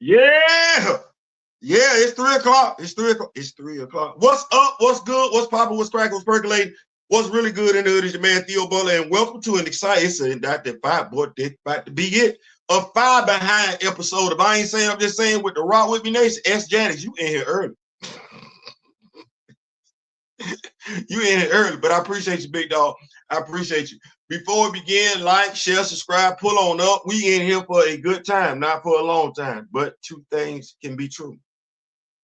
Yeah. Yeah, it's 3 o'clock. It's 3 o'clock. It's 3 o'clock. What's up? What's good? What's popping? What's cracking? What's percolating? What's really good in the hood is your man Theo Butler, and welcome to an exciting, it's about to be it. A 5 behind episode of I Ain't Saying, I'm Just Saying with the Rock With Me Nation. S. Janice, you in here early. You in here early, but I appreciate you, big dog. I appreciate you. Before we begin, like, share, subscribe, pull on up. We in here for a good time, not for a long time, but two things can be true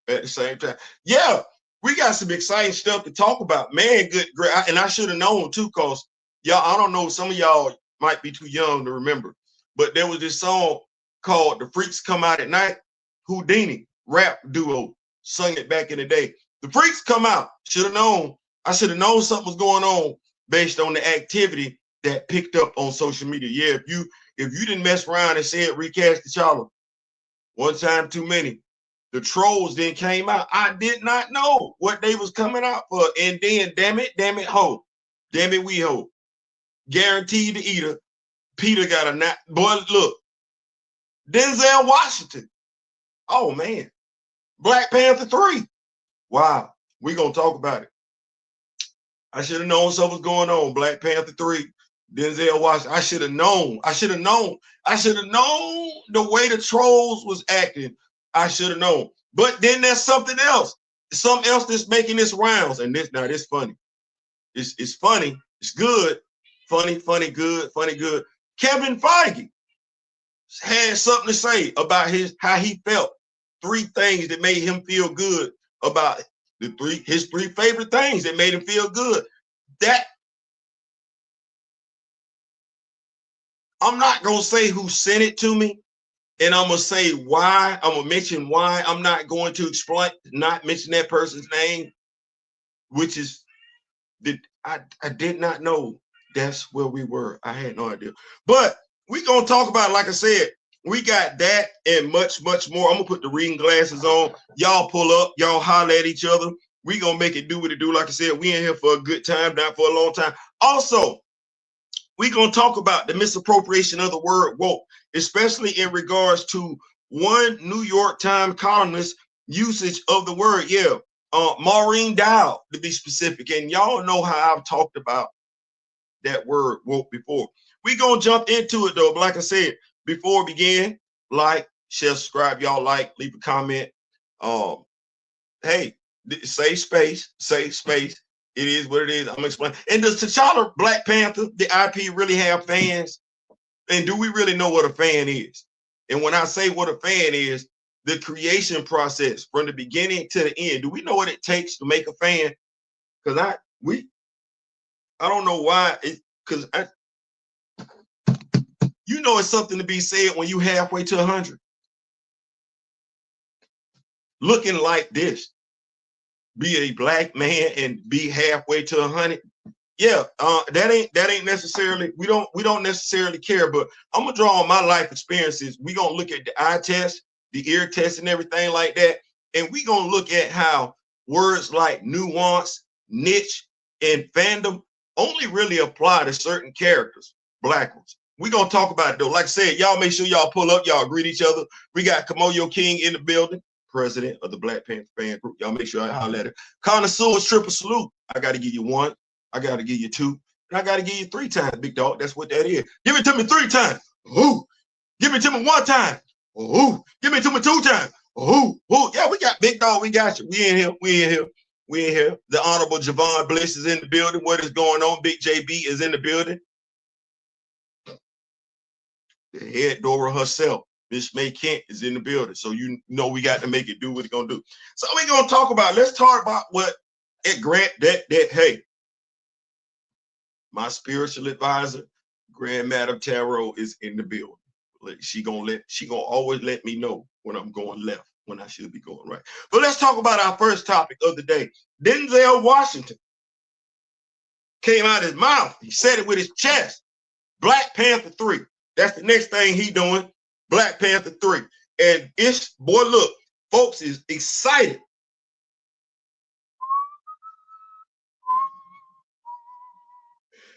at the same time. Yeah, we got some exciting stuff to talk about. Man, good, great. And I should have known too, because y'all, I don't know, some of y'all might be too young to remember, but there was this song called The Freaks Come Out at Night. Houdini, rap duo, sung it back in the day. The Freaks Come Out. Should have known. I should have known something was going on based on the activity that picked up on social media. Yeah, if you didn't mess around and said Recast T'Challa one time too many, the trolls then came out. I did not know what they was coming out for. And then, damn it, ho. Damn it, we ho. Guaranteed to eat her. Peter got a nap. Boy, look. Denzel Washington. Oh, man. Black Panther 3. Wow. We're going to talk about it. I should have known something was going on. Black Panther 3. Denzel Washington. I should have known. I should have known. I should have known the way the trolls was acting. I should have known. But then there's something else. Something else that's making this rounds. And this funny. It's funny. It's good. Funny, good, funny, good. Kevin Feige had something to say about how he felt. 3 things that made him feel good about his 3 favorite things that made him feel good. That I'm not gonna say who sent it to me, and I'm gonna say why. I'm gonna mention why. I'm not going to not mention that person's name, which is that I did not know that's where we were. I had no idea. But we're gonna talk about, like I said, we got that and much, much more. I'm gonna put the reading glasses on. Y'all pull up, y'all holler at each other. We gonna make it do what it do. Like I said, we in here for a good time, not for a long time. Also, we're going to talk about the misappropriation of the word woke, especially in regards to one New York Times columnist usage of the word. Yeah, Maureen Dowd, to be specific. And y'all know how I've talked about that word woke before. We're going to jump into it, though. But like I said, before we begin, like, share, subscribe. Y'all like, leave a comment. Hey, save space. It is what it is. I'm explaining. And does T'Challa, Black Panther, the IP really have fans? And do we really know what a fan is? And when I say what a fan is, the creation process from the beginning to the end, do we know what it takes to make a fan? Because I don't know why. Because you know it's something to be said when you halfway to 100. Looking like this. Be a black man and be halfway to 100. Yeah, that ain't necessarily, we don't necessarily care, but I'm gonna draw on my life experiences. We gonna look at the eye test, the ear test, and everything like that, and we gonna look at how words like nuance, niche, and fandom only really apply to certain characters, black ones. We gonna talk about it though. Like I said, y'all make sure y'all pull up, y'all greet each other. We got Kamoyo King in the building, president of the Black Panther fan group. Y'all make sure I holler at her. Connoisseurs, triple salute. I got to give you 1. I got to give you 2. And I got to give you 3 times, big dog. That's what that is. Give it to me 3 times. Ooh. Give it to me 1 time. Ooh. Give it to me 2 times. Ooh. Ooh. Yeah, we got big dog. We got you. We in here. The Honorable Javon Bliss is in the building. What is going on? Big JB is in the building. The head Dora herself, Miss May Kent, is in the building. So you know we got to make it do what it's gonna do. So we're gonna talk about, let's talk about what it grant that hey, my spiritual advisor, Grand Madam Tarot, is in the building. She gonna always let me know when I'm going left, when I should be going right. But let's talk about our first topic of the day. Denzel Washington came out his mouth. He said it with his chest. Black Panther 3. That's the next thing he doing. Black Panther 3. And it's, boy, look, folks is excited.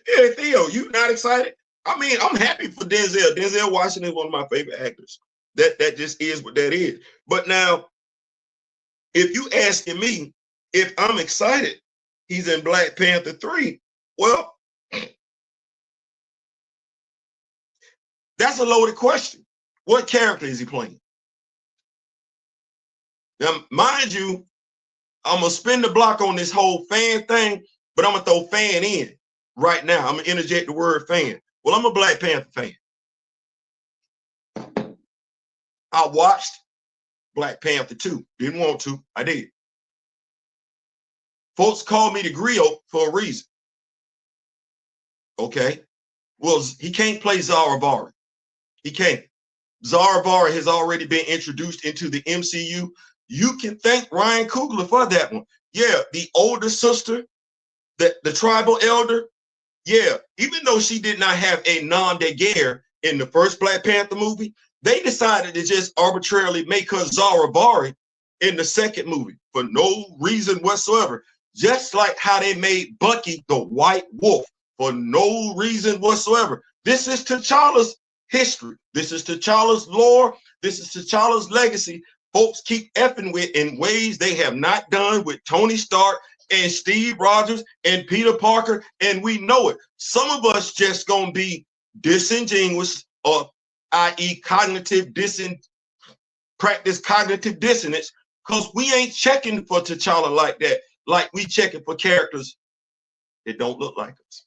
Yeah, Theo, you not excited? I mean, I'm happy for Denzel. Denzel Washington is one of my favorite actors. That just is what that is. But now, if you asking me if I'm excited he's in Black Panther 3, well, that's a loaded question. What character is he playing? Now, mind you, I'm going to spin the block on this whole fan thing, but I'm going to throw fan in right now. I'm going to interject the word fan. Well, I'm a Black Panther fan. I watched Black Panther 2. Didn't want to. I did. Folks call me the griot for a reason. Okay. Well, he can't play Zara Barry. He can't. Zara Barry has already been introduced into the MCU. You can thank Ryan Coogler for that one. Yeah, the older sister, the tribal elder. Yeah, even though she did not have a nom de guerre in the first Black Panther movie, they decided to just arbitrarily make her Zara Barry in the second movie for no reason whatsoever. Just like how they made Bucky the White Wolf for no reason whatsoever. This is T'Challa's history. This is T'Challa's lore. This is T'Challa's legacy. Folks keep effing with in ways they have not done with Tony Stark and Steve Rogers and Peter Parker, and we know it. Some of us just gonna be disingenuous, or i.e. practice cognitive dissonance, because we ain't checking for T'Challa like that, like we checking for characters that don't look like us.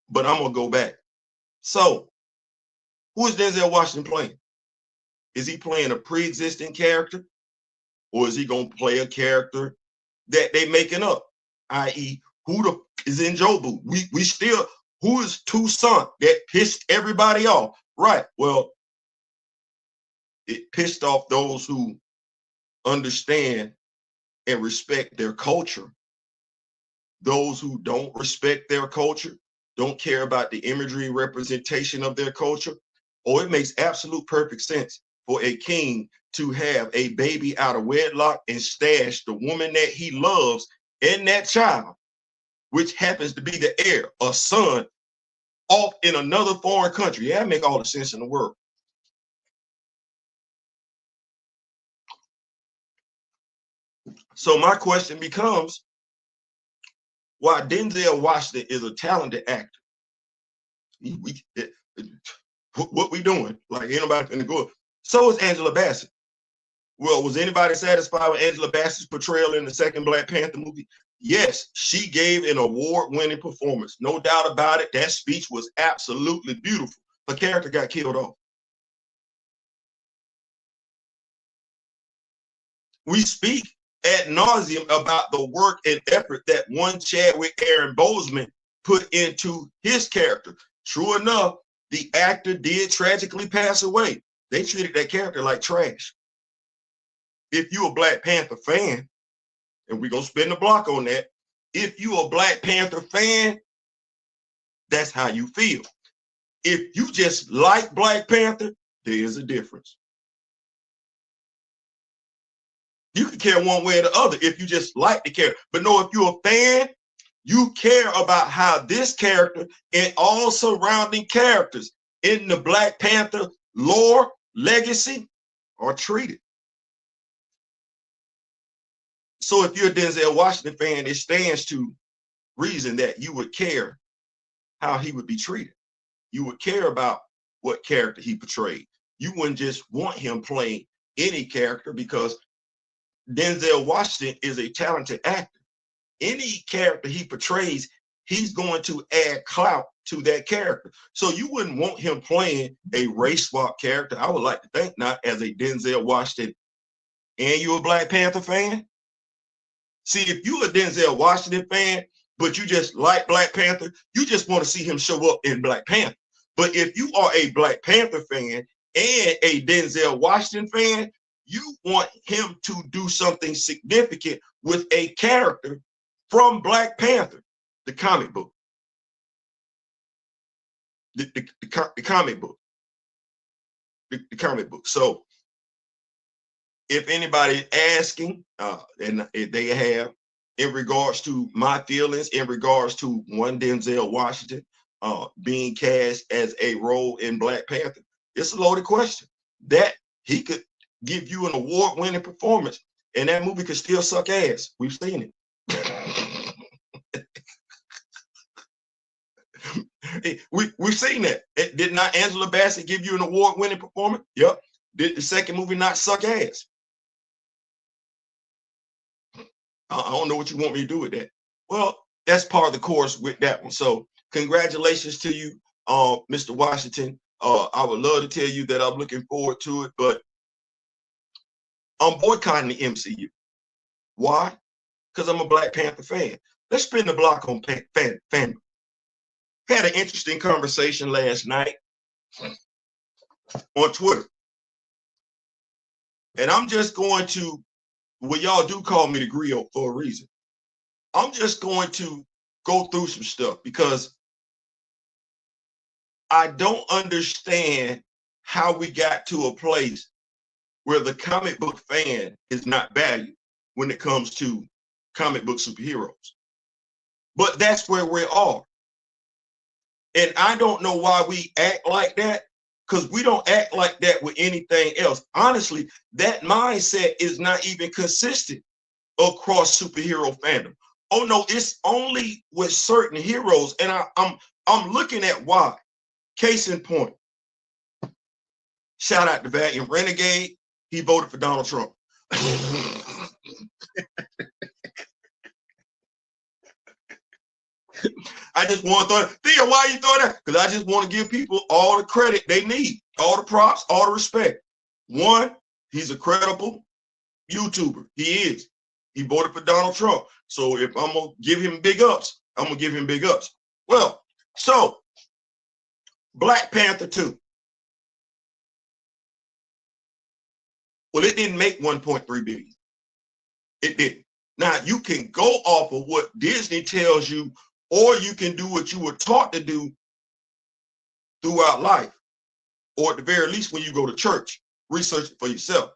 But I'm gonna go back. So, who is Denzel Washington playing? Is he playing a pre-existing character, or is he gonna play a character that they making up? I.e., who is in Jobu? We still, who is Toussaint that pissed everybody off? Right. Well, it pissed off those who understand and respect their culture. Those who don't respect their culture, don't care about the imagery representation of their culture. Oh, it makes absolute perfect sense for a king to have a baby out of wedlock and stash the woman that he loves and that child, which happens to be the heir, a son, off in another foreign country. Yeah, that make all the sense in the world. So my question becomes, while Denzel Washington is a talented actor, what we doing? Like, anybody can go. So is Angela Bassett. Well, was anybody satisfied with Angela Bassett's portrayal in the second Black Panther movie? Yes, she gave an award-winning performance. No doubt about it. That speech was absolutely beautiful. Her character got killed off. We speak ad nauseum about the work and effort that one Chadwick Aaron Boseman put into his character. True enough, the actor did tragically pass away. They treated that character like trash. If you're a Black Panther fan, and we're going to spin the block on that, if you're a Black Panther fan, that's how you feel. If you just like Black Panther, there's a difference. You can care one way or the other if you just like the character. But no, if you're a fan, you care about how this character and all surrounding characters in the Black Panther lore, legacy are treated. So if you're a Denzel Washington fan, it stands to reason that you would care how he would be treated. You would care about what character he portrayed. You wouldn't just want him playing any character, because Denzel Washington is a talented actor. Any character he portrays, he's going to add clout to that character. So you wouldn't want him playing a race swap character. I would like to think not, as a Denzel Washington, and you're a Black Panther fan. See, if you're a Denzel Washington fan, but you just like Black Panther, you just want to see him show up in Black Panther. But if you are a Black Panther fan and a Denzel Washington fan, you want him to do something significant with a character from Black Panther, the comic book. The comic book. The comic book. So if anybody's asking, and they have, in regards to my feelings, in regards to one Denzel Washington, being cast as a role in Black Panther? It's a loaded question. That he could give you an award-winning performance, and that movie could still suck ass. We've seen it. We've seen that. Did not Angela Bassett give you an award-winning performance? Yep. Did the second movie not suck ass? I don't know what you want me to do with that. Well, that's part of the course with that one. So congratulations to you, Mr. Washington. I would love to tell you that I'm looking forward to it, but I'm boycotting the MCU. Why? Because I'm a Black Panther fan. Let's spin the block on fandom. Had an interesting conversation last night on Twitter. And I'm just going to, well, y'all do call me the griot for a reason. I'm just going to go through some stuff because I don't understand how we got to a place where the comic book fan is not valued when it comes to comic book superheroes. But that's where we are. And I don't know why we act like that, because we don't act like that with anything else. Honestly, that mindset is not even consistent across superhero fandom. Oh no, it's only with certain heroes, and I'm looking at why. Case in point, shout out to Valiant Renegade. He voted for Donald Trump. I just want to throw it. Theo, why you throw that? Because I just want to give people all the credit they need, all the props, all the respect. One, he's a credible YouTuber. He is. He voted for Donald Trump. So if I'm going to give him big ups, I'm going to give him big ups. Well, so Black Panther 2. Well, it didn't make 1.3 billion. It didn't. Now, you can go off of what Disney tells you, or you can do what you were taught to do throughout life, or at the very least when you go to church, research it for yourself.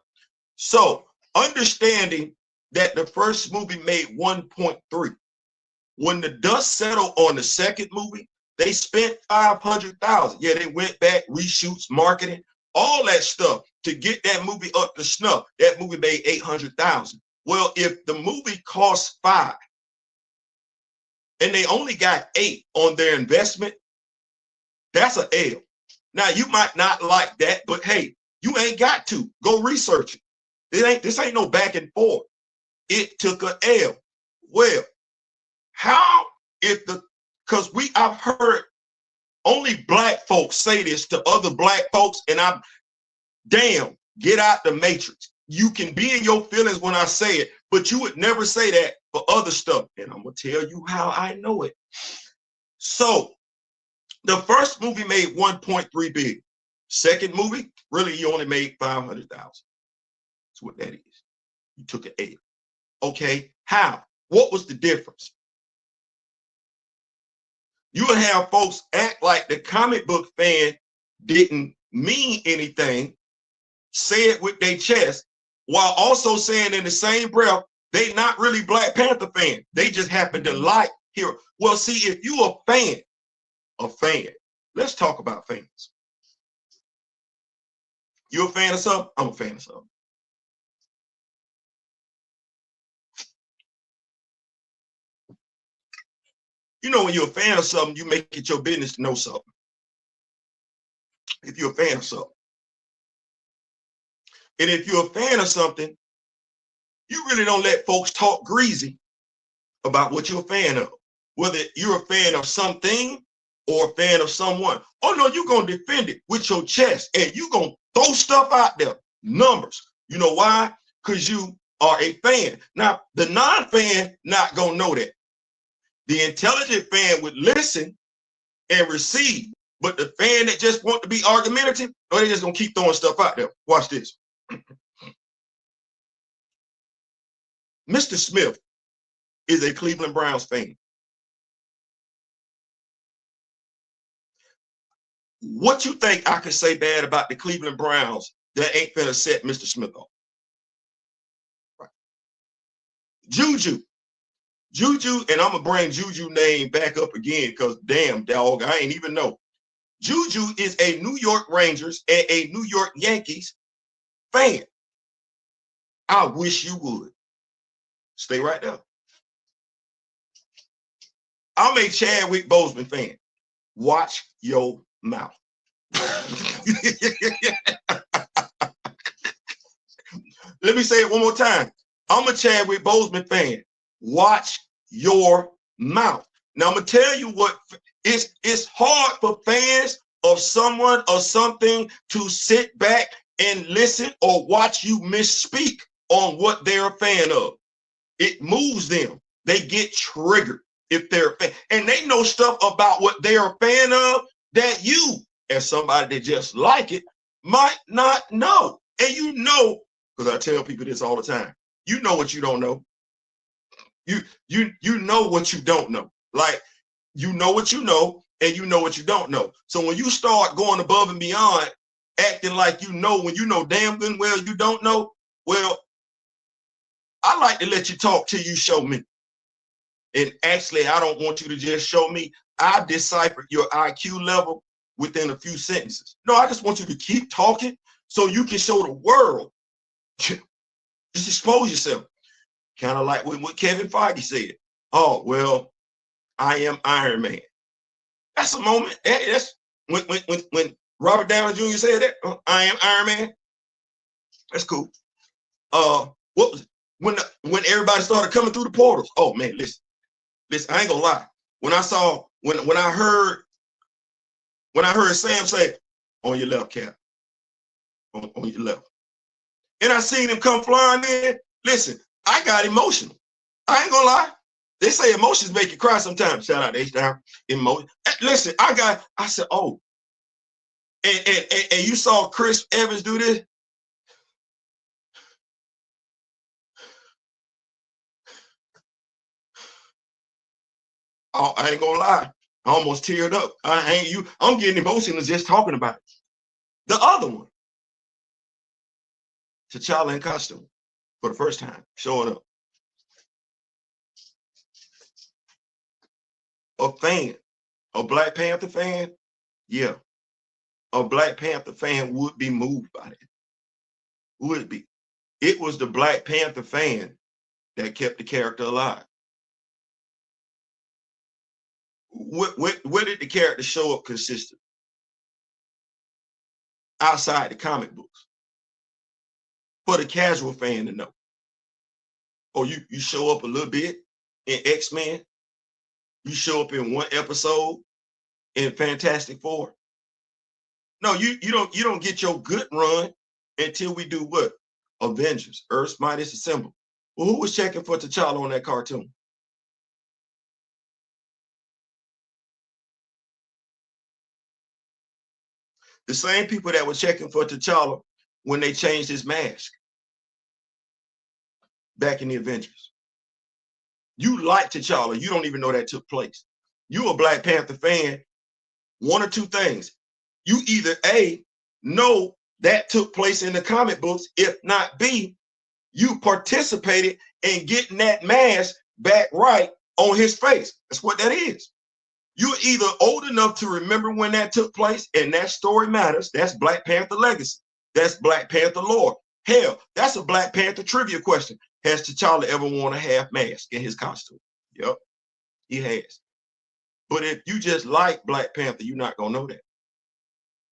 So understanding that the first movie made 1.3. When the dust settled on the second movie, they spent $500,000. Yeah, they went back, reshoots, marketing, all that stuff to get that movie up to snuff. That movie made $800,000. Well, if the movie costs $5 and they only got $8 on their investment, that's an L. Now, you might not like that, but hey, you ain't got to. Go research it. This ain't no back and forth. It took an L. Well, how if because I've heard only Black folks say this to other Black folks, and damn, get out the matrix. You can be in your feelings when I say it, but you would never say that for other stuff. And I'm going to tell you how I know it. So the first movie made 1.3 billion. Second movie, really, you only made 500,000. That's what that is. You took an L. Okay, how? What was the difference? You would have folks act like the comic book fan didn't mean anything, say it with their chest, while also saying in the same breath, they not really Black Panther fan. They just happen to like hero. Well, see, if you a fan, let's talk about fans. You a fan of something? I'm a fan of something. You know, when you're a fan of something, you make it your business to know something. If you're a fan of something. And if you're a fan of something, you really don't let folks talk greasy about what you're a fan of. Whether you're a fan of something or a fan of someone. Oh no, you're going to defend it with your chest and you're going to throw stuff out there. Numbers. You know why? Because you are a fan. Now, the non-fan not going to know that. The intelligent fan would listen and receive. But the fan that just want to be argumentative, no, they just going to keep throwing stuff out there. Watch this. Mr. Smith is a Cleveland Browns fan. What you think I could say bad about the Cleveland Browns that ain't finna set Mr. Smith off? Right. Juju. Juju, and I'm gonna bring Juju name back up again because damn dog, I ain't even know. Juju is a New York Rangers and a New York Yankees fan. I wish you would. Stay right there. I'm a Chadwick Boseman fan. Watch your mouth. Let me say it one more time. I'm a Chadwick Boseman fan. Watch your mouth. Now I'm gonna tell you what, it's hard for fans of someone or something to sit back and listen or watch you misspeak on what they're a fan of. It moves them. They get triggered if they're a fan. And they know stuff about what they're a fan of that you, as somebody that just like it, might not know. And you know, because I tell people this all the time, you know what you don't know. You know what you don't know. Like, you know what you know, and you know what you don't know. So when you start going above and beyond, acting like you know when you know damn good well you don't know, well, I like to let you talk till you show me. And actually, I don't want you to just show me. I deciphered your IQ level within a few sentences. No, I just want you to keep talking so you can show the world. Just expose yourself. Kind of like what Kevin Feige said. Oh, well, I am Iron Man. That's a moment. That's when Robert Downey Jr. said that. I am Iron Man. That's cool. What was it? When everybody started coming through the portals? Oh man, listen. I ain't gonna lie. When I heard Sam say, "On your left, Cap," on your left, and I seen him come flying in. Listen, I got emotional. I ain't gonna lie. They say emotions make you cry sometimes. Shout out to H-Town. Emotion. Listen, I said, oh. And you saw Chris Evans do this? Oh, I ain't gonna lie. I almost teared up. I'm getting emotional just talking about it. The other one, T'Challa in costume for the first time, showing up. A fan, a Black Panther fan, yeah. A Black Panther fan would be moved by that. Would be. It was the Black Panther fan that kept the character alive. Where did the character show up consistent? Outside the comic books. For the casual fan to know. Or you show up a little bit in X-Men. You show up in one episode in Fantastic Four. No, you don't get your good run until we do what? Avengers, Earth's Mightiest Assemble. Well, who was checking for T'Challa on that cartoon? The same people that were checking for T'Challa when they changed his mask back in the Avengers. You like T'Challa, you don't even know that took place. You a Black Panther fan, one or two things. You either A, know that took place in the comic books, if not B, you participated in getting that mask back right on his face. That's what that is. You're either old enough to remember when that took place, and that story matters. That's Black Panther legacy. That's Black Panther lore. Hell, that's a Black Panther trivia question. Has T'Challa ever worn a half mask in his costume? Yep, he has. But if you just like Black Panther, you're not gonna know that.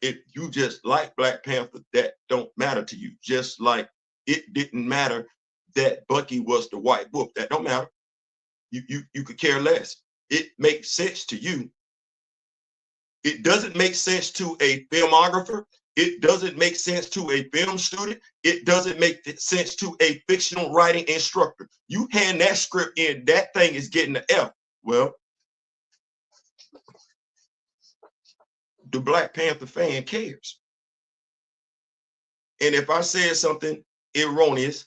If you just like Black Panther, that don't matter to you. Just like it didn't matter that Bucky was the white wolf. That don't matter. You could care less. It makes sense to you. It doesn't make sense to a filmographer. It doesn't make sense to a film student. It doesn't make sense to a fictional writing instructor. You hand that script in, that thing is getting an F. Well, the Black Panther fan cares. And if I said something erroneous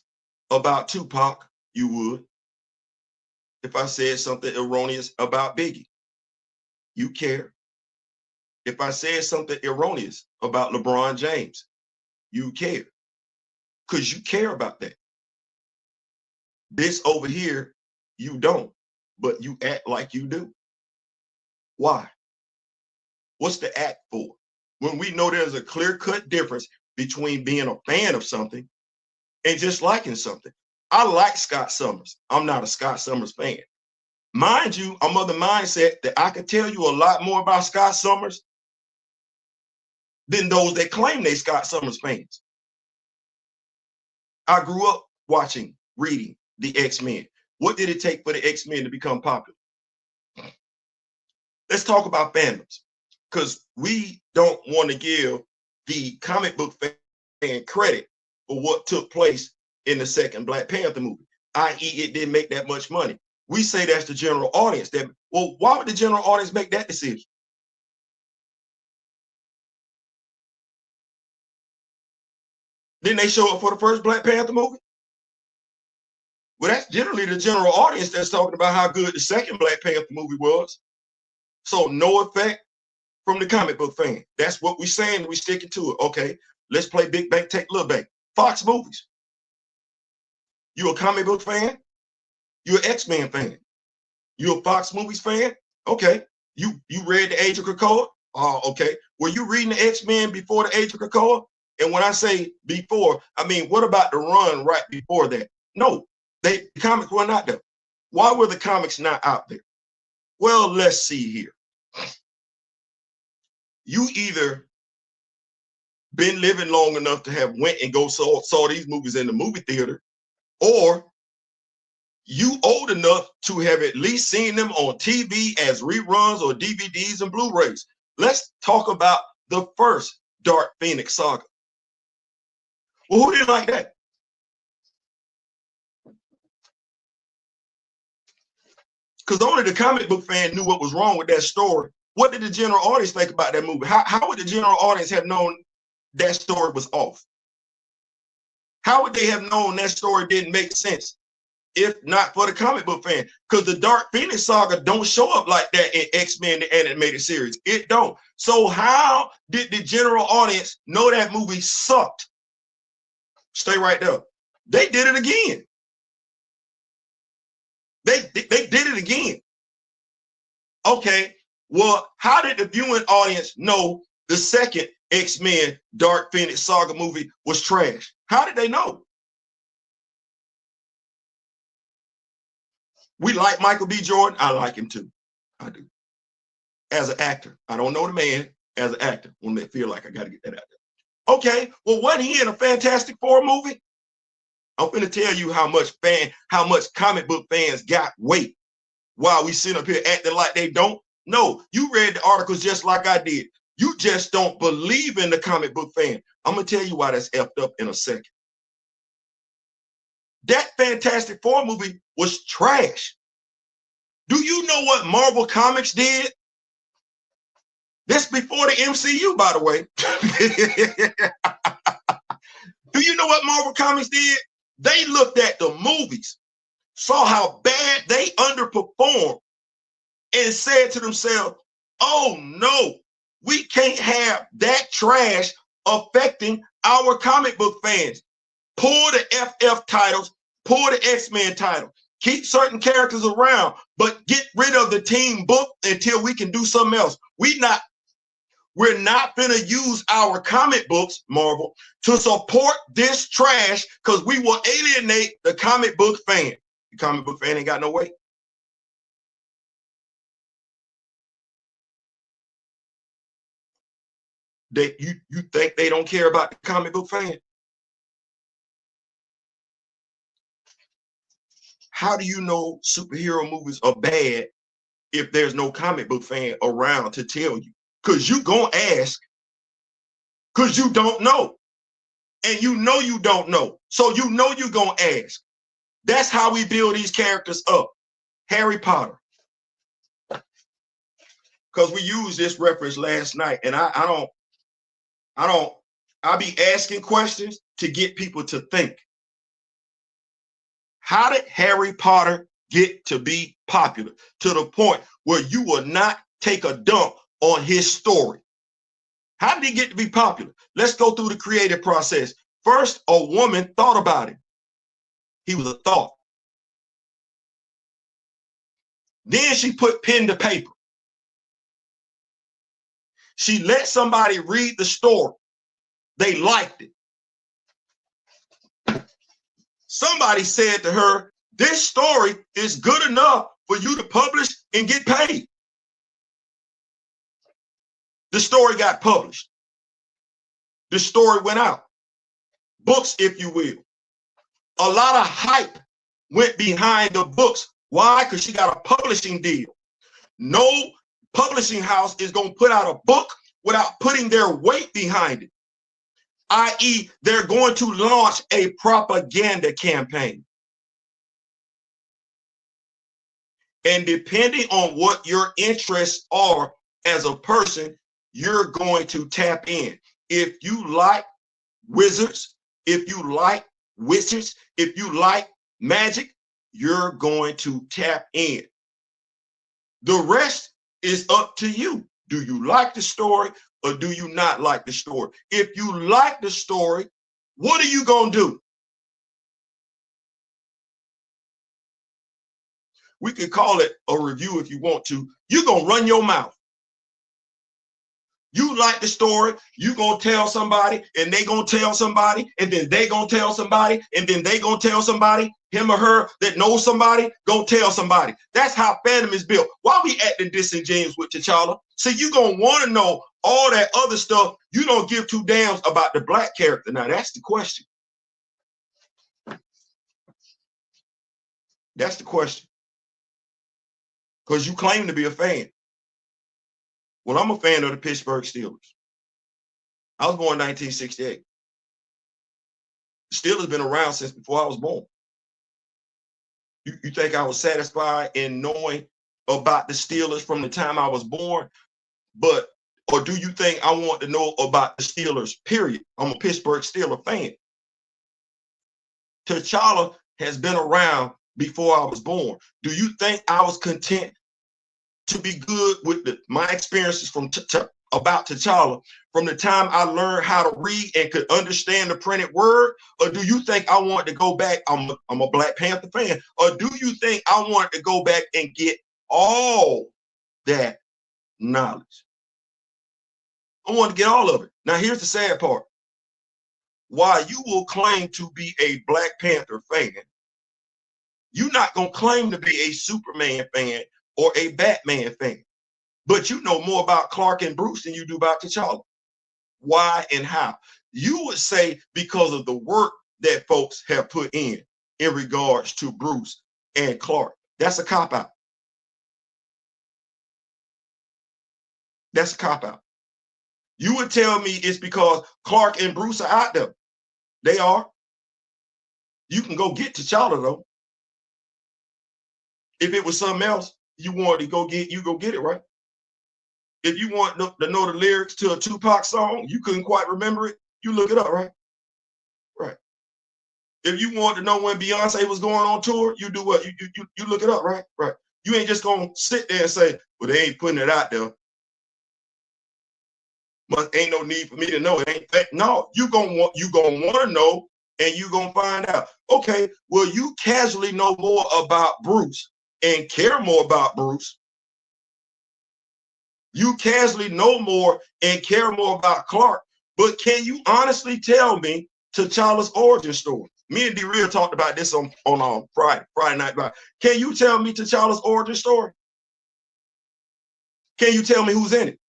about Tupac, you would. If I said something erroneous about Biggie, you care. If I said something erroneous about LeBron James, you care. Because you care about that. This over here, you don't. but you act like you do. Why? What's the act for? When we know there's a clear-cut difference between being a fan of something and just liking something. I like Scott Summers. I'm not a Scott Summers fan. Mind you, I'm of the mindset that I could tell you a lot more about Scott Summers than those that claim they Scott Summers fans. I grew up watching, reading the X-Men. What did it take for the X-Men to become popular? Let's talk about fandoms, because we don't want to give the comic book fan credit for what took place in the second Black Panther movie, i.e. it didn't make that much money. We say that's the general audience. Well, why would the general audience make that decision? Didn't they show up for the first Black Panther movie? Well, that's generally the general audience that's talking about how good the second Black Panther movie was. So no effect from the comic book fan. That's what we're saying. We're sticking to it. Okay, let's play big bank, take little bank. Fox movies. You a comic book fan? You an X-Men fan? You a Fox movies fan? Okay. You read the Age of Krakoa? Okay. Were you reading the X-Men before the Age of Krakoa? And when I say before, I mean, what about the run right before that? No, the comics were not there. Why were the comics not out there? Well, let's see here. You either been living long enough to have went and saw these movies in the movie theater, or you old enough to have at least seen them on TV as reruns or DVDs and Blu-rays. Let's talk about the first Dark Phoenix saga. Well, who didn't like that? Because only the comic book fan knew what was wrong with that story. What did the general audience think about that movie? How would the general audience have known that story was off? How would they have known that story didn't make sense if not for the comic book fan? Because the Dark Phoenix saga don't show up like that in X-Men, the animated series. It don't. So how did the general audience know that movie sucked? Stay right there. They did it again. They did it again. Okay, well, how did the viewing audience know the second X-Men Dark Phoenix saga movie was trash? How did they know? We like Michael B. Jordan. I like him too. I do. As an actor. I don't know the man. As an actor. When they feel like I got to get that out there. Okay, well, wasn't he in a Fantastic Four movie? I'm going to tell you how much comic book fans got weight while we sit up here acting like they don't. No, you read the articles just like I did. You just don't believe in the comic book fan. I'm going to tell you why that's effed up in a second. That Fantastic Four movie was trash. Do you know what Marvel Comics did? This before the MCU, by the way. Do you know what Marvel Comics did? They looked at the movies, saw how bad they underperformed, and said to themselves, oh no, we can't have that trash affecting our comic book fans. Pull the FF titles, pull the X-Men title, keep certain characters around, but get rid of the team book until we can do something else. We're not gonna use our comic books, Marvel, to support this trash because we will alienate the comic book fan. The comic book fan ain't got no weight. You think they don't care about the comic book fan? How do you know superhero movies are bad if there's no comic book fan around to tell you? Because you gonna ask, because you don't know. And you know you don't know. So you know you're gonna ask. That's how we build these characters up. Harry Potter. Because we used this reference last night, and I be asking questions to get people to think. How did Harry Potter get to be popular to the point where you will not take a dump on his story? How did he get to be popular? Let's go through the creative process. First, a woman thought about him. He was a thought. Then she put pen to paper. She let somebody read the story. They liked it. Somebody said to her, this story is good enough for you to publish and get paid. The story got published. The story went out. Books, if you will. A lot of hype went behind the books. Why? Because she got a publishing deal. No publishing house is going to put out a book without putting their weight behind it, i.e., they're going to launch a propaganda campaign. And depending on what your interests are as a person, you're going to tap in. If you like wizards, if you like witches, if you like magic, you're going to tap in. The rest is up to you. Do you like the story or do you not like the story? If you like the story, what are you going to do? We could call it a review if you want to. You're going to run your mouth. You like the story, you going to tell somebody, and they going to tell somebody, and then they going to tell somebody, and then they going to tell somebody, him or her that knows somebody, go tell somebody. That's how fandom is built. Why we acting disingenuous with T'Challa? So you going to want to know all that other stuff. You don't give two damns about the black character. Now, that's the question. That's the question. Because you claim to be a fan. Well, I'm a fan of the Pittsburgh Steelers. I was born in 1968. The Steelers been around since before I was born. You think I was satisfied in knowing about the Steelers from the time I was born? Or do you think I want to know about the Steelers, period? I'm a Pittsburgh Steelers fan. T'Challa has been around before I was born. Do you think I was content to be good with my experiences from about T'Challa from the time I learned how to read and could understand the printed word? Or do you think I want to go back? I'm a Black Panther fan. Or do you think I want to go back and get all that knowledge? I want to get all of it. Now, here's the sad part. While you will claim to be a Black Panther fan, you're not going to claim to be a Superman fan or a Batman fan. But you know more about Clark and Bruce than you do about T'Challa. Why and how? You would say because of the work that folks have put in regards to Bruce and Clark. That's a cop-out. That's a cop-out. You would tell me it's because Clark and Bruce are out there. They are. You can go get T'Challa, though. If it was something else you wanted to go get, you go get it, right? If you want to know the lyrics to a Tupac song, you couldn't quite remember it, you look it up, right? Right. If you want to know when Beyonce was going on tour, you do what? You look it up, right? Right. You ain't just gonna sit there and say, well, they ain't putting it out there. But ain't no need for me to know. It ain't that. No, you gonna want to know, and you gonna find out. Okay, well, you casually know more about Bruce and care more about Bruce. You casually know more and care more about Clark, but can you honestly tell me T'Challa's origin story? Me and D-Real talked about this on Friday night. Can you tell me T'Challa's origin story? Can you tell me who's in it?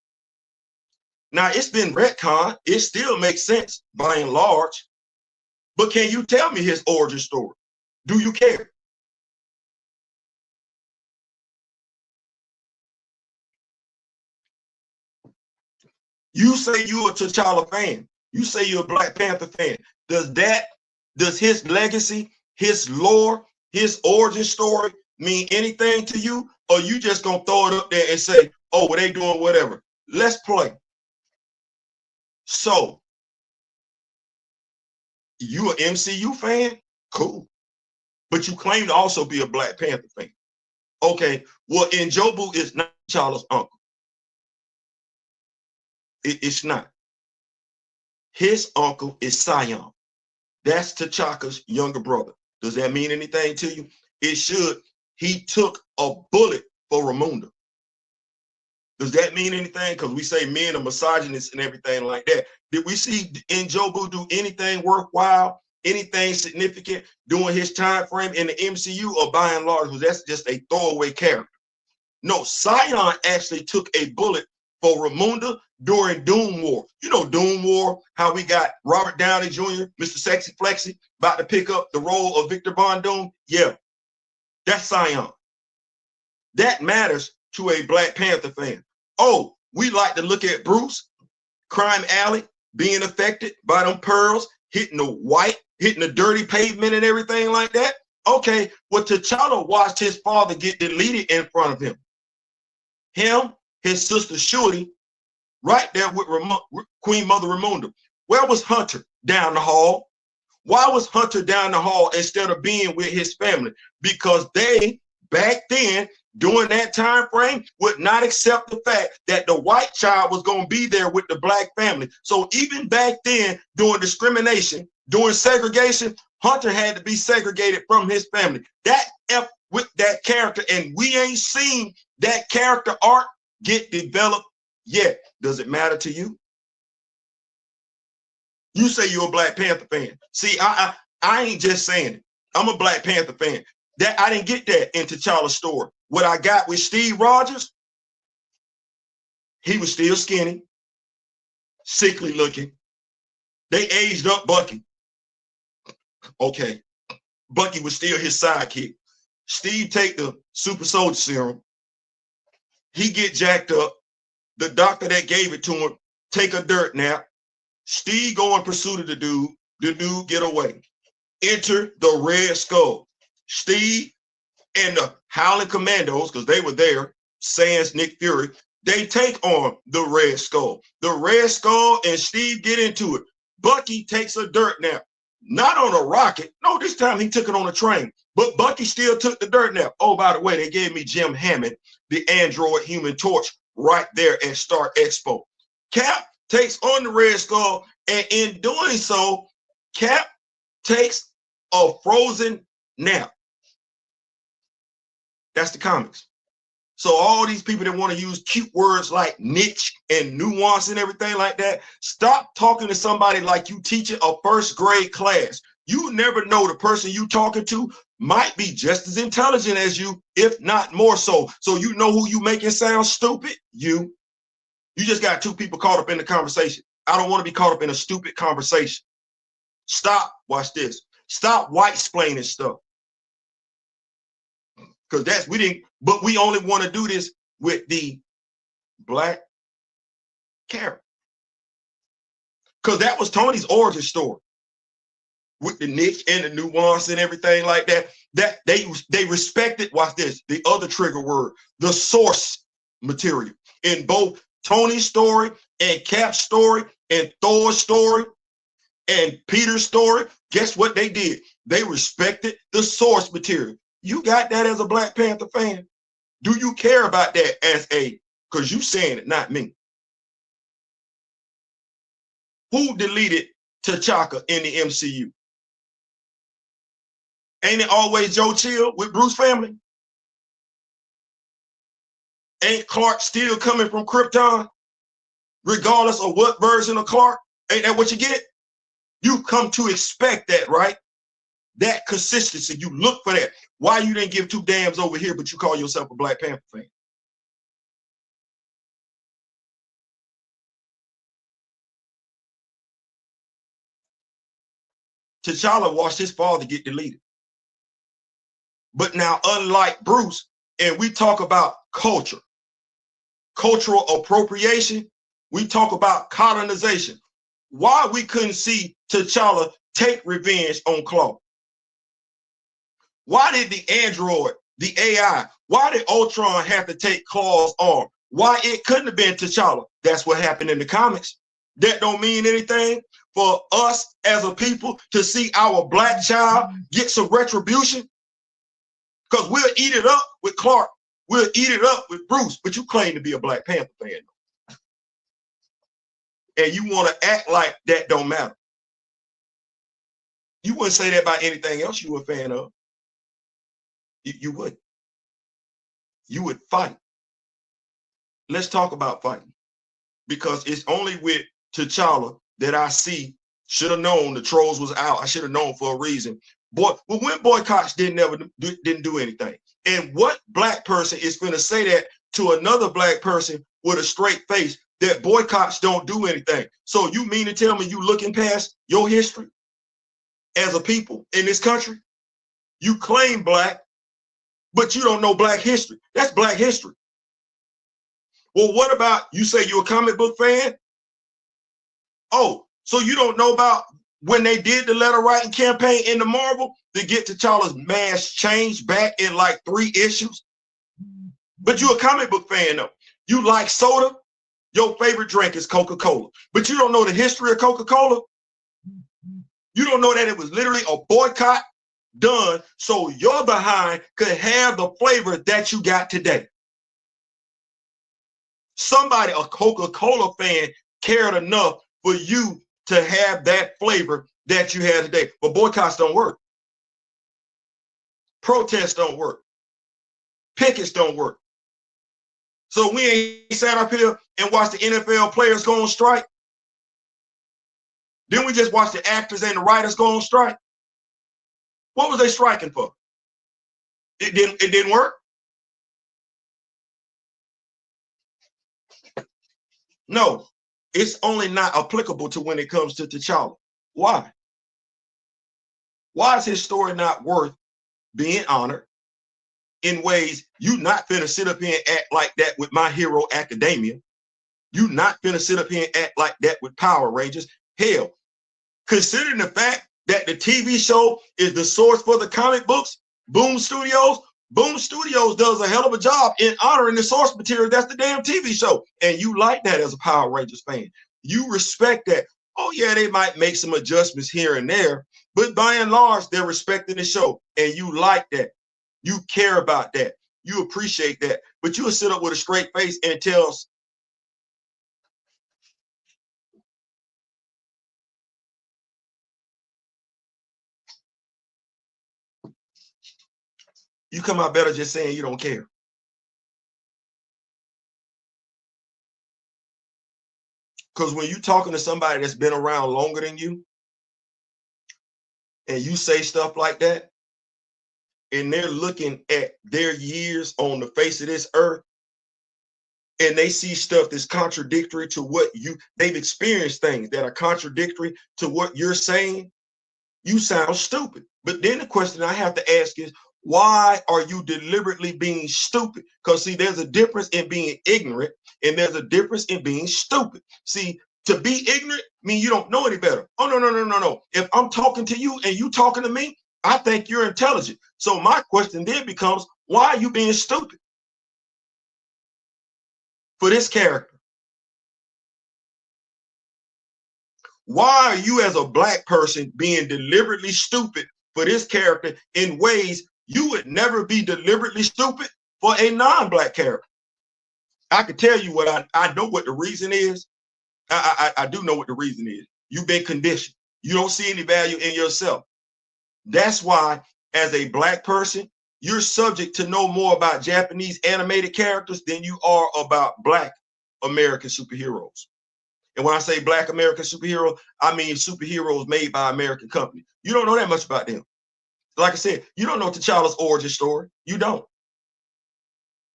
Now, it's been retconned. It still makes sense by and large, but can you tell me his origin story? Do you care? You say you're a T'Challa fan. You say you're a Black Panther fan. Does his legacy, his lore, his origin story mean anything to you? Or you just gonna throw it up there and say, oh, well, they doing whatever. Let's play. So, you an MCU fan? Cool. But you claim to also be a Black Panther fan. Okay, well, Njobu is not T'Challa's uncle. It's not. His uncle is Sion. That's T'Chaka's younger brother. Does that mean anything to you? It should. He took a bullet for Ramunda. Does that mean anything? Because we say men are misogynists and everything like that. Did we see Njobu do anything worthwhile, anything significant during his time frame in the MCU, or by and large, was that just a throwaway character? No, Sion actually took a bullet for Ramunda during Doom War. You know Doom War, how we got Robert Downey Jr., Mr. Sexy Flexy, about to pick up the role of Victor Von Doom. Yeah, that's Sion. That matters to a Black Panther fan. Oh, we like to look at Bruce, Crime Alley, being affected by them pearls, hitting the dirty pavement and everything like that. Okay, well, T'Challa watched his father get deleted in front of him. Him, his sister Shuri, right there with Queen Mother Ramunda. Where was Hunter? Down the hall. Why was Hunter down the hall instead of being with his family? Because they, back then, during that time frame, would not accept the fact that the white child was going to be there with the black family. So even back then, during discrimination, during segregation, Hunter had to be segregated from his family. That F with that character, and we ain't seen that character arc get developed yet. Does it matter to you? You say you're a Black Panther fan. See, I ain't just saying it. I'm a Black Panther fan. That I didn't get that in T'Challa's story. What I got with Steve Rogers, he was still skinny, sickly looking. They aged up Bucky. Okay. Bucky was still his sidekick. Steve take the super soldier serum. He get jacked up. The doctor that gave it to him take a dirt nap. Steve go in pursuit of the dude. The dude get away. Enter the Red Skull. Steve and the Howling Commandos, because they were there, sans Nick Fury, they take on the Red Skull. The Red Skull and Steve get into it. Bucky takes a dirt nap. Not on a rocket. No, this time he took it on a train. But Bucky still took the dirt nap. Oh, by the way, they gave me Jim Hammond, the android Human Torch, right there at Stark Expo. Cap takes on the Red Skull, and in doing so, Cap takes a frozen nap. That's the comics. So all these people that want to use cute words like niche and nuance and everything like that, stop talking to somebody like you teaching a first grade class. You never know, the person you talking to might be just as intelligent as you, if not more so. So you know who you making sound stupid? You just got two people caught up in the conversation. I don't want to be caught up in a stupid conversation. Stop, watch this. Stop white-splaining stuff. Because that's, we didn't, but we only want to do this with the black character. Because that was Tony's origin story. With the niche and the nuance and everything like that. That they respected, watch this, the other trigger word, the source material. In both Tony's story and Cap's story and Thor's story and Peter's story, guess what they did? They respected the source material. You got that as a Black Panther fan? Do you care about that as a, because you saying it, not me. Who deleted T'Chaka in the MCU? Ain't it always Joe Chill with Bruce family? Ain't Clark still coming from Krypton? Regardless of what version of Clark? Ain't that what you get? You come to expect that, right? That consistency, you look for that. Why you didn't give two damns over here, but you call yourself a Black Panther fan? T'Challa watched his father get deleted. But now, unlike Bruce, and we talk about culture, cultural appropriation, we talk about colonization. Why we couldn't see T'Challa take revenge on Claw? Why did the android, the AI, why did Ultron have to take Claw's arm? Why it couldn't have been T'Challa? That's what happened in the comics. That don't mean anything for us as a people to see our black child get some retribution. Because we'll eat it up with Clark. We'll eat it up with Bruce. But you claim to be a Black Panther fan. And you want to act like that don't matter. You wouldn't say that about anything else you were a fan of. You wouldn't. you would fight. Let's talk about fighting, because it's only with T'Challa that I see. Should have known the trolls was out. I should have known for a reason. Well, when boycotts didn't do anything. And what black person is going to say that to another black person with a straight face, that boycotts don't do anything? So you mean to tell me you looking past your history as a people in this country? You claim black, but you don't know black history. That's black history. Well, what about, you say you're a comic book fan? Oh, so you don't know about when they did the letter writing campaign in the Marvel to get T'Challa's mask changed back in like 3 issues? But you're a comic book fan though. You like soda, your favorite drink is Coca-Cola, but you don't know the history of Coca-Cola. You don't know that it was literally a boycott done so your behind could have the flavor that you got today. Somebody, a Coca-Cola fan, cared enough for you to have that flavor that you had today. But boycotts don't work. Protests don't work. Pickets don't work. So we ain't sat up here and watched the NFL players go on strike. Then we just watched the actors and the writers go on strike. What was they striking for? It didn't work. No, it's only not applicable to when it comes to T'Challa. Why? Why is his story not worth being honored in ways you not finna sit up here and act like that with My Hero Academia? You not finna sit up here and act like that with Power Rangers. Hell, considering the fact that the TV show is the source for the comic books, Boom Studios does a hell of a job in honoring the source material. That's the damn TV show. And you like that as a Power Rangers fan. You respect that. Oh yeah, they might make some adjustments here and there, but by and large, they're respecting the show. And you like that. You care about that. You appreciate that. But you'll sit up with a straight face and tell us, you come out better just saying you don't care. Because when you're talking to somebody that's been around longer than you, and you say stuff like that, and they're looking at their years on the face of this earth, and they see stuff that's contradictory to what they've experienced things that are contradictory to what you're saying, you sound stupid. But then the question I have to ask is, why are you deliberately being stupid? Because see, there's a difference in being ignorant and there's a difference in being stupid. See, to be ignorant means you don't know any better. Oh, no. If I'm talking to you and you talking to me, I think you're intelligent. So my question then becomes, why are you being stupid for this character? Why are you as a black person being deliberately stupid for this character in ways you would never be deliberately stupid for a non-black character? I can tell you what I know what the reason is. I do know what the reason is. You've been conditioned. You don't see any value in yourself. That's why, as a black person, you're subject to know more about Japanese animated characters than you are about black American superheroes. And when I say black American superhero, I mean superheroes made by American companies. You don't know that much about them. Like I said, you don't know T'Challa's origin story. You don't.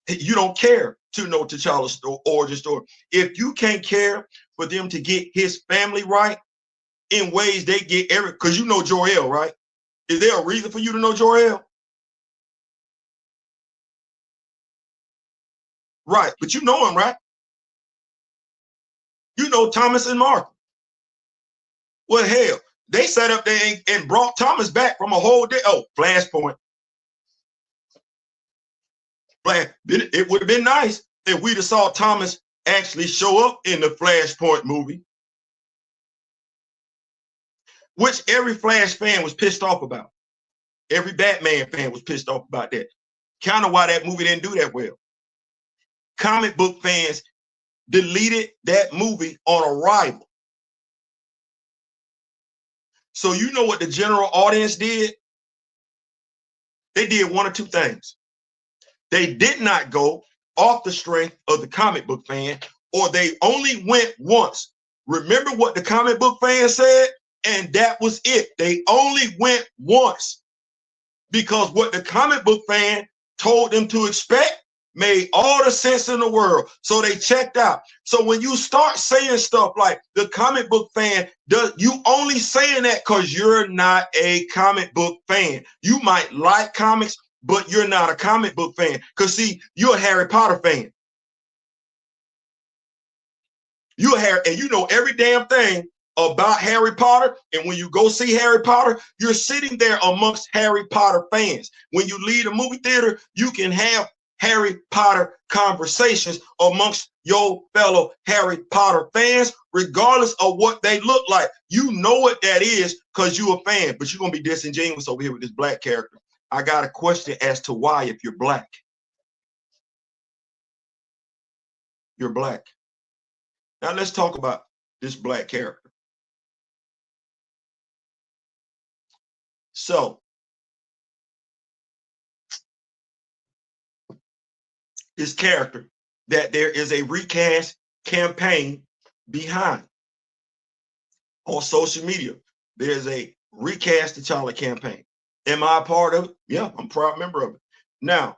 You don't care to know T'Challa's origin story. If you can't care for them to get his family right in ways they get Eric, because you know Jor-El, right? Is there a reason for you to know Jor-El? Right, but you know him, right? You know Thomas and Mark. Well, hell, they sat up there and brought Thomas back from a whole day. Oh, Flashpoint. It would have been nice if we'd have saw Thomas actually show up in the Flashpoint movie, which every Flash fan was pissed off about. Every Batman fan was pissed off about that. Kind of why that movie didn't do that well. Comic book fans deleted that movie on arrival. So you know what the general audience did? They did one or two things. They did not go off the strength of the comic book fan, or they only went once. Remember what the comic book fan said? And that was it. They only went once, because what the comic book fan told them to expect made all the sense in the world. So they checked out. So when you start saying stuff like the comic book fan does, you only saying that because you're not a comic book fan. You might like comics, but you're not a comic book fan. Because see, you're a Harry Potter fan. You're Harry, and you know every damn thing about Harry Potter. And when you go see Harry Potter, you're sitting there amongst Harry Potter fans. When you leave the movie theater, you can have Harry Potter conversations amongst your fellow Harry Potter fans, regardless of what they look like. You know what that is because you're a fan, but you're going to be disingenuous over here with this black character. I got a question as to why, if you're black. You're black. Now let's talk about this black character. So this character that there is a recast campaign behind on social media. There's a recast T'Challa campaign. Am I a part of it? Yeah, I'm a proud member of it. Now,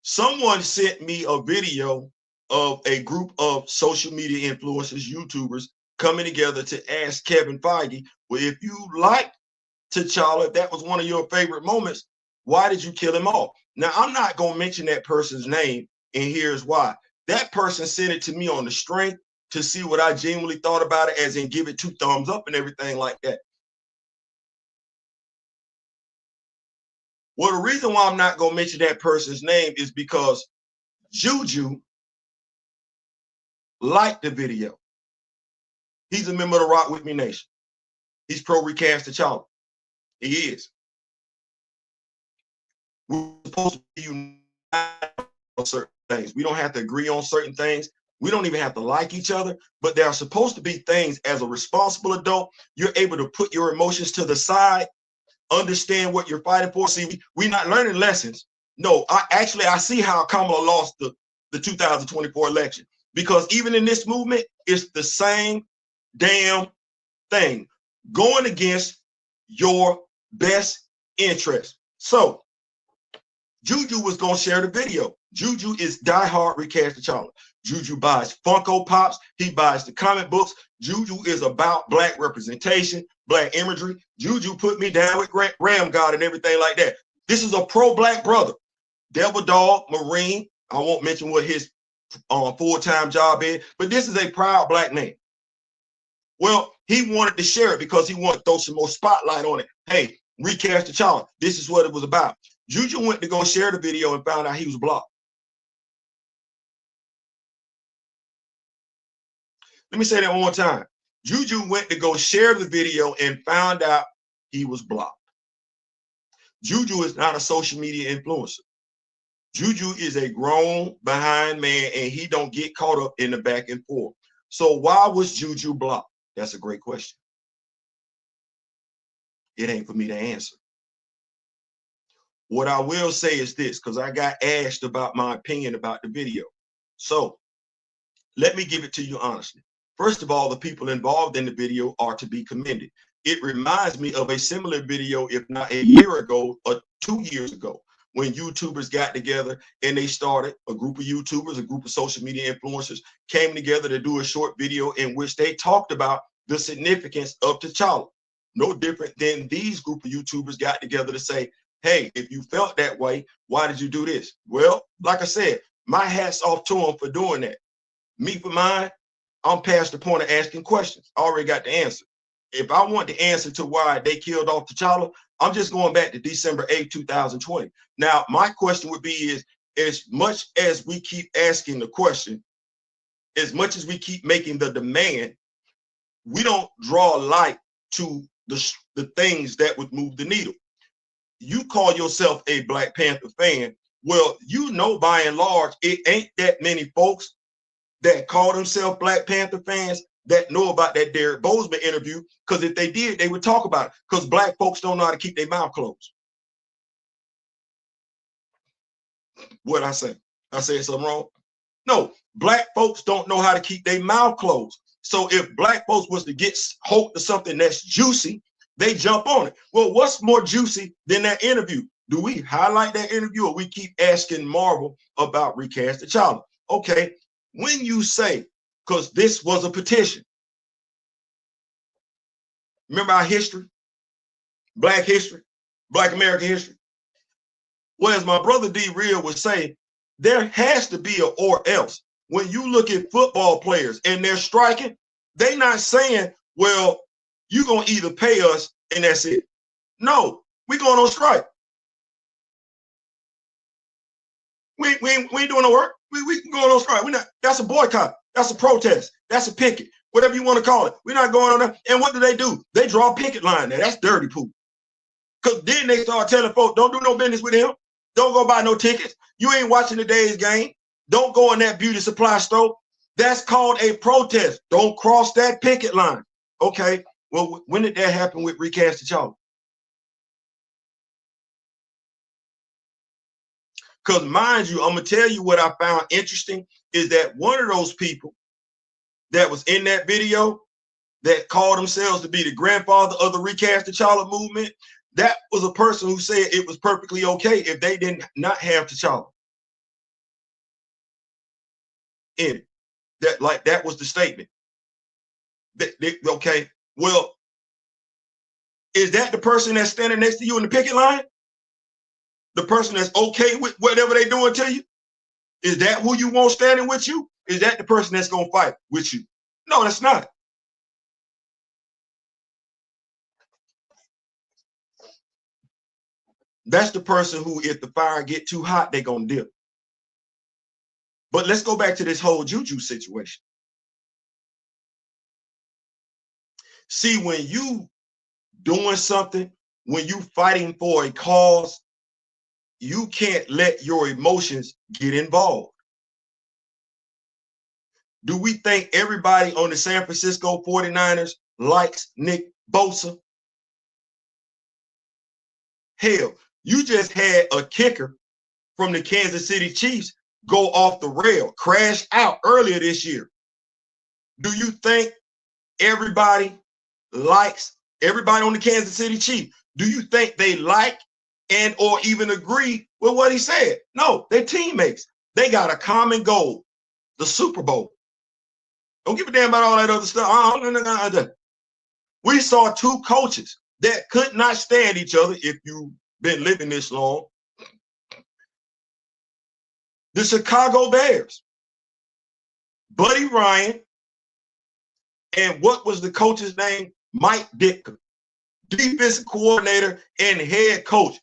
someone sent me a video of a group of social media influencers, YouTubers, coming together to ask Kevin Feige, well, if you like T'Challa, if that was one of your favorite moments, why did you kill him off? Now, I'm not going to mention that person's name, and here's why. That person sent it to me on the strength to see what I genuinely thought about it, as in give it 2 thumbs up and everything like that. Well, the reason why I'm not going to mention that person's name is because Juju liked the video. He's a member of the Rock With Me Nation. He's pro recast T'Challa. He is. We're supposed to be united on certain things. We don't have to agree on certain things. We don't even have to like each other, but there are supposed to be things as a responsible adult, you're able to put your emotions to the side, understand what you're fighting for. See, we're not learning lessons. No, I see how Kamala lost the 2024 election, because even in this movement, it's the same damn thing, going against your best interest. So Juju was going to share the video. Juju is diehard recast T'Challa. Juju buys Funko Pops. He buys the comic books. Juju is about black representation, black imagery. Juju put me down with Ram God and everything like that. This is a pro-black brother. Devil Dog, Marine. I won't mention what his full-time job is, but this is a proud black man. Well, he wanted to share it because he wanted to throw some more spotlight on it. Hey, recast T'Challa. This is what it was about. Juju went to go share the video and found out he was blocked. Let me say that one more time. Juju went to go share the video and found out he was blocked. Juju is not a social media influencer. Juju is a grown behind man, and he don't get caught up in the back and forth. So why was Juju blocked? That's a great question. It ain't for me to answer. What I will say is this, because I got asked about my opinion about the video. So let me give it to you honestly. First of all, the people involved in the video are to be commended. It reminds me of a similar video, if not a year ago or 2 years ago, when YouTubers got together and they started, a group of YouTubers, a group of social media influencers came together to do a short video in which they talked about the significance of T'Challa. No different than these group of YouTubers got together to say, hey, if you felt that way, why did you do this? Well, like I said, my hat's off to them for doing that. Me for mine, I'm past the point of asking questions. I already got the answer. If I want the answer to why they killed off T'Challa, I'm just going back to December 8, 2020. Now, my question would be is, as much as we keep asking the question, as much as we keep making the demand, we don't draw light to the things that would move the needle. You call yourself a Black Panther fan. Well, you know, by and large, it ain't that many folks that call themselves Black Panther fans that know about that Derek Bozeman interview, because if they did, they would talk about it, because black folks don't know how to keep their mouth closed. What I say? I said something wrong? No, black folks don't know how to keep their mouth closed. So if black folks was to get hold to something that's juicy, they jump on it. Well, what's more juicy than that interview? Do we highlight that interview or we keep asking Marvel about Recast T'Challa? Okay, when you say, because this was a petition, remember our history, Black history, Black American history? Well, as my brother D Real would say, there has to be a or else. When you look at football players and they're striking, they're not saying, well, you're going to either pay us and that's it. No, we're going on strike. We ain't doing no work. We going on strike. We're not. That's a boycott. That's a protest. That's a picket. Whatever you want to call it. We're not going on there. And what do? They draw a picket line there. That's dirty poop. Because then they start telling folks, don't do no business with him. Don't go buy no tickets. You ain't watching the day's game. Don't go in that beauty supply store. That's called a protest. Don't cross that picket line. Okay. Well, when did that happen with Recast T'Challa? Because mind you, I'm going to tell you what I found interesting is that one of those people that was in that video that called themselves to be the grandfather of the Recast T'Challa movement, that was a person who said it was perfectly okay if they did not have T'Challa in it. That was the statement. Okay, well, is that the person that's standing next to you in the picket line? The person that's okay with whatever they're doing to you? Is that who you want standing with you? Is that the person that's going to fight with you? No, that's not. That's the person who, if the fire get too hot, they're going to dip. But let's go back to this whole Juju situation. See, when you doing something, when you fighting for a cause, you can't let your emotions get involved. Do we think everybody on the San Francisco 49ers likes Nick Bosa? Hell, you just had a kicker from the Kansas City Chiefs go off the rail, crash out earlier this year. Do you think everybody on the Kansas City Chiefs? Do you think they like and or even agree with what he said? No, they're teammates. They got a common goal, the Super Bowl. Don't give a damn about all that other stuff. We saw two coaches that could not stand each other. If you've been living this long, the Chicago Bears, Buddy Ryan, and what was the coach's name? Mike Ditka, defensive coordinator and head coach,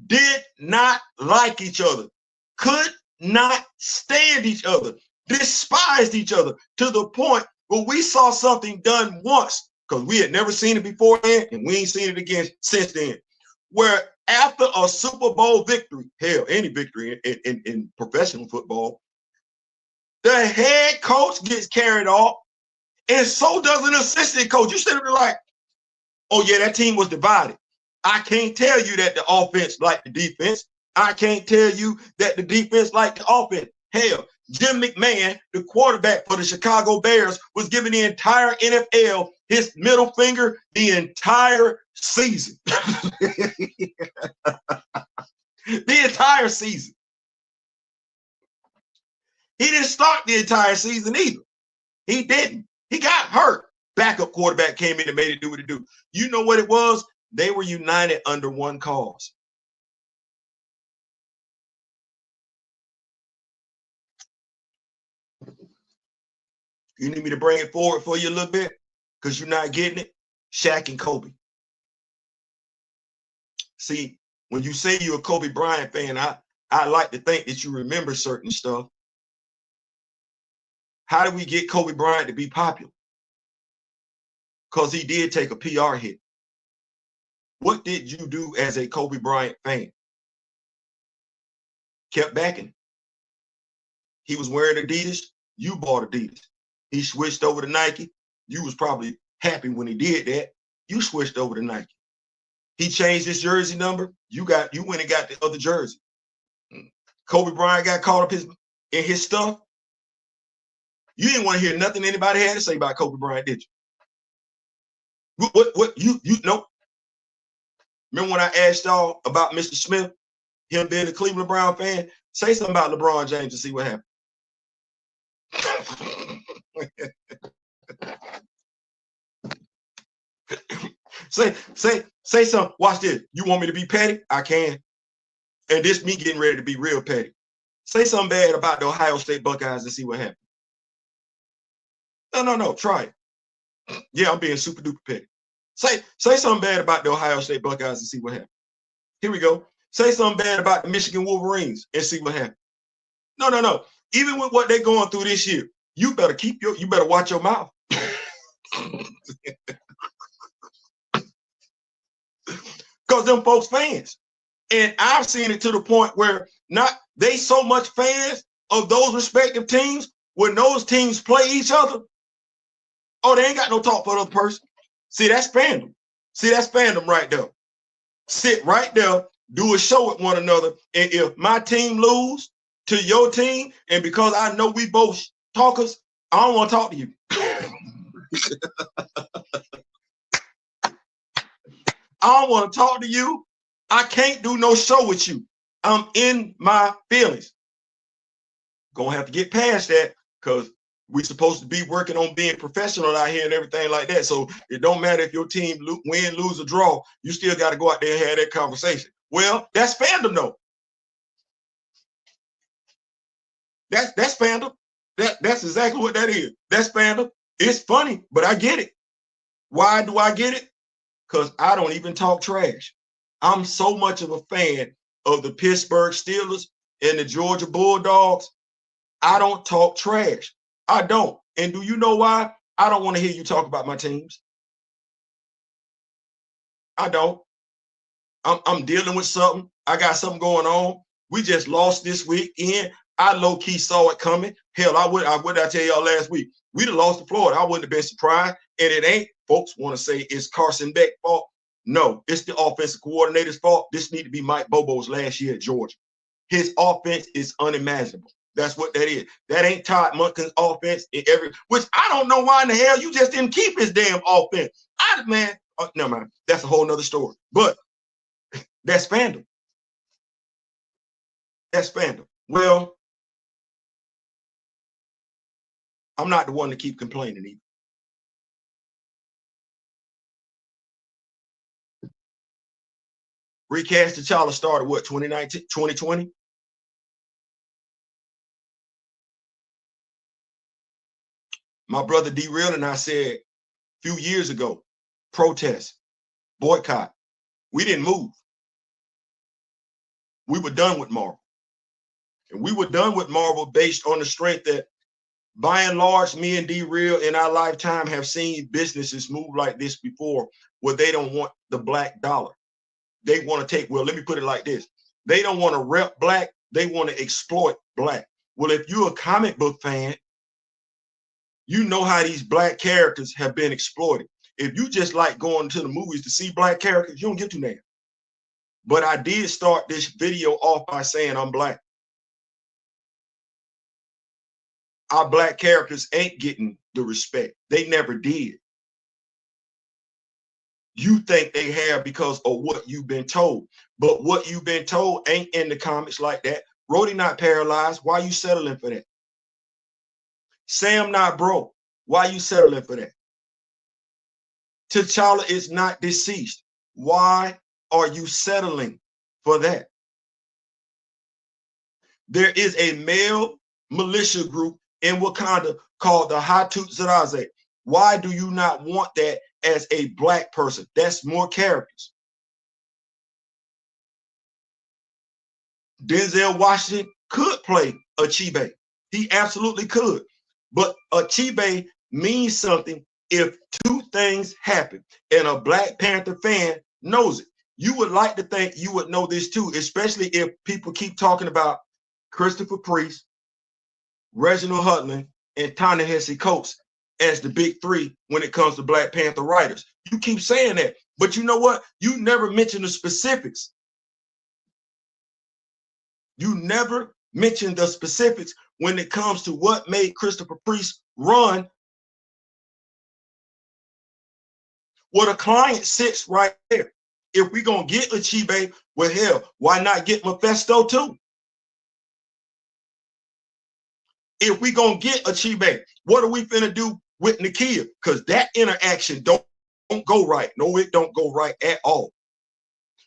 did not like each other, could not stand each other, despised each other to the point where we saw something done once, because we had never seen it before then, and we ain't seen it again since then, where after a Super Bowl victory, hell, any victory in professional football, the head coach gets carried off, and so does an assistant coach. You should have been like, oh yeah, that team was divided. I can't tell you that the offense liked the defense. I can't tell you that the defense liked the offense. Hell, Jim McMahon, the quarterback for the Chicago Bears, was giving the entire NFL his middle finger the entire season. The entire season. He didn't start the entire season either. He didn't. He got hurt. Backup quarterback came in and made it do what it do. You know what it was? They were united under one cause. You need me to bring it forward for you a little bit because you're not getting it? Shaq and Kobe. See, when you say you're a Kobe Bryant fan, I like to think that you remember certain stuff. How did we get Kobe Bryant to be popular? Because he did take a PR hit. What did you do as a Kobe Bryant fan? Kept backing. He was wearing Adidas. You bought Adidas. He switched over to Nike. You was probably happy when he did that. You switched over to Nike. He changed his jersey number. You went and got the other jersey. Kobe Bryant got caught up in his stuff. You didn't want to hear nothing anybody had to say about Kobe Bryant, did you? What you know? Remember when I asked y'all about Mr. Smith, him being a Cleveland Brown fan? Say something about LeBron James and see what happened. say something. Watch this. You want me to be petty? I can. And this me getting ready to be real petty. Say something bad about the Ohio State Buckeyes and see what happens. No. Try it. Yeah, I'm being super duper petty. Say something bad about the Ohio State Buckeyes and see what happens. Here we go. Say something bad about the Michigan Wolverines and see what happens. No. Even with what they're going through this year, you better watch your mouth. Because them folks fans. And I've seen it to the point where they so much fans of those respective teams, when those teams play each other, oh, they ain't got no talk for the other person. See, that's fandom. See, that's fandom right there. Sit right there, do a show with one another. And if my team lose to your team, and because I know we both talkers, I don't want to talk to you. I don't want to talk to you. I can't do no show with you. I'm in my feelings. Gonna have to get past that because we're supposed to be working on being professional out here and everything like that. So it don't matter if your team win, lose, or draw. You still got to go out there and have that conversation. Well, that's fandom, though. That's fandom. That's exactly what that is. That's fandom. It's funny, but I get it. Why do I get it? Because I don't even talk trash. I'm so much of a fan of the Pittsburgh Steelers and the Georgia Bulldogs. I don't talk trash. I don't. And do you know why? I don't want to hear you talk about my teams. I don't. I'm dealing with something. I got something going on. We just lost this weekend. I low-key saw it coming. Hell, what did I tell y'all last week? We'd have lost to Florida. I wouldn't have been surprised. And it ain't. Folks want to say it's Carson Beck's fault. No, it's the offensive coordinator's fault. This need to be Mike Bobo's last year at Georgia. His offense is unimaginable. That's what that is. That ain't Todd Monken's offense which I don't know why in the hell you just didn't keep his damn offense. Never mind. That's a whole nother story. But that's fandom. That's fandom. Well, I'm not the one to keep complaining either. Recast T'Challa started what, 2019, 2020? My brother D-Real and I said a few years ago, protest, boycott. We didn't move. We were done with Marvel. And we were done with Marvel based on the strength that, by and large, me and D-Real in our lifetime have seen businesses move like this before, where they don't want the black dollar. They want to take, well, let me put it like this. They don't want to rep black. They want to exploit black. Well, if you're a comic book fan, you know how these black characters have been exploited. If you just like going to the movies to see black characters, you don't get to that. But I did start this video off by saying I'm black. Our black characters ain't getting the respect. They never did. You think they have because of what you've been told. But what you've been told ain't in the comics like that. Rhodey not paralyzed. Why you settling for that? Sam not broke. Why you settling for that? T'Challa is not deceased. Why are you settling for that? There is a male militia group in Wakanda called the Hattusaraze. Why do you not want that as a black person? That's more characters. Denzel Washington could play Achebe. He absolutely could. But Achebe means something if two things happen, and a Black Panther fan knows it. You would like to think you would know this too, especially if people keep talking about Christopher Priest, Reginald Hudlin, and Ta-Nehisi Coates as the big three when it comes to Black Panther writers. You keep saying that, but you know what? You never mention the specifics. You never mention the specifics when it comes to what made Christopher Priest run. Well, the client sits right there. If we're going to get Achibe, well, hell, why not get Mephisto too? If we're going to get Achibe, what are we finna do with Nakia? Because that interaction don't go right. No, it don't go right at all.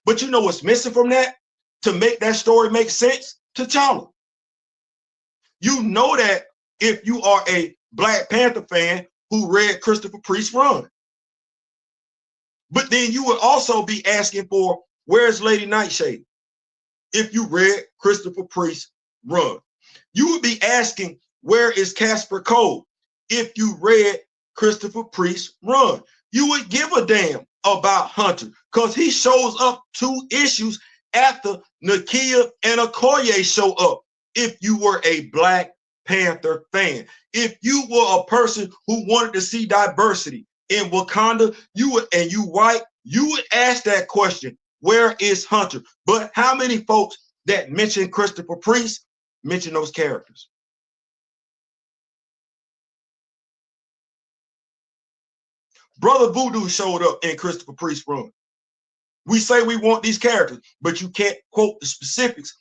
But you know what's missing from that? To make that story make sense? T'Challa. You know that if you are a Black Panther fan who read Christopher Priest's run. But then you would also be asking for, where's Lady Nightshade? If you read Christopher Priest's run. You would be asking, where is Casper Cole? If you read Christopher Priest's run. You would give a damn about Hunter because he shows up 2 issues after Nakia and Okoye show up. If you were a Black Panther fan, if you were a person who wanted to see diversity in Wakanda, you would ask that question, where is Hunter? But how many folks that mention Christopher Priest mention those characters? Brother Voodoo showed up in Christopher Priest's run. We say we want these characters, but you can't quote the specifics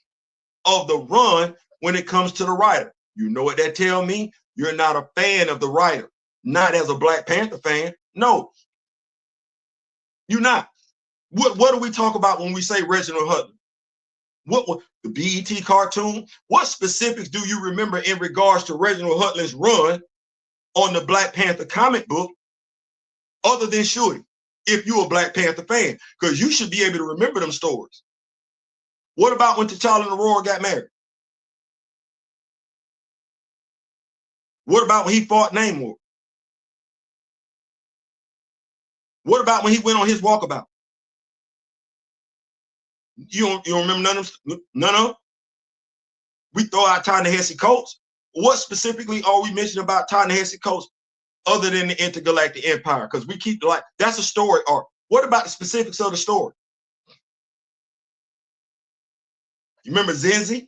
of the run when it comes to the writer. You know what that tell me? You're not a fan of the writer. Not as a Black Panther fan. No, you're not. What do we talk about when we say Reginald Hudlin? What the BET cartoon? What specifics do you remember in regards to Reginald Hudlin's run on the Black Panther comic book other than Shorty? If you're a Black Panther fan, because you should be able to remember them stories. What about when T'Challa and Aurora got married? What about when he fought Namor? What about when he went on his walkabout? You don't remember none of them? None of them? We throw out Ta-Nehisi Coates. What specifically are we mentioning about Ta-Nehisi Coates other than the Intergalactic Empire? Because we keep like, that's a story arc. What about the specifics of the story? You remember Zenzi?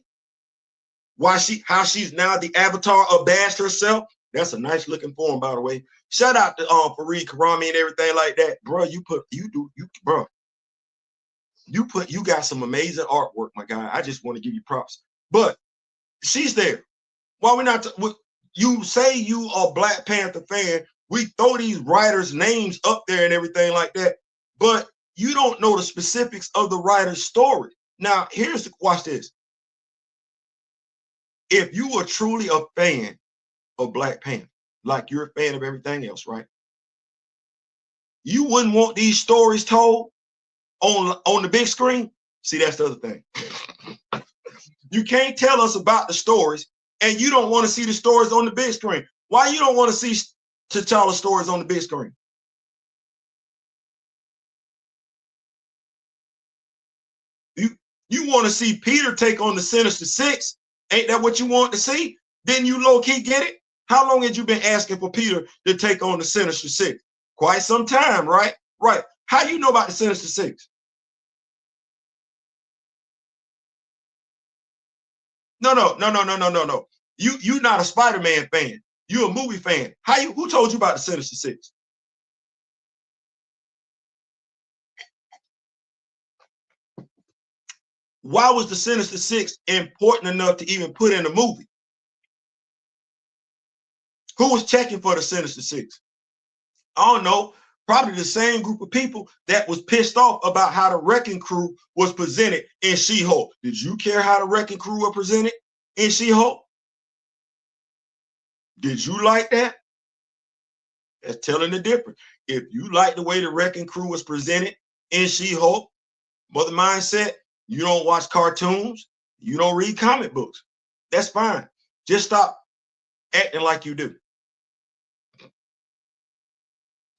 How she's now the avatar of Bash herself? That's a nice looking form, by the way. Shout out to Fareed Karami and everything like that. Bro, you got some amazing artwork, my guy. I just want to give you props. But she's there. Why we not? You say you are a Black Panther fan. We throw these writers' names up there and everything like that, but you don't know the specifics of the writer's story. Now, watch this. If you were truly a fan of Black Panther, like you're a fan of everything else, right? You wouldn't want these stories told on the big screen. See, that's the other thing. You can't tell us about the stories and you don't want to see the stories on the big screen. Why you don't want to see T'Challa stories on the big screen? You want to see Peter take on the Sinister Six? Ain't that what you want to see? Then you low-key get it? How long had you been asking for Peter to take on the Sinister Six? Quite some time, right? Right. How you know about the Sinister Six? No. You're not a Spider-Man fan. You're a movie fan. Who told you about the Sinister Six? Why was the Sinister Six important enough to even put in a movie? Who was checking for the Sinister Six? I don't know. Probably the same group of people that was pissed off about how the Wrecking Crew was presented in She-Hulk. Did you care how the Wrecking Crew were presented in She-Hulk? Did you like that? That's telling the difference. If you like the way the Wrecking Crew was presented in She-Hulk, Mother Mindset, you don't watch cartoons, you don't read comic books. That's fine. Just stop acting like you do.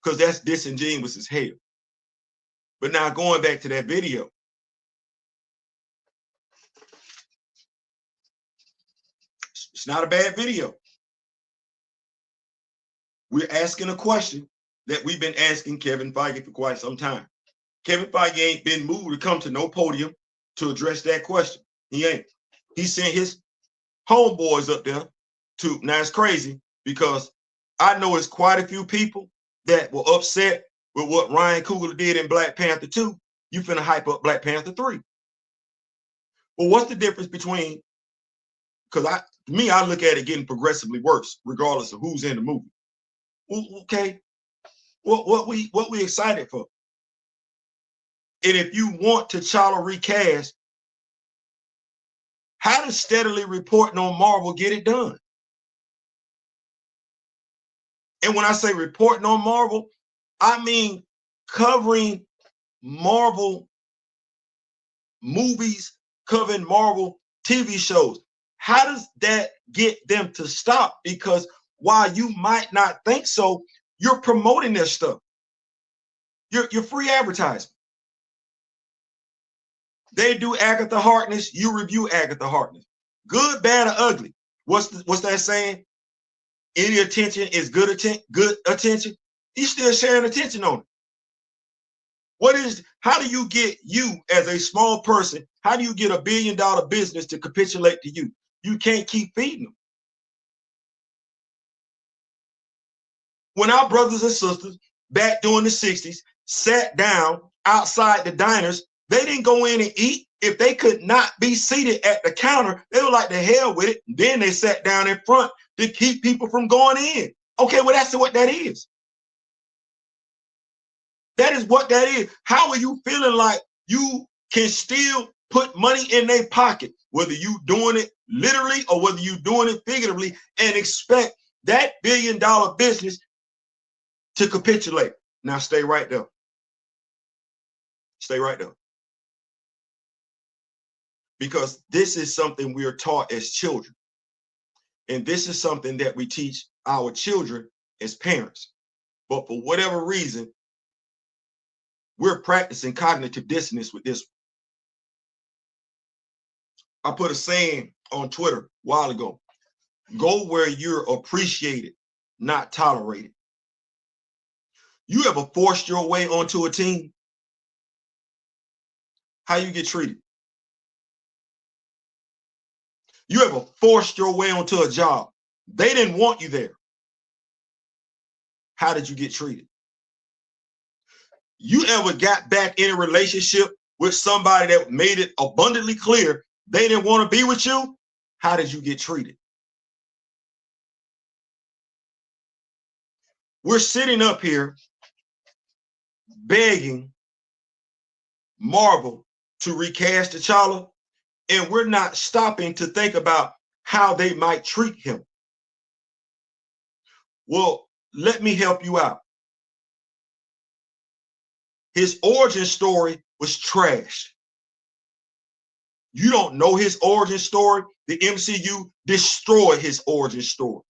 Because that's disingenuous as hell. But now going back to that video. It's not a bad video. We're asking a question that we've been asking Kevin Feige for quite some time. Kevin Feige ain't been moved to come to no podium to address that question. He ain't. He sent his homeboys up there too. Now it's crazy because I know it's quite a few people that were upset with what Ryan Coogler did in Black Panther 2. You finna hype up Black Panther 3. Well, what's the difference between, because I look at it getting progressively worse, regardless of who's in the movie. Well, okay, what we excited for? And if you want T'Challa recast, how does steadily reporting on Marvel get it done? And when I say reporting on Marvel, I mean covering Marvel movies, covering Marvel TV shows. How does that get them to stop? Because while you might not think so, you're promoting their stuff. You're free advertising. They do Agatha Harkness, you review Agatha Harkness. Good, bad, or ugly. What's that saying? Any attention is good attention. He's still sharing attention on it. How do you get, you as a small person, how do you get $1 billion business to capitulate to you? You can't keep feeding them. When our brothers and sisters back during the 60s sat down outside the diners, they didn't go in and eat. If they could not be seated at the counter, they were like, the hell with it. Then they sat down in front to keep people from going in. Okay, well, that's what that is. That is what that is. How are you feeling like you can still put money in their pocket, whether you doing it literally or whether you doing it figuratively, and expect that $1 billion business to capitulate? Now stay right there. Stay right there. Because this is something we are taught as children. And this is something that we teach our children as parents. But for whatever reason, we're practicing cognitive dissonance with this. I put a saying on Twitter a while ago: go where you're appreciated, not tolerated. You ever forced your way onto a team? How you get treated? You ever forced your way onto a job? They didn't want you there. How did you get treated? You ever got back in a relationship with somebody that made it abundantly clear they didn't want to be with you? How did you get treated? We're sitting up here begging Marvel to recast T'Challa, and we're not stopping to think about how they might treat him. Well, let me help you out. His origin story was trash. You don't know his origin story. The MCU destroyed his origin story.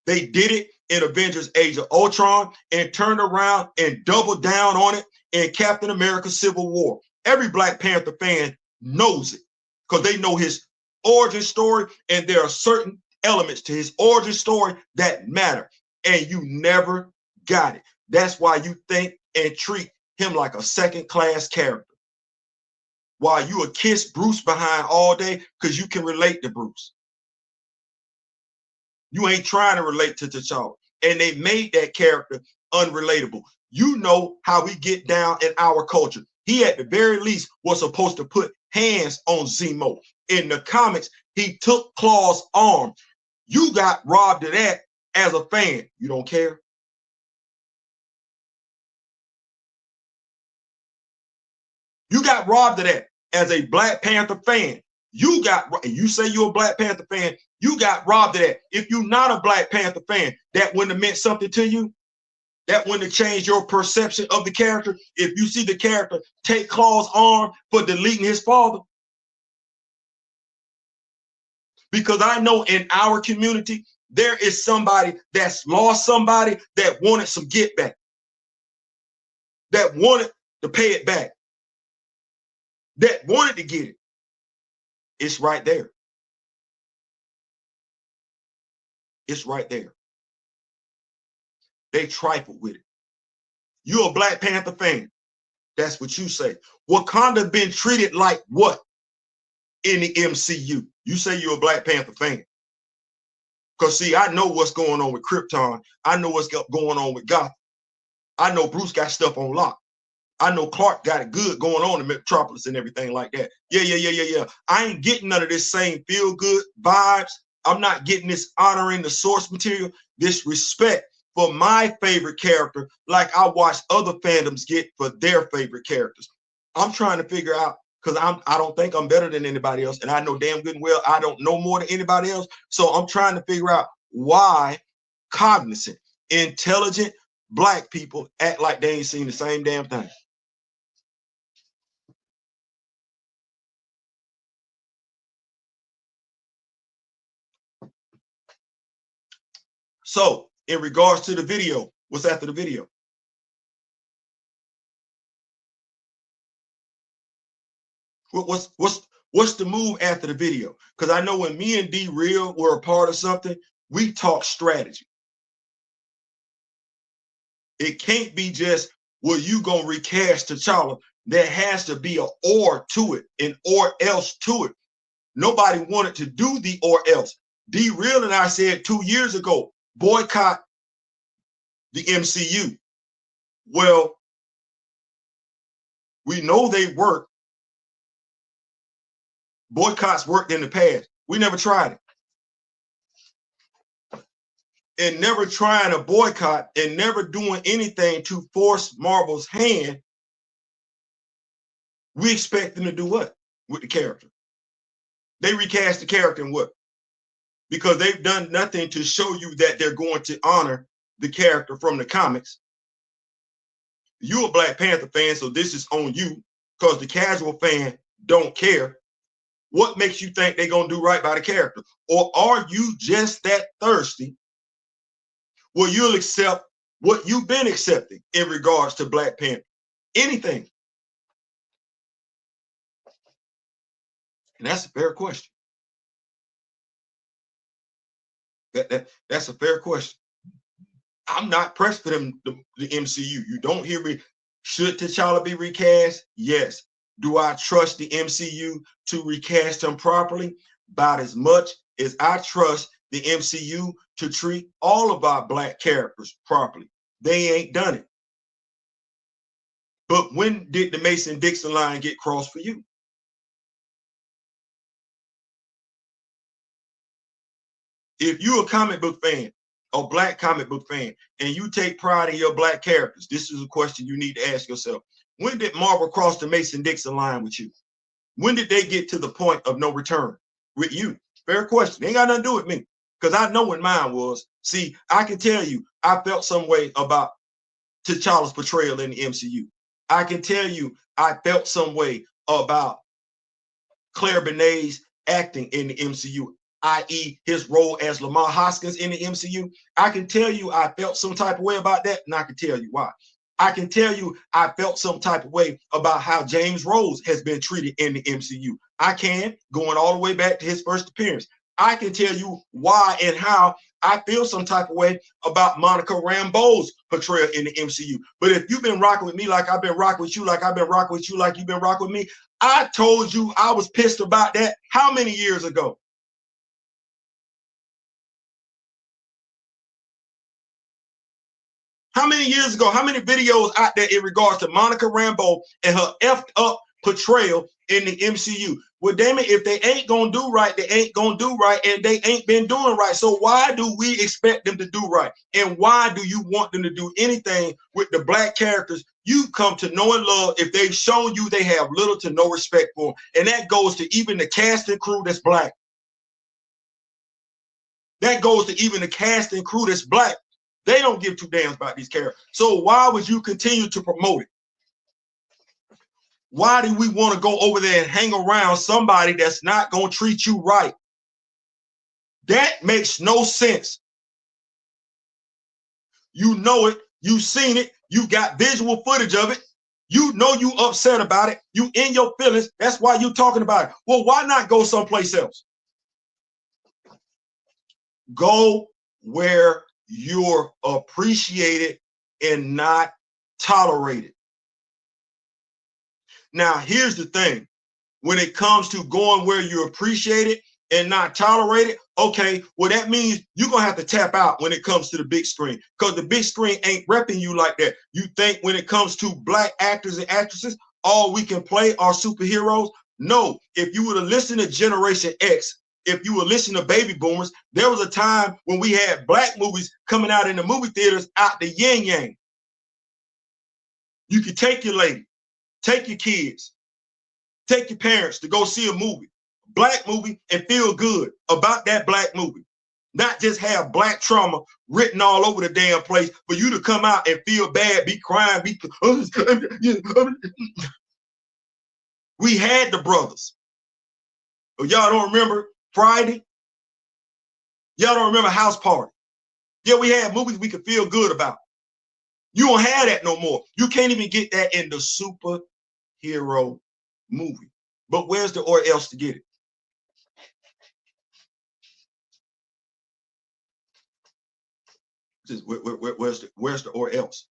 They did it in Avengers Age of Ultron and turned around and doubled down on it in Captain America Civil War. Every Black Panther fan knows it because they know his origin story, and there are certain elements to his origin story that matter, and you never got it. That's why you think and treat him like a second-class character. While you will kiss Bruce behind all day because you can relate to Bruce. You ain't trying to relate to T'Challa. And they made that character unrelatable. You know how we get down in our culture. He at the very least was supposed to put hands on Zemo. In the comics, he took Claw's arm. You got robbed of that as a fan. You don't care? You got robbed of that as a Black Panther fan. You say you're a Black Panther fan, you got robbed of that. If you're not a Black Panther fan, that wouldn't have meant something to you. That wouldn't have changed your perception of the character. If you see the character take Claw's arm for deleting his father. Because I know in our community, there is somebody that's lost somebody that wanted some get back. That wanted to pay it back. That wanted to get it. It's right there. It's right there. They trifled with it. You're a Black Panther fan. That's what you say. Wakanda been treated like what in the MCU. You say you're a Black Panther fan. Because, see, I know what's going on with Krypton. I know what's going on with Gotham. I know Bruce got stuff on lock. I know Clark got it good going on in Metropolis and everything like that. Yeah. I ain't getting none of this same feel-good vibes. I'm not getting this honoring the source material, this respect for my favorite character like I watch other fandoms get for their favorite characters. I'm trying to figure out, because I don't think I'm better than anybody else, and I know damn good and well I don't know more than anybody else. So I'm trying to figure out why cognizant, intelligent Black people act like they ain't seen the same damn thing. So in regards to the video, what's after the video? What's the move after the video? Because I know when me and D Real were a part of something, we talked strategy. It can't be just, well, you gonna recast T'Challa. There has to be an or to it, an or else to it. Nobody wanted to do the or else. D Real and I said 2 years ago, boycott the MCU. Well, we know they work. Boycotts worked in the past. We never tried it. And never trying to boycott and never doing anything to force Marvel's hand, we expect them to do what with the character? They recast the character and what? Because they've done nothing to show you that they're going to honor the character from the comics. You're a Black Panther fan, so this is on you, because the casual fan don't care. What makes you think they're going to do right by the character? Or are you just that thirsty where you'll accept what you've been accepting in regards to Black Panther? Anything. And that's a fair question. That's a fair question. I'm not pressed for them, the MCU. You don't hear me. Should T'Challa be recast? Yes. Do I trust the MCU to recast him properly? About as much as I trust the MCU to treat all of our Black characters properly. They ain't done it. But when did the Mason-Dixon line get crossed for you? If you're a comic book fan, a Black comic book fan, and you take pride in your Black characters, this is a question you need to ask yourself. When did Marvel cross the Mason-Dixon line with you? When did they get to the point of no return with you? Fair question. They ain't got nothing to do with me, because I know when mine was. See, I can tell you, I felt some way about T'Challa's portrayal in the MCU. I can tell you, I felt some way about Claire Benet's acting in the MCU, i.e. his role as Lamar Hoskins in the MCU. I can tell you I felt some type of way about that, and I can tell you why. I can tell you I felt some type of way about how James Rhodes has been treated in the MCU. I can, going all the way back to his first appearance. I can tell you why and how I feel some type of way about Monica Rambeau's portrayal in the MCU. But if you've been rocking with me like I've been rocking with you, like I've been rocking with you, like you've been rocking with me, I told you I was pissed about that how many years ago? How many years ago? How many videos out there in regards to Monica Rambeau and her effed up portrayal in the MCU? Well, damn it, if they ain't gonna do right, they ain't gonna do right, and they ain't been doing right. So why do we expect them to do right? And why do you want them to do anything with the Black characters you come to know and love if they've shown you they have little to no respect for them? And that goes to even the cast and crew that's Black. That goes to even the cast and crew that's Black. They don't give two damns about these characters. So why would you continue to promote it? Why do we want to go over there and hang around somebody that's not going to treat you right? That makes no sense. You know it. You've seen it. You got visual footage of it. You know you upset about it. You in your feelings. That's why you talking about it. Well, why not go someplace else? Go where you're appreciated and not tolerated. Now, here's the thing. when it comes to going where you're appreciated and not tolerated, okay, well, that means you're going to have to tap out when it comes to the big screen, because the big screen ain't repping you like that. You think when it comes to black actors and actresses, all we can play are superheroes? No. If you were to listen to Generation X, if you were listening to baby boomers, there was a time when we had black movies coming out in the movie theaters out the yin yang. You could take your lady, take your kids, take your parents to go see a movie, black movie, and feel good about that black movie. Not just have black trauma written all over the damn place for you to come out and feel bad, be crying, be. We had the brothers. Y'all don't remember Friday? Y'all don't remember House Party? Yeah, we had movies we could feel good about. You don't have that no more. You can't even get that in the superhero movie. But where's the or else to get it? Just where's the or else?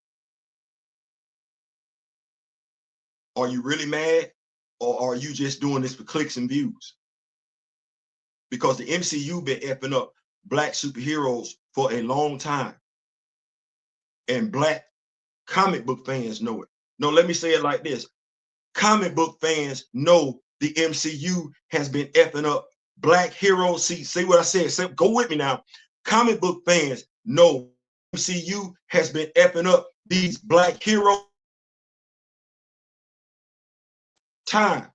Are you really mad, or are you just doing this for clicks and views? Because the MCU been effing up black superheroes for a long time, and black comic book fans know it. No, let me say it like this. Comic book fans know the MCU has been effing up black heroes. See what I said? Go with me now. Comic book fans know MCU has been effing up these black heroes. Time.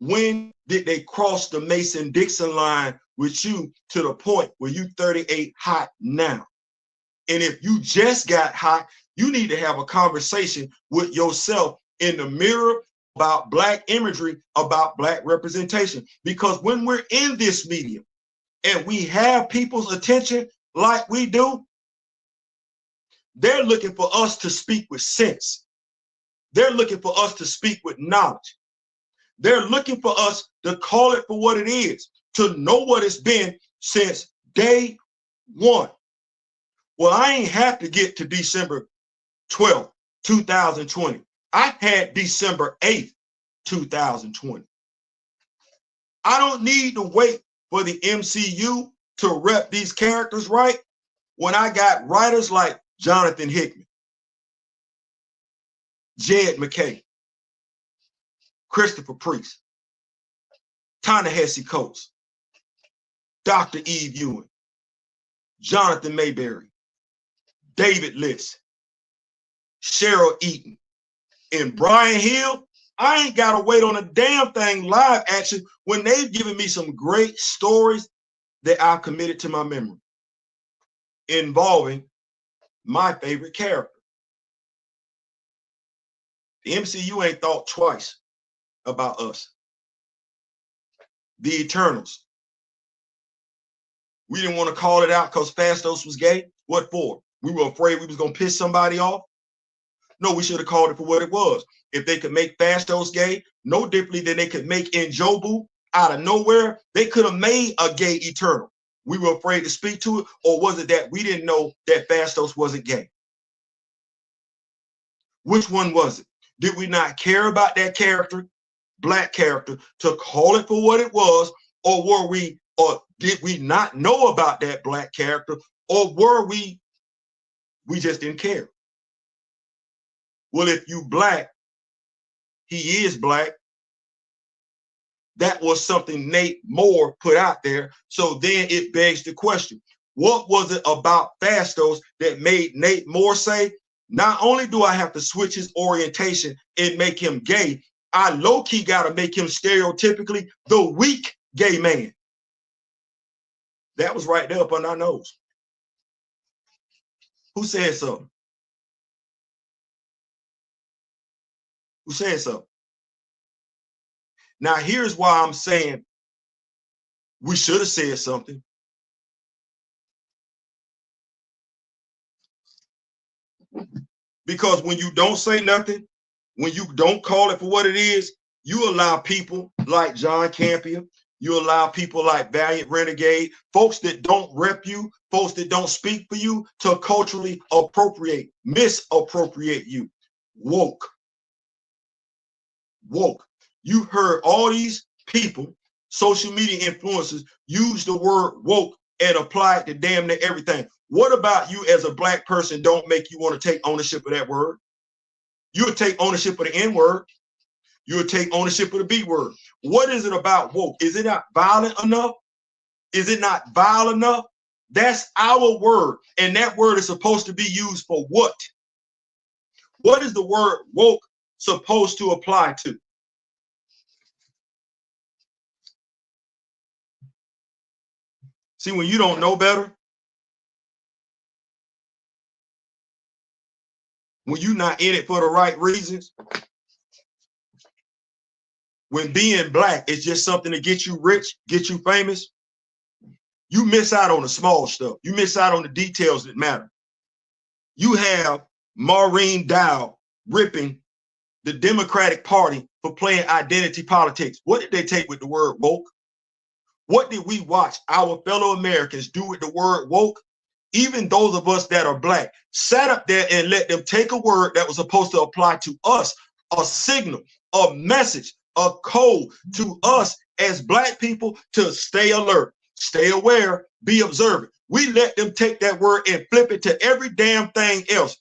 When did they cross the Mason-Dixon line with you to the point where you 38 hot now? And if you just got hot, you need to have a conversation with yourself in the mirror about black imagery, about black representation. Because when we're in this medium and we have people's attention like we do, they're looking for us to speak with sense. They're looking for us to speak with knowledge. They're looking for us to call it for what it is, to know what it's been since day one. Well, I ain't have to get to December 12th, 2020. I had December 8th, 2020. I don't need to wait for the MCU to rep these characters right when I got writers like Jonathan Hickman, Jed McKay, Christopher Priest, Ta-Nehisi Coates, Dr. Eve Ewing, Jonathan Mayberry, David Litz, Cheryl Eaton, and Brian Hill. I ain't got to wait on a damn thing live action when they've given me some great stories that I've committed to my memory involving my favorite character. The MCU ain't thought twice about us. The Eternals. We didn't want to call it out because Fastos was gay. What for? We were afraid we was going to piss somebody off? No, we should have called it for what it was. If they could make Fastos gay, no differently than they could make Njobu out of nowhere, they could have made a gay Eternal. We were afraid to speak to it, or was it that we didn't know that Fastos wasn't gay? Which one was it? Did we not care about that character, black character, to call it for what it was, or did we not know about that black character, or were we just didn't care? Well, if you black, he is black. That was something Nate Moore put out there. So then it begs the question, what was it about Fastos that made Nate Moore say, not only do I have to switch his orientation and make him gay, I low-key got to make him stereotypically the weak gay man. That was right there up on our nose. Who said something? Who said something? Now, here's why I'm saying we should have said something. Because when you don't say nothing, when you don't call it for what it is, you allow people like John Campion, you allow people like Valiant Renegade, folks that don't rep you, folks that don't speak for you, to culturally appropriate, misappropriate you. Woke. You heard all these people, social media influencers, use the word woke and apply it to damn near everything. What about you as a black person don't make you want to take ownership of that word? You'll take ownership of the N word. You'll take ownership of the B word. What is it about woke? Is it not violent enough? Is it not vile enough? That's our word. And that word is supposed to be used for what? What is the word woke supposed to apply to? See, when you don't know better, when you're not in it for the right reasons, when being black is just something to get you rich, get you famous, you miss out on the small stuff. You miss out on the details that matter. You have Maureen Dowd ripping the Democratic Party for playing identity politics. What did they take with the word woke? What did we watch our fellow Americans do with the word woke? Even those of us that are black sat up there and let them take a word that was supposed to apply to us, a signal, a message, a code to us as black people to stay alert, stay aware, be observant. We let them take that word and flip it to every damn thing else.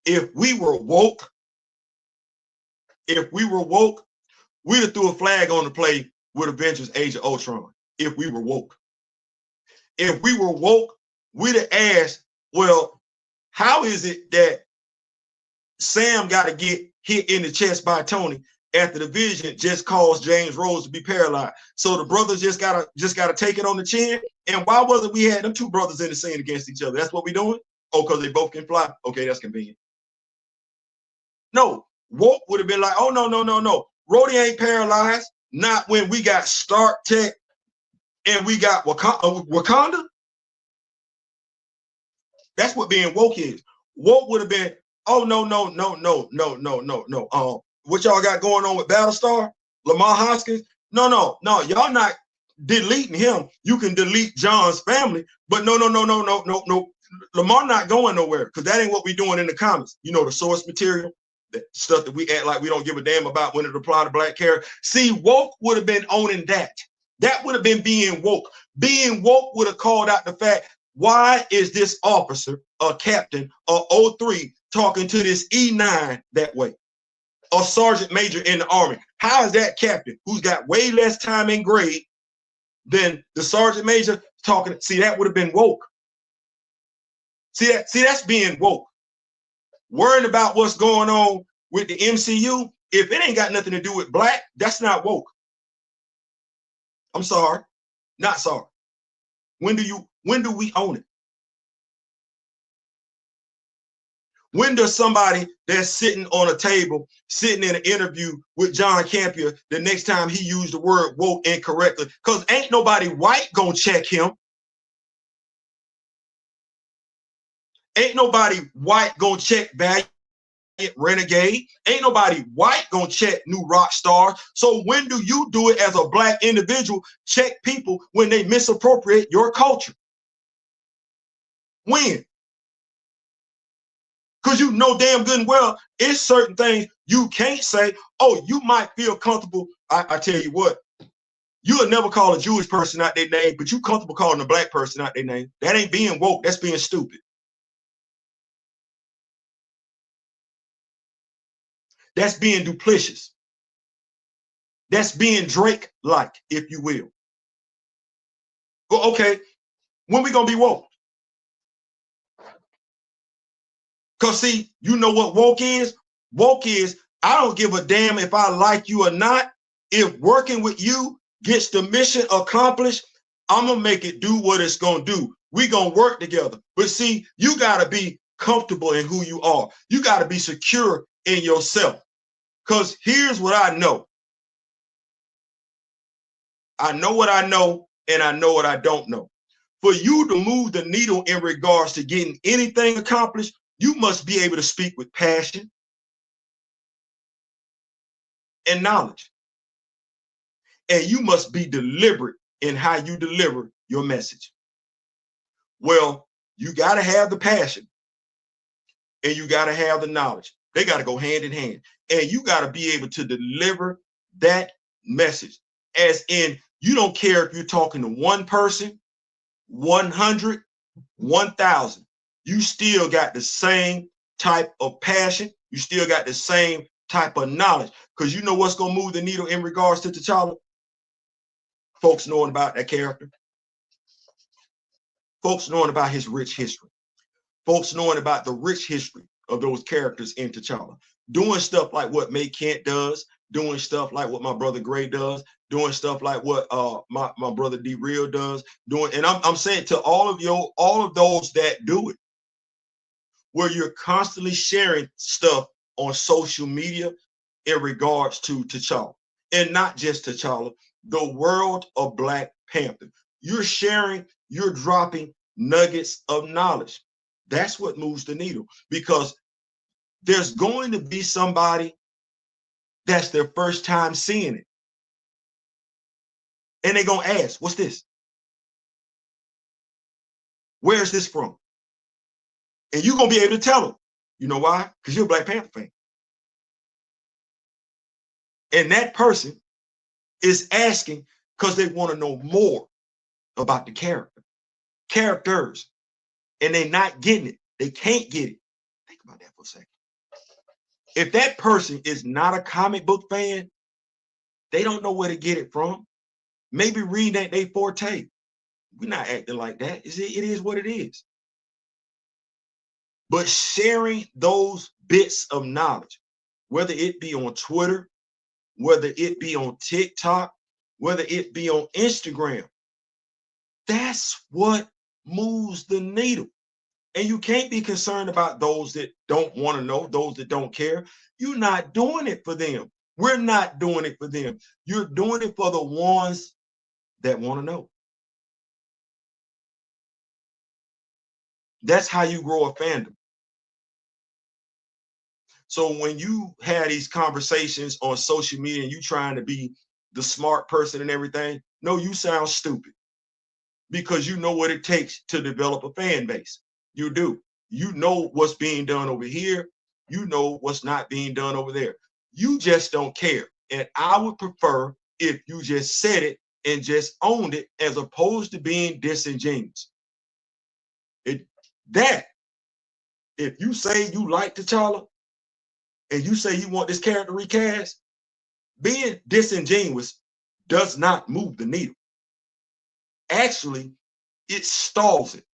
If we were woke, we'd have threw a flag on the play with Avengers Age of Ultron. If we were woke. If we were woke, we'd have asked, well, how is it that Sam got to get hit in the chest by Tony after the vision just caused James Rhodes to be paralyzed? So the brothers just gotta take it on the chin. And why wasn't we had them two brothers in the scene against each other? That's what we doing? Oh, because they both can fly. Okay, that's convenient. No, woke would have been like, oh, no. Rhodey ain't paralyzed. Not when we got Stark Tech and we got Wakanda. That's what being woke is. Woke would have been, oh, no. What y'all got going on with Battlestar? Lamar Hoskins? No. Y'all not deleting him. You can delete John's family, but no. Lamar not going nowhere because that ain't what we doing in the comics. You know, the source material, the stuff that we act like we don't give a damn about when it apply to black character. See, woke would have been owning that. That would have been being woke. Being woke would have called out the fact, why is this officer, a captain, a 03, talking to this E9 that way? A sergeant major in the Army. How is that captain, who's got way less time in grade than the sergeant major, talking? See, that would have been woke. See, that's being woke. Worrying about what's going on with the MCU, if it ain't got nothing to do with black, that's not woke. I'm sorry, not sorry. When do we own it? When does somebody that's sitting on a table, sitting in an interview with John Campion, the next time he used the word woke incorrectly, because ain't nobody white gonna check him. Ain't nobody white gonna check Valiant Renegade. Ain't nobody white gonna check New Rock Stars. So when do you do it as a black individual, check people when they misappropriate your culture? When? Because you know damn good and well, it's certain things you can't say. Oh, you might feel comfortable. I tell you what, you'll never call a Jewish person out their name, but you comfortable calling a black person out their name. That ain't being woke. That's being stupid. That's being duplicitous. That's being Drake-like, if you will. Well, okay, when we gonna be woke? Because see, you know what woke is? Woke is, I don't give a damn if I like you or not. If working with you gets the mission accomplished, I'm going to make it do what it's going to do. We going to work together. But see, you got to be comfortable in who you are. You got to be secure in yourself. Because here's what I know. I know what I know, and I know what I don't know. For you to move the needle in regards to getting anything accomplished, you must be able to speak with passion and knowledge. And you must be deliberate in how you deliver your message. Well, you got to have the passion. and you got to have the knowledge. They got to go hand in hand. And you got to be able to deliver that message. As in, you don't care if you're talking to one person, 100, 1,000. You still got the same type of passion. You still got the same type of knowledge. Because you know what's going to move the needle in regards to T'Challa? Folks knowing about that character. Folks knowing about his rich history. Folks knowing about the rich history of those characters in T'Challa. Doing stuff like what May Kent does, doing stuff like what my brother Gray does, doing stuff like what my brother D Real does, doing, and I'm saying to all of those that do it, where you're constantly sharing stuff on social media in regards to T'Challa. And not just T'Challa, the world of Black Panther. You're sharing, you're dropping nuggets of knowledge. That's what moves the needle, because there's going to be somebody that's their first time seeing it. And they're going to ask, what's this? Where's this from? And you're going to be able to tell them. You know why? Because you're a Black Panther fan. And that person is asking because they want to know more about the characters. And they're not getting it. They can't get it. Think about that for a second. If that person is not a comic book fan, they don't know where to get it from. Maybe read that they forte. We're not acting like that. It is what it is. But sharing those bits of knowledge, whether it be on Twitter, whether it be on TikTok, whether it be on Instagram, that's what moves the needle. And you can't be concerned about those that don't want to know, those that don't care. You're not doing it for them. We're not doing it for them. You're doing it for the ones that want to know. That's how you grow a fandom. So when you have these conversations on social media and you trying to be the smart person and everything, no, you sound stupid, because you know what it takes to develop a fan base. You do. You know what's being done over here. You know what's not being done over there. You just don't care. And I would prefer if you just said it and just owned it, as opposed to being disingenuous. If you say you like T'Challa and you say you want this character recast, being disingenuous does not move the needle. Actually, it stalls it.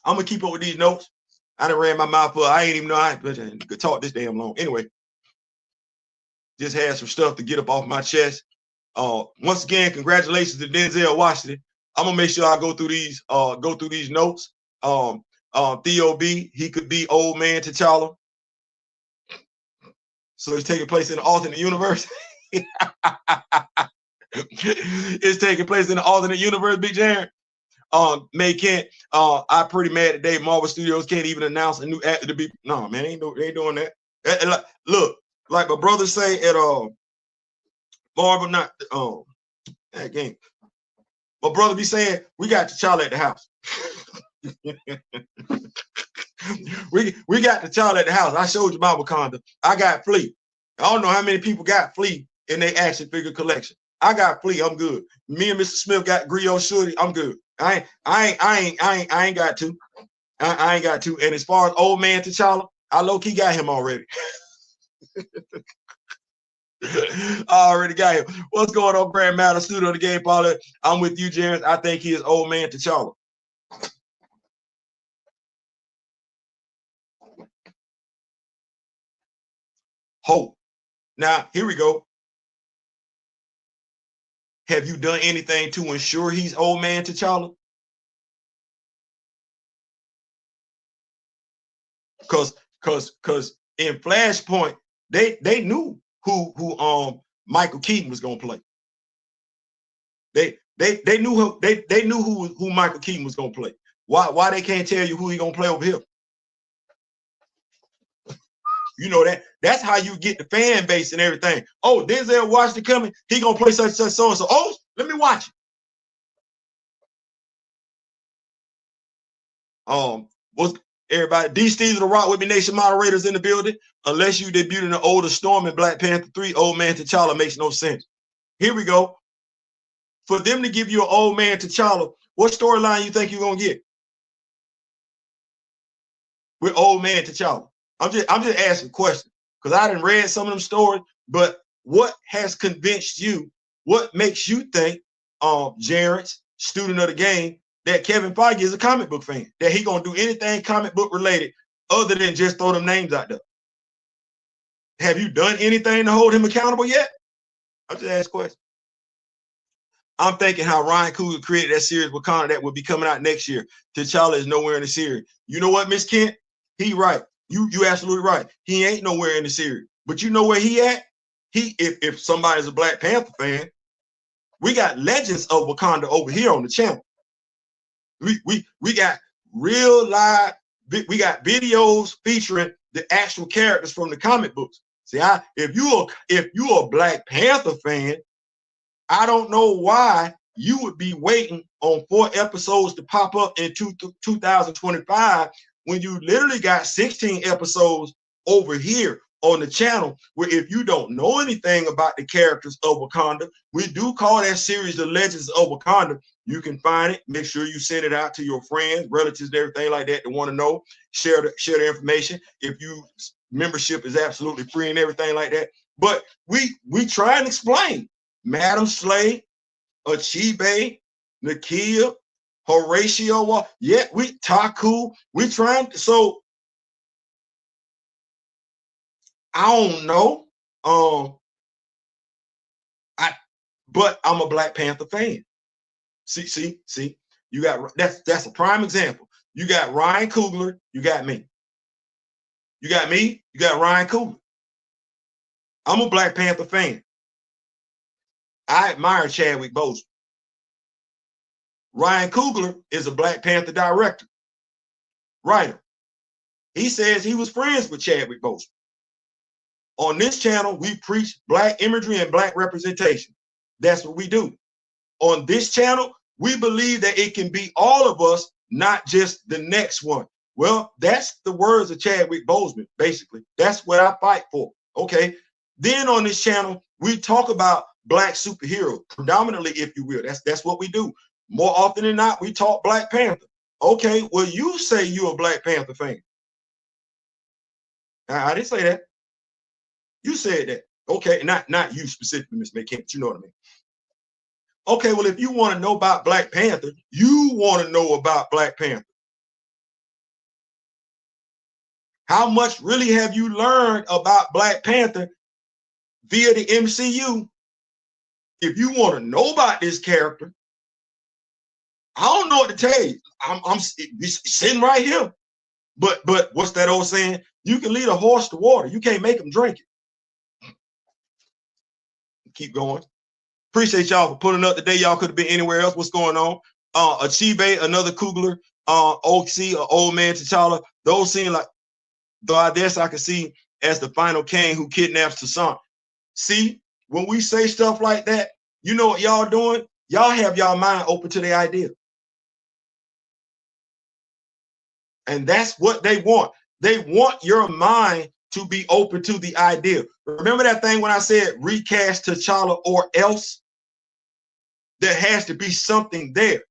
I'm gonna keep up with these notes. I done ran my mouth up. I ain't even know I could talk this damn long. Anyway, just had some stuff to get up off my chest. Once again, congratulations to Denzel Washington. I'm gonna make sure I go through these notes. Theo B, he could be old man T'Challa. So it's taking place in the alternate universe. It's taking place in the alternate universe, Big Jared. May Kent, I'm pretty mad today. Marvel Studios can't even announce a new actor to be. No, man, they ain't doing that. Look, like my brother say at Marvel, not that game. My brother be saying, we got T'Challa at the house. we got T'Challa at the house. I showed you about Wakanda. I got Flea. I don't know how many people got Flea in their action figure collection. I got Flea. I'm good. Me and Mr. Smith got Griot Shorty. I'm good. I ain't got to. I ain't got to. And as far as old man T'Challa, I low-key got him already. I already got him. What's going on, Grand Matter Studio, the game pilot? I'm with you, James. I think he is old man T'Challa. Hope. Now, here we go. Have you done anything to ensure he's old man T'Challa? Because in Flashpoint, they knew who Michael Keaton was gonna play. They knew who Michael Keaton was gonna play. Why they can't tell you who he gonna play over here? You know that's how you get the fan base and everything. Oh, Denzel Washington coming, he gonna play such so and so. Oh, let me watch it. Everybody, D Steve's of the Rock with me, Nation moderators in the building. Unless you debuted in the older Storm in Black Panther 3, Old Man T'Challa makes no sense. Here we go. For them to give you an Old Man T'Challa, what storyline you think you're gonna get with Old Man T'Challa? I'm just asking a question because I didn't read some of them stories, but what has convinced you? What makes you think, Jarrett's student of the game, that Kevin Feige is a comic book fan, that he gonna do anything comic book related other than just throw them names out there? Have you done anything to hold him accountable yet? I'm just asking questions. I'm thinking how Ryan Coogler created that series Wakanda that will be coming out next year. T'Challa is nowhere in the series. You know what, Miss Kent? He right. You absolutely right. He ain't nowhere in the series. But you know where he at? If somebody's a Black Panther fan, we got Legends of Wakanda over here on the channel. We got real live, we got videos featuring the actual characters from the comic books. See, if you're a Black Panther fan, I don't know why you would be waiting on 4 episodes to pop up in 2025 when you literally got 16 episodes over here on the channel, where if you don't know anything about the characters of Wakanda, we do call that series The Legends of Wakanda. You can find it. Make sure you send it out to your friends, relatives, everything like that that want to know. Share the information. If you membership is absolutely free and everything like that. But we try and explain. Madam Slay, Achibe, Nakia, Horatio, yeah, Taku, we trying. So I don't know. But I'm a Black Panther fan. See, you got that's a prime example. You got Ryan Coogler, you got me. You got me, you got Ryan Coogler. I'm a Black Panther fan. I admire Chadwick Boseman. Ryan Coogler is a Black Panther director, writer. He says he was friends with Chadwick Boseman. On this channel, we preach Black imagery and Black representation. That's what we do. On this channel, we believe that it can be all of us, not just the next one. Well, that's the words of Chadwick Boseman, basically. That's what I fight for. Okay. Then on this channel, we talk about Black superheroes, predominantly, if you will. That's what we do. More often than not, we talk Black Panther. Okay, well, you say you're a Black Panther fan. I didn't say that. You said that. Okay, not you specifically, Ms. McKinney, but you know what I mean. Okay, well, if you want to know about Black Panther, you want to know about Black Panther. How much really have you learned about Black Panther via the MCU? If you want to know about this character, I don't know what to tell you. I'm sitting right here. But what's that old saying? You can lead a horse to water. You can't make him drink it. Keep going. Appreciate y'all for pulling up today. Y'all could have been anywhere else. What's going on? Achibe, another Coogler, Oxy, Old Man T'Challa. Those seem like, though I guess I can see as the final king who kidnaps T'Challa. See, when we say stuff like that, you know what y'all doing? Y'all have y'all mind open to the idea. And that's what they want. They want your mind to be open to the idea. Remember that thing when I said recast T'Challa or else? There has to be something there,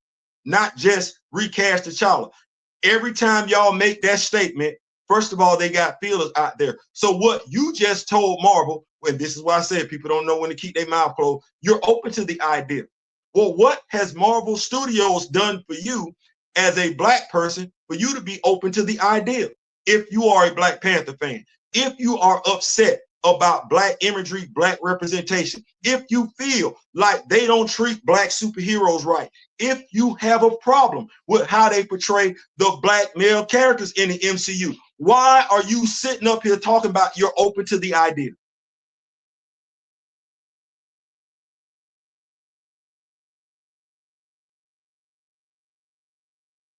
not just recast T'Challa. Every time y'all make that statement, first of all, they got feelers out there. So what you just told Marvel, and this is why I said people don't know when to keep their mouth closed, you're open to the idea. Well, what has Marvel Studios done for you as a Black person for you to be open to the idea? If you are a Black Panther fan, if you are upset about Black imagery, Black representation, if you feel like they don't treat Black superheroes right, if you have a problem with how they portray the Black male characters in the MCU, why are you sitting up here talking about you're open to the idea?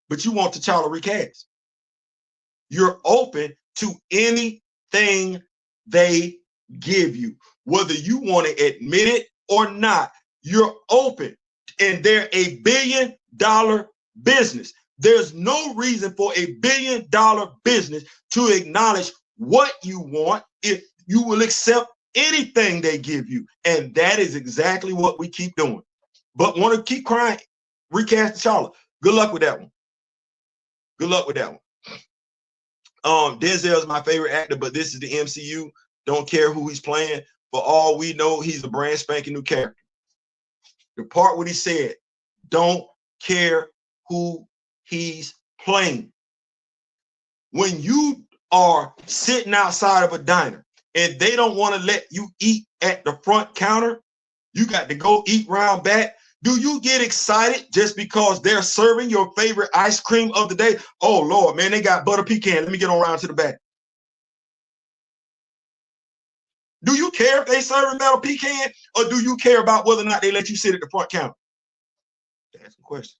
But you want T'Challa recast. You're open to anything they give you, whether you want to admit it or not. You're open, and they're a $1 billion business. There's no reason for a billion-dollar business to acknowledge what you want if you will accept anything they give you. And that is exactly what we keep doing. But want to keep crying, recast T'Challa. Good luck with that one. Good luck with that one. Denzel is my favorite actor, but this is the MCU. Don't care who he's playing. For all we know, he's a brand spanking new character. The part what he said, don't care who he's playing. When you are sitting outside of a diner and they don't want to let you eat at the front counter, you got to go eat round back. Do you get excited just because they're serving your favorite ice cream of the day? Oh, Lord, man, they got butter pecan. Let me get on around to the back. Do you care if they serving butter pecan, or do you care about whether or not they let you sit at the front counter? That's the question.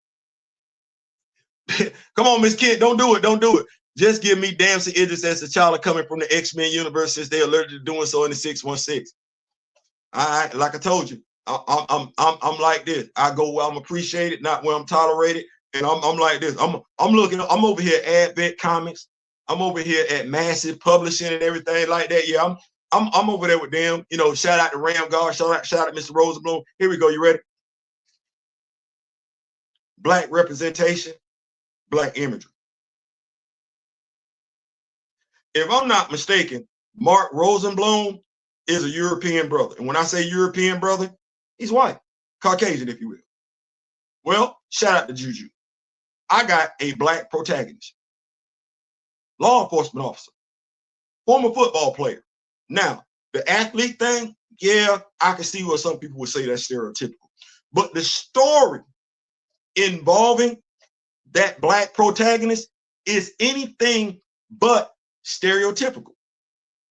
Come on, Miss Kid, don't do it. Don't do it. Just give me Damson Idris as T'Challa coming from the X-Men universe, since they alerted to doing so in the 616. All right, like I told you, I'm like this. I go where I'm appreciated, not where I'm tolerated. And I'm like this. I'm over here at Advent Comics. I'm over here at Massive Publishing and everything like that. Yeah, I'm over there with them. You know, shout out to Ram God, shout out Mr. Rosenblum. Here we go. You ready? Black representation, black imagery. If I'm not mistaken, Mark Rosenblum is a European brother. And when I say European brother, he's white, Caucasian, if you will. Well, shout out to Juju. I got a black protagonist, law enforcement officer, former football player. Now, the athlete thing, yeah, I can see what some people would say that's stereotypical. But the story involving that black protagonist is anything but stereotypical.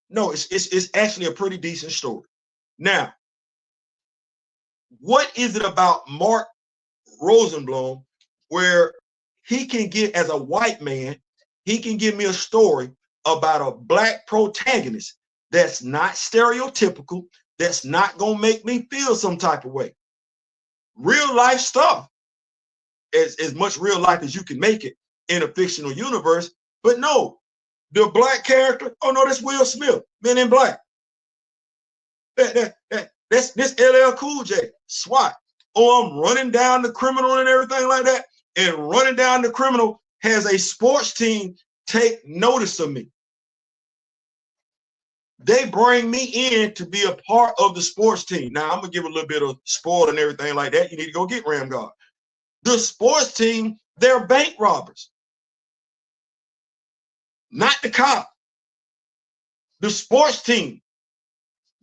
No, it's actually a pretty decent story. Now, what is it about Mark Rosenblum where he can get, as a white man, he can give me a story about a black protagonist that's not stereotypical, that's not gonna make me feel some type of way? Real life stuff, as much real life as you can make it in a fictional universe. But no, the black character, oh no, that's Will Smith, Men in Black. That's this LL Cool J, SWAT. Oh, I'm running down the criminal and everything like that. And running down the criminal has a sports team take notice of me. They bring me in to be a part of the sports team. Now, I'm going to give a little bit of spoil and everything like that. You need to go get Ram God. The sports team, they're bank robbers. Not the cop. The sports team,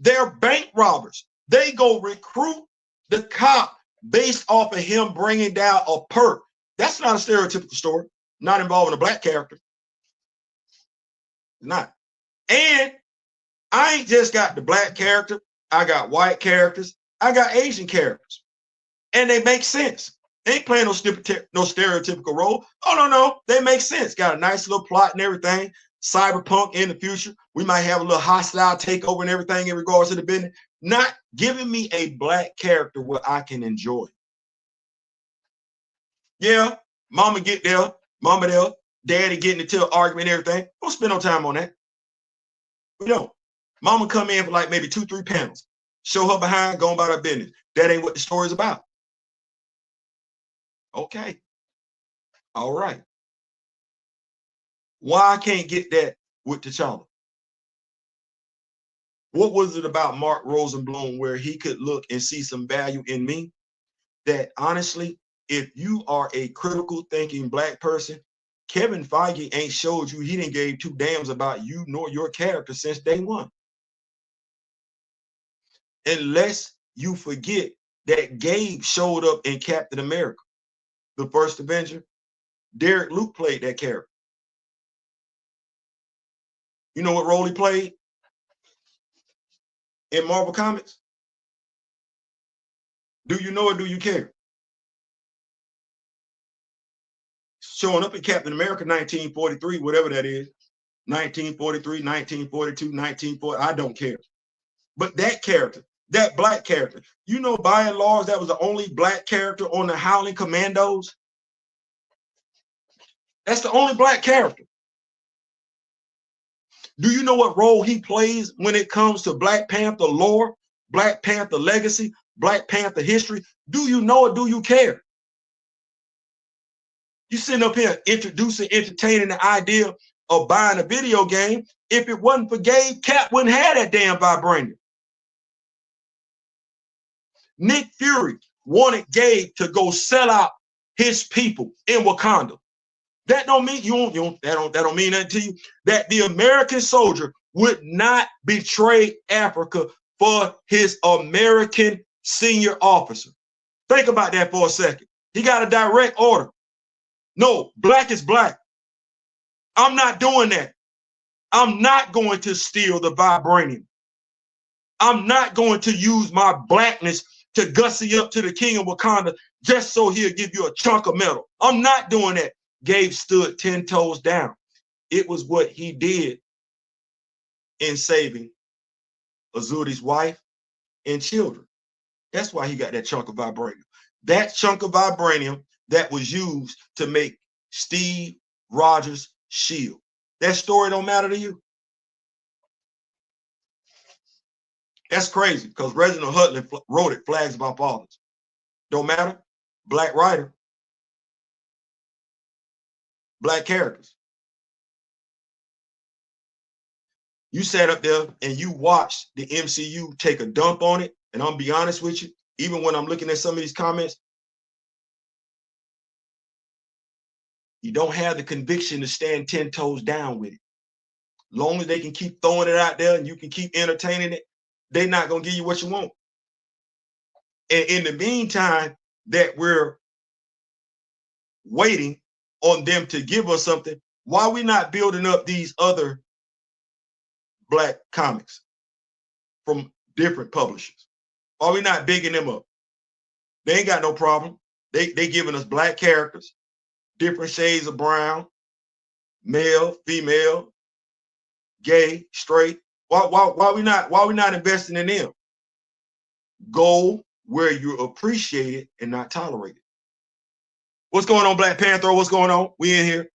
they're bank robbers. They go recruit the cop based off of him bringing down a perk. That's not a stereotypical story, not involving a black character. Not. And I ain't just got the black character. I got white characters. I got Asian characters. And they make sense. They ain't playing no stereotypical role. Oh, no. They make sense. Got a nice little plot and everything. Cyberpunk in the future. We might have a little hostile takeover and everything in regards to the business. Not giving me a black character where I can enjoy. Yeah, mama get there, mama there, daddy getting into an argument and everything. Don't spend no time on that. We don't. Mama come in for like maybe 2-3 panels. Show her behind, going about her business. That ain't what the story's about. Okay. All right. Why I can't get that with T'Challa? What was it about Mark Rosenblum where he could look and see some value in me that honestly, if you are a critical thinking black person, Kevin Feige ain't showed you, he didn't give 2 damns about you nor your character since day one. Unless you forget that Gabe showed up in Captain America, the first Avenger. Derek Luke played that character. You know what role he played in Marvel Comics? Do you know or do you care? Showing up in Captain America 1943, whatever that is, 1943, 1942, 1940, I don't care. But that character, that black character, you know, by and large, that was the only black character on the Howling Commandos. That's the only black character. Do you know what role he plays when it comes to Black Panther lore, Black Panther legacy, Black Panther history? Do you know it? Do you care? You sitting up here introducing, entertaining the idea of buying a video game. If it wasn't for Gabe, Cap wouldn't have that damn vibranium. Nick Fury wanted Gabe to go sell out his people in Wakanda. That don't mean that don't mean nothing to you. That the American soldier would not betray Africa for his American senior officer. Think about that for a second. He got a direct order. No, black is black. I'm not doing that. I'm not going to steal the vibranium. I'm not going to use my blackness to gussy up to the king of Wakanda just so he'll give you a chunk of metal. I'm not doing that. Gabe stood 10 toes down. It was what he did in saving Azuri's wife and children. That's why he got that chunk of vibranium. That chunk of vibranium that was used to make Steve Rogers' shield. That story don't matter to you? That's crazy because Reginald Hudlin wrote it, Flags of Our Fathers. Don't matter? Black writer. Black characters. You sat up there and you watched the MCU take a dump on it, and I'm gonna be honest with you, even when I'm looking at some of these comments, you don't have the conviction to stand 10 toes down with it. Long as they can keep throwing it out there and you can keep entertaining it, they're not gonna give you what you want. And in the meantime, that we're waiting on them to give us something, why are we not building up these other black comics from different publishers? Why are we not bigging them up? They ain't got no problem. They giving us black characters, different shades of brown, male, female, gay, straight. Why we not investing in them? Go where you're appreciated and not tolerated. What's going on, Black Panther? What's going on? We in here.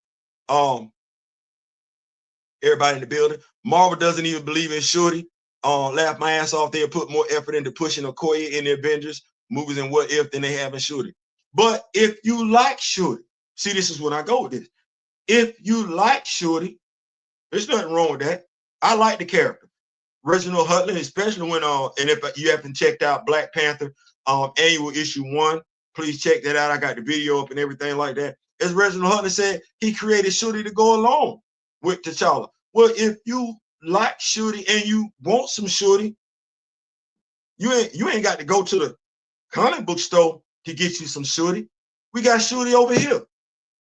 Everybody in the building. Marvel doesn't even believe in Shorty. Laugh my ass off. They'll put more effort into pushing Okoye in the Avengers movies and What If than they have in Shorty. But if you like Shorty, see, this is when I go with this. If you like Shorty, there's nothing wrong with that. I like the character. Reginald Hudlin, especially when and if you haven't checked out Black Panther annual issue 1, please check that out. I got the video up and everything like that. As Reginald Hudlin said, he created Shorty to go along with T'Challa. Well, if you like Shorty and you want some Shorty, you ain't got to go to the comic book store to get you some Shorty. We got Shorty over here.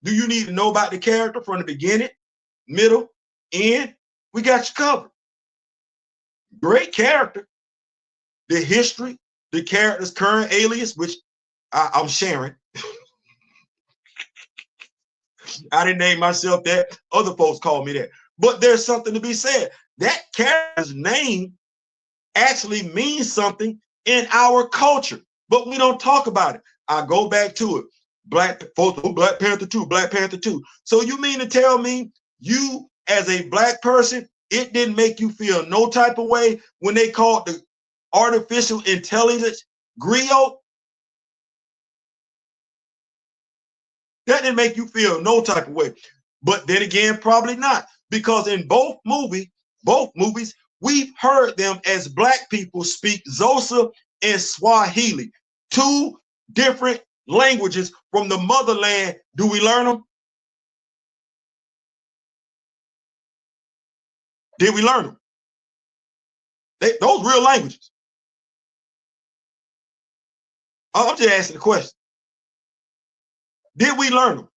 Do you need to know about the character from the beginning, middle, end? We got you covered. Great character. The history, the character's current alias, which I'm sharing. I didn't name myself that. Other folks call me that. But there's something to be said. That character's name actually means something in our culture, but we don't talk about it. I go back to it. Black Panther 2, Black Panther 2. So you mean to tell me you, as a black person, it didn't make you feel no type of way when they called the artificial intelligence griot? That didn't make you feel no type of way. But then again, probably not. Because in both movies, we've heard them as black people speak Xhosa and Swahili. 2 different languages from the motherland. Do we learn them? Did we learn them? Those real languages. I'm just asking the question. Did we learn them?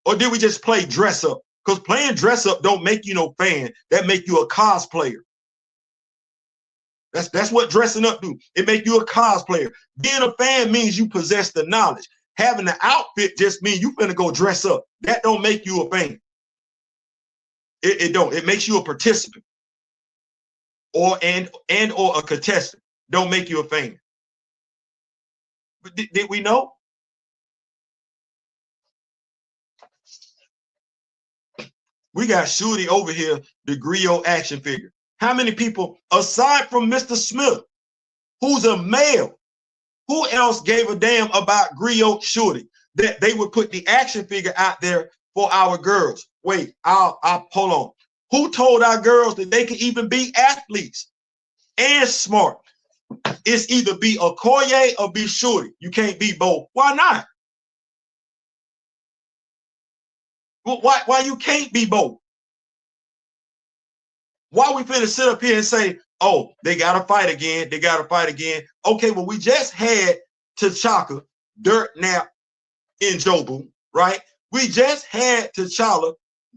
Or did we just play dress up? Because playing dress up don't make you no fan. That make you a cosplayer. That's what dressing up do. It make you a cosplayer. Being a fan means you possess the knowledge. Having the outfit just means you finna go dress up. That don't make you a fan. It don't. It makes you a participant. Or a contestant. Don't make you a fan. But did we know? We got Shorty over here, the griot action figure. How many people, aside from Mr. Smith, who's a male, who else gave a damn about griot Shorty? That they would put the action figure out there for our girls. Wait, I'll hold on. Who told our girls that they could even be athletes and smart? It's either be Okoye or be Shorty. You can't be both. Why not? Why you can't be both? Why we finna sit up here and say, oh, they gotta fight again, they gotta fight again. Okay, well, we just had T'Chaka, Dirt Nap in Jobu, right? We just had T'Challa,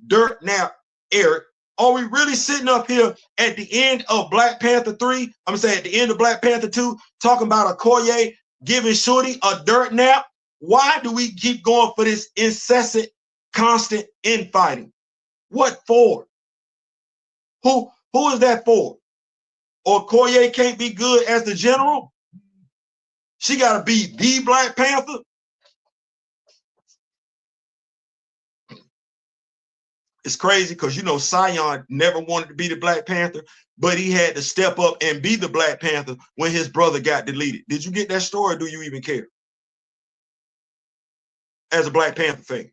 Dirt Nap, Eric. Are we really sitting up here at the end of Black Panther 3? I'm gonna say at the end of Black Panther 2, talking about Okoye giving Shorty a dirt nap? Why do we keep going for this incessant, constant infighting? What for? Who is that for? Or Okoye can't be good as the general? She gotta be the Black Panther? It's crazy because, you know, Sion never wanted to be the Black Panther, but he had to step up and be the Black Panther when his brother got deleted. Did you get that story, or do you even care? As a Black Panther fan,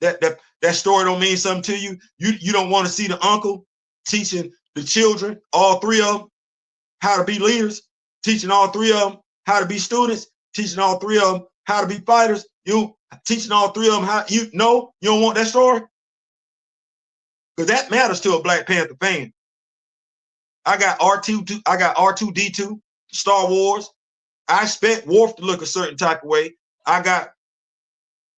that story don't mean something to you. You don't want to see the uncle teaching the children, all three of them, how to be leaders, teaching all three of them how to be students, teaching all three of them how to be fighters. You teaching all three of them how you don't want that story? Because that matters to a Black Panther fan. I got R2D2, Star Wars. I expect Worf to look a certain type of way. I got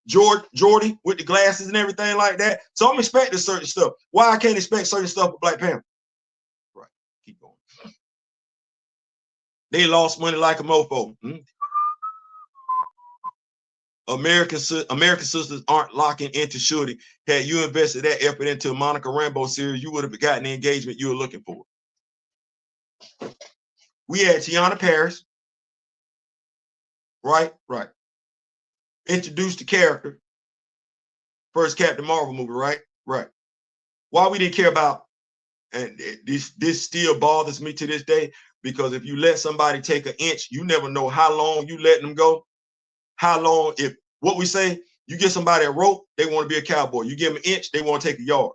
Jordy with the glasses and everything like that. So I'm expecting certain stuff. Why I can't expect certain stuff with Black Panther? Right, keep going. They lost money like a mofo. American sisters aren't locking into Shorty. Had you invested that effort into a Monica Rambeau series, you would have gotten the engagement you were looking for. We had Tiana Paris, right? Introduced the character, first Captain Marvel movie, right? Why we didn't care about, and this still bothers me to this day, because if you let somebody take an inch, you never know how long you letting them go. How long, if what we say, you give somebody a rope, they want to be a cowboy. You give them an inch, they want to take a yard.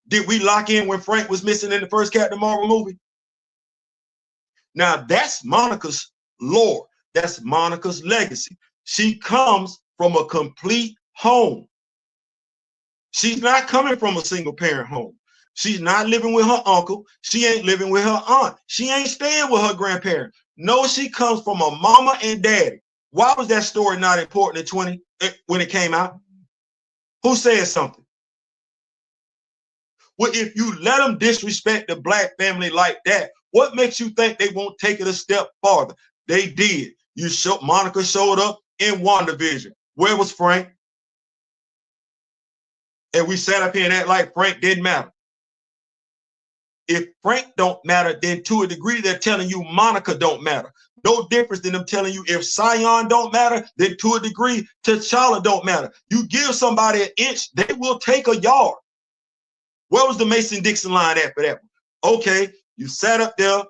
Did we lock in when Frank was missing in the first Captain Marvel movie? Now that's Monica's lore. That's Monica's legacy. She comes from a complete home. She's not coming from a single parent home. She's not living with her uncle. She ain't living with her aunt. She ain't staying with her grandparents. No, she comes from a mama and daddy. Why was that story not important in 20 when it came out? Who said something? Well, if you let them disrespect the Black family like that, what makes you think they won't take it a step farther? They did. Monica showed up in WandaVision. Where was Frank? And we sat up here and act like Frank didn't matter. If Frank don't matter, then to a degree, they're telling you Monica don't matter. No difference than them telling you if Sion don't matter, then to a degree, T'Challa don't matter. You give somebody an inch, they will take a yard. Where was the Mason-Dixon line at for that one? Okay, you sat up there.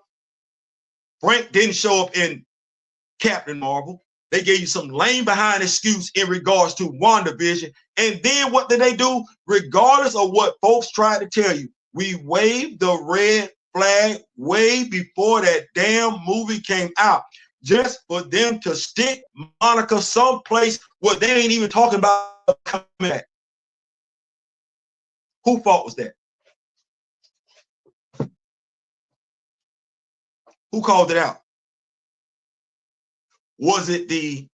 Frank didn't show up in Captain Marvel. They gave you some lame behind excuse in regards to WandaVision. And then what did they do? Regardless of what folks tried to tell you, we waved the red flag way before that damn movie came out, just for them to stick Monica someplace where they ain't even talking about coming back. Whose fault was that? Who called it out? Was it the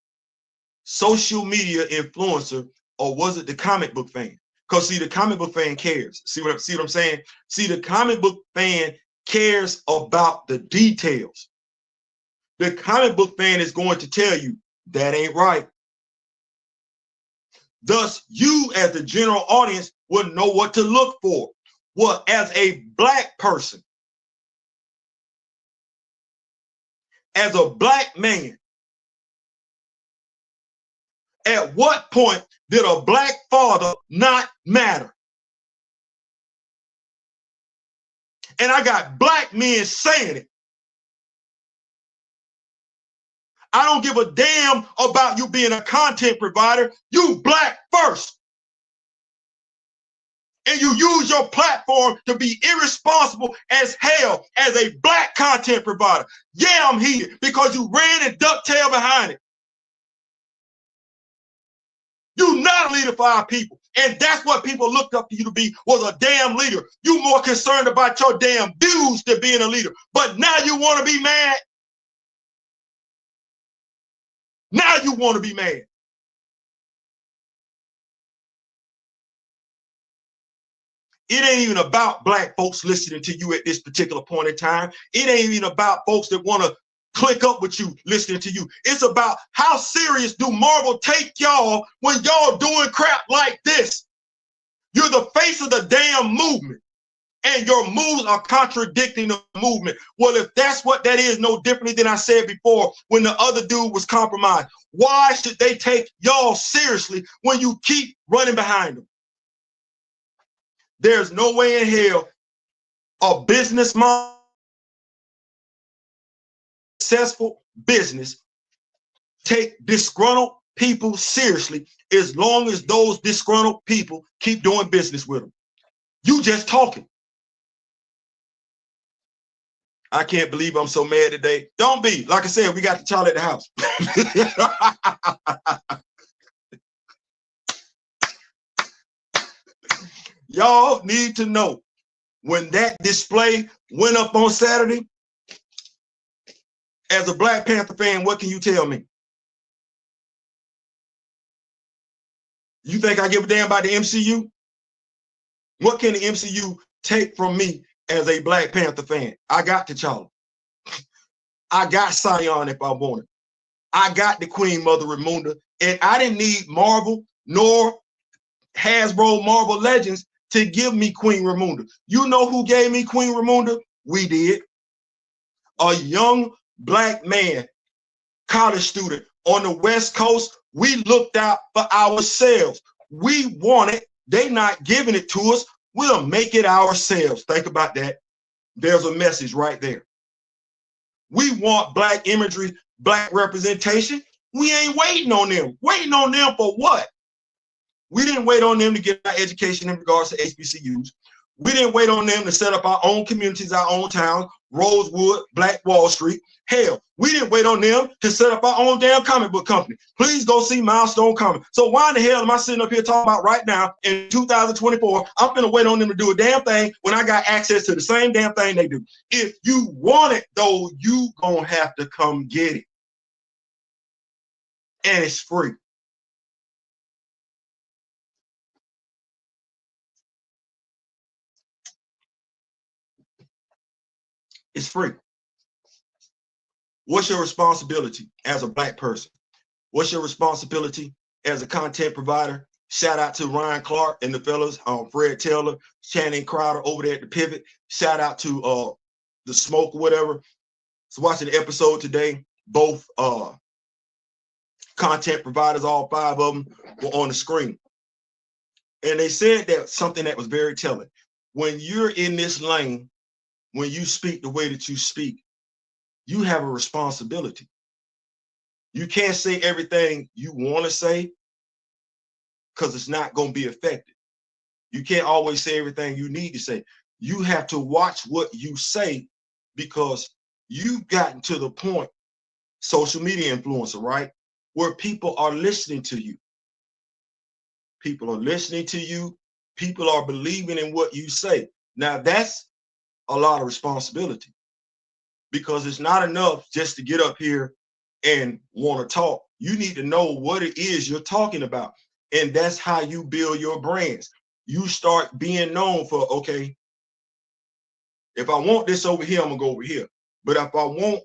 social media influencer, or was it the comic book fan? Because see, the comic book fan cares. See what I'm saying? See, the comic book fan cares about the details. The comic book fan is going to tell you that ain't right. Thus, you as the general audience will know what to look for. Well, as a Black person, as a Black man, at what point did a black father not matter? And I got black men saying it. I don't give a damn about you being a content provider. You black first. And you use your platform to be irresponsible as hell as a black content provider. Yeah, I'm heated because you ran and ducktail behind it. You're not a leader for our people. And that's what people looked up to you to be, was a damn leader. You more concerned about your damn views than being a leader. But now you want to be mad? Now you want to be mad. It ain't even about black folks listening to you at this particular point in time. It ain't even about folks that want to click up with you listening to you. It's about how serious do Marvel take y'all when y'all doing crap like this? You're the face of the damn movement, and your moves are contradicting the movement. Well, if that's what that is, no differently than I said before when the other dude was compromised. Why should they take y'all seriously when you keep running behind them? There's no way in hell a business model, successful business, take disgruntled people seriously as long as those disgruntled people keep doing business with them. You just talking. I can't believe I'm so mad today. Don't be. Like I said, we got the child at the house. Y'all need to know, when that display went up on Saturday, as a Black Panther fan, what can you tell me? You think I give a damn about the MCU? What can the MCU take from me as a Black Panther fan? I got T'Challa. I got Sion if I wanted. I got the Queen Mother Ramunda, and I didn't need Marvel nor Hasbro Marvel Legends to give me Queen Ramunda. You know who gave me Queen Ramunda? We did. A young black man, college student on the West Coast. We looked out for ourselves. We want it. They not giving it to us. We'll make it ourselves. Think about that. There's a message right there. We want black imagery, black representation. We ain't waiting on them. Waiting on them for what? We didn't wait on them to get our education in regards to HBCUs. We didn't wait on them to set up our own communities, our own towns, Rosewood, Black Wall Street. Hell, we didn't wait on them to set up our own damn comic book company. Please go see Milestone Comics. So why in the hell am I sitting up here talking about right now in 2024, I'm gonna wait on them to do a damn thing when I got access to the same damn thing they do? If you want it though, you gonna have to come get it. And it's free. It's free. What's your responsibility as a black person? What's your responsibility as a content provider? Shout out to Ryan Clark and the fellas, Fred Taylor, Channing Crowder over there at the Pivot. Shout out to the Smoke or whatever. So watching the episode today, both content providers, all five of them, were on the screen. And they said that something that was very telling. When you're in this lane, when you speak the way that you speak, you have a responsibility. You can't say everything you want to say because it's not going to be effective. You can't always say everything you need to say. You have to watch what you say because you've gotten to the point, social media influencer, right, where people are listening to you. People are listening to you. People are believing in what you say. Now, that's a lot of responsibility because it's not enough just to get up here and want to talk. You need to know what it is you're talking about. And that's how you build your brands. You start being known for, okay, if I want this over here, I'm gonna go over here. But if I want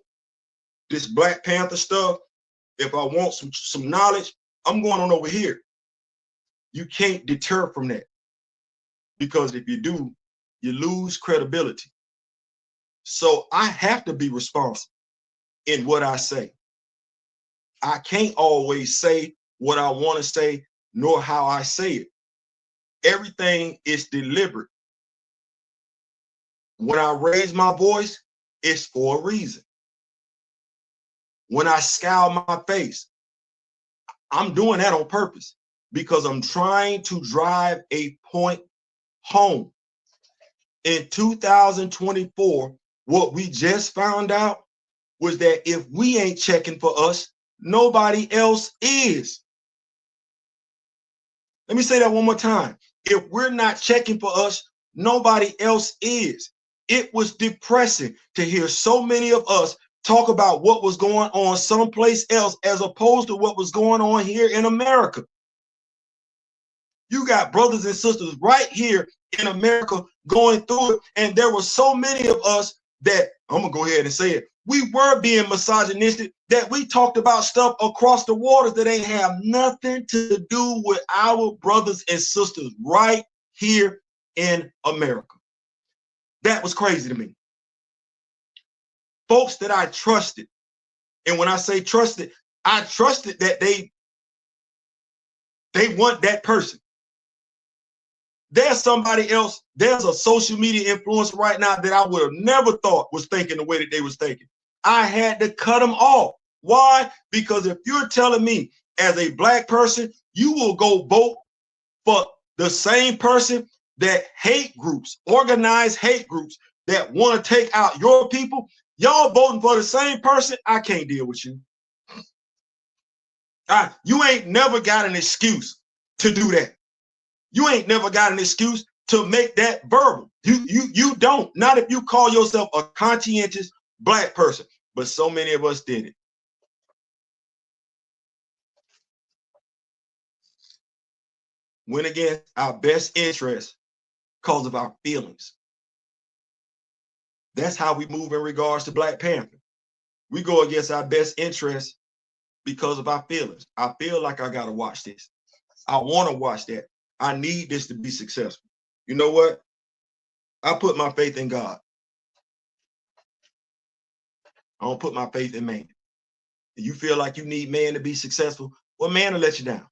this Black Panther stuff, if I want some knowledge, I'm going on over here. You can't deter from that because if you do, you lose credibility. So I have to be responsible in what I say. I can't always say what I want to say, nor how I say it. Everything is deliberate. When I raise my voice, it's for a reason. When I scowl my face, I'm doing that on purpose because I'm trying to drive a point home. In 2024, what we just found out was that if we ain't checking for us, nobody else is. Let me say that one more time. If we're not checking for us, nobody else is. It was depressing to hear so many of us talk about what was going on someplace else as opposed to what was going on here in America. You got brothers and sisters right here in America going through it. And there were so many of us that, I'm going to go ahead and say it, we were being misogynistic, that we talked about stuff across the waters that ain't have nothing to do with our brothers and sisters right here in America. That was crazy to me. Folks that I trusted, and when I say trusted, I trusted that they want that person. There's somebody else, there's a social media influencer right now that I would have never thought was thinking the way that they was thinking. I had to cut them off. Why? Because if you're telling me as a black person, you will go vote for the same person that hate groups, organized hate groups that want to take out your people, y'all voting for the same person, I can't deal with you. You ain't never got an excuse to do that. You ain't never got an excuse to make that verbal. You don't. Not if you call yourself a conscientious black person. But so many of us did it. Went against our best interest because of our feelings. That's how we move in regards to Black Panther. We go against our best interest because of our feelings. I feel like I gotta watch this. I want to watch that. I need this to be successful. You know what? I put my faith in God. I don't put my faith in man. If you feel like you need man to be successful, well, man will let you down.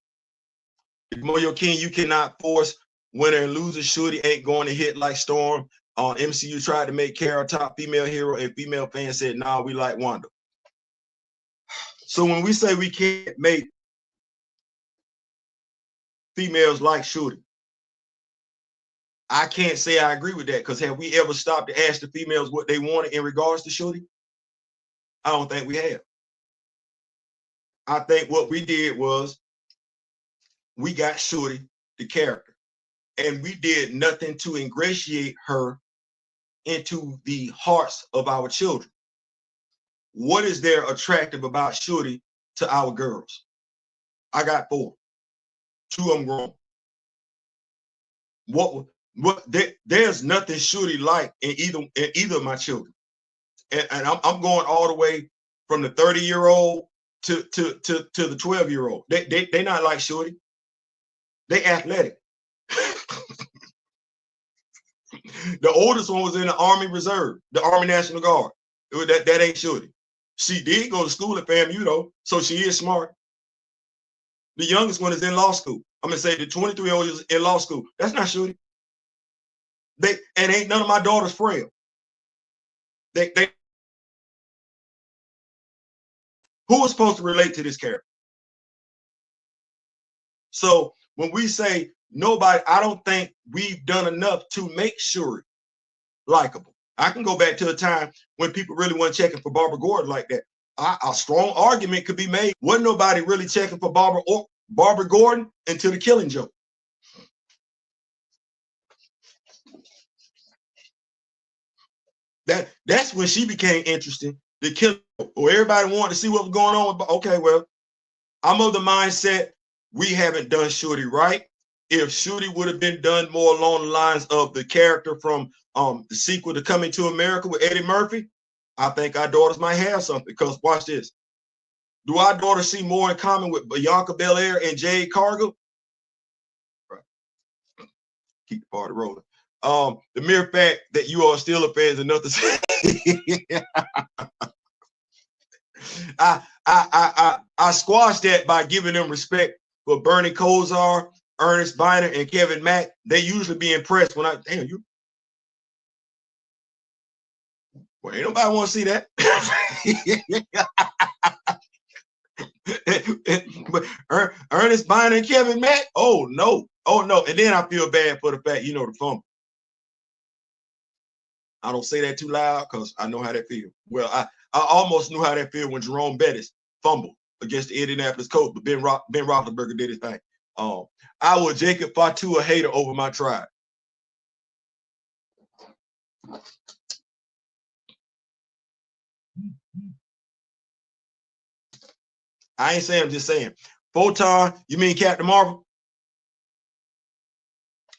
If you're your king, you cannot force winner and loser. Shorty ain't going to hit like Storm. MCU tried to make Kara top female hero, and female fans said, nah, we like Wanda. So when we say we can't make females like Shorty, I can't say I agree with that, because have we ever stopped to ask the females what they wanted in regards to Shorty? I don't think we have. I think what we did was we got Shorty, the character, and we did nothing to ingratiate her into the hearts of our children. What is there attractive about Shorty to our girls? I got 4. 2 of them grown. There's nothing Shorty like in either of my children. And I'm going all the way from the 30-year-old to the 12-year-old. They not like Shorty. They athletic. The oldest one was in the Army Reserve, the Army National Guard. That ain't Shorty. She did go to school at FAMU though, so she is smart. The youngest one is in law school. I'm gonna say the 23-year-old is in law school. That's not Shorty. And ain't none of my daughters frail. Who is supposed to relate to this character? So when we say nobody, I don't think we've done enough to make Shorty likable. I can go back to a time when people really weren't checking for Barbara Gordon like that. A strong argument could be made. Wasn't nobody really checking for Barbara Gordon until The Killing Joke. That's when she became interesting. The Killing Joke, or everybody wanted to see what was going on. Okay, well, I'm of the mindset we haven't done Shorty right. If Shorty would have been done more along the lines of the character from the sequel to Coming to America with Eddie Murphy, I think our daughters might have something. Because watch this. Do our daughters see more in common with Bianca Belair and Jade Cargill? Right. Keep the party rolling. The mere fact that you are still a fan is enough to say. I squashed that by giving them respect for Bernie Kosar, Ernest Biner, and Kevin Mack, they usually be impressed when I, damn you. Well, ain't nobody want to see that. But Ernest Biner and Kevin Mack, oh no. And then I feel bad for the fact, you know, the fumble. I don't say that too loud because I know how that feels. Well, I almost knew how that feel when Jerome Bettis fumbled against the Indianapolis Colts, but Ben Roethlisberger did his thing. I would Jacob Fatu a hater over my tribe. I ain't saying, I'm just saying. Photon, you mean Captain Marvel?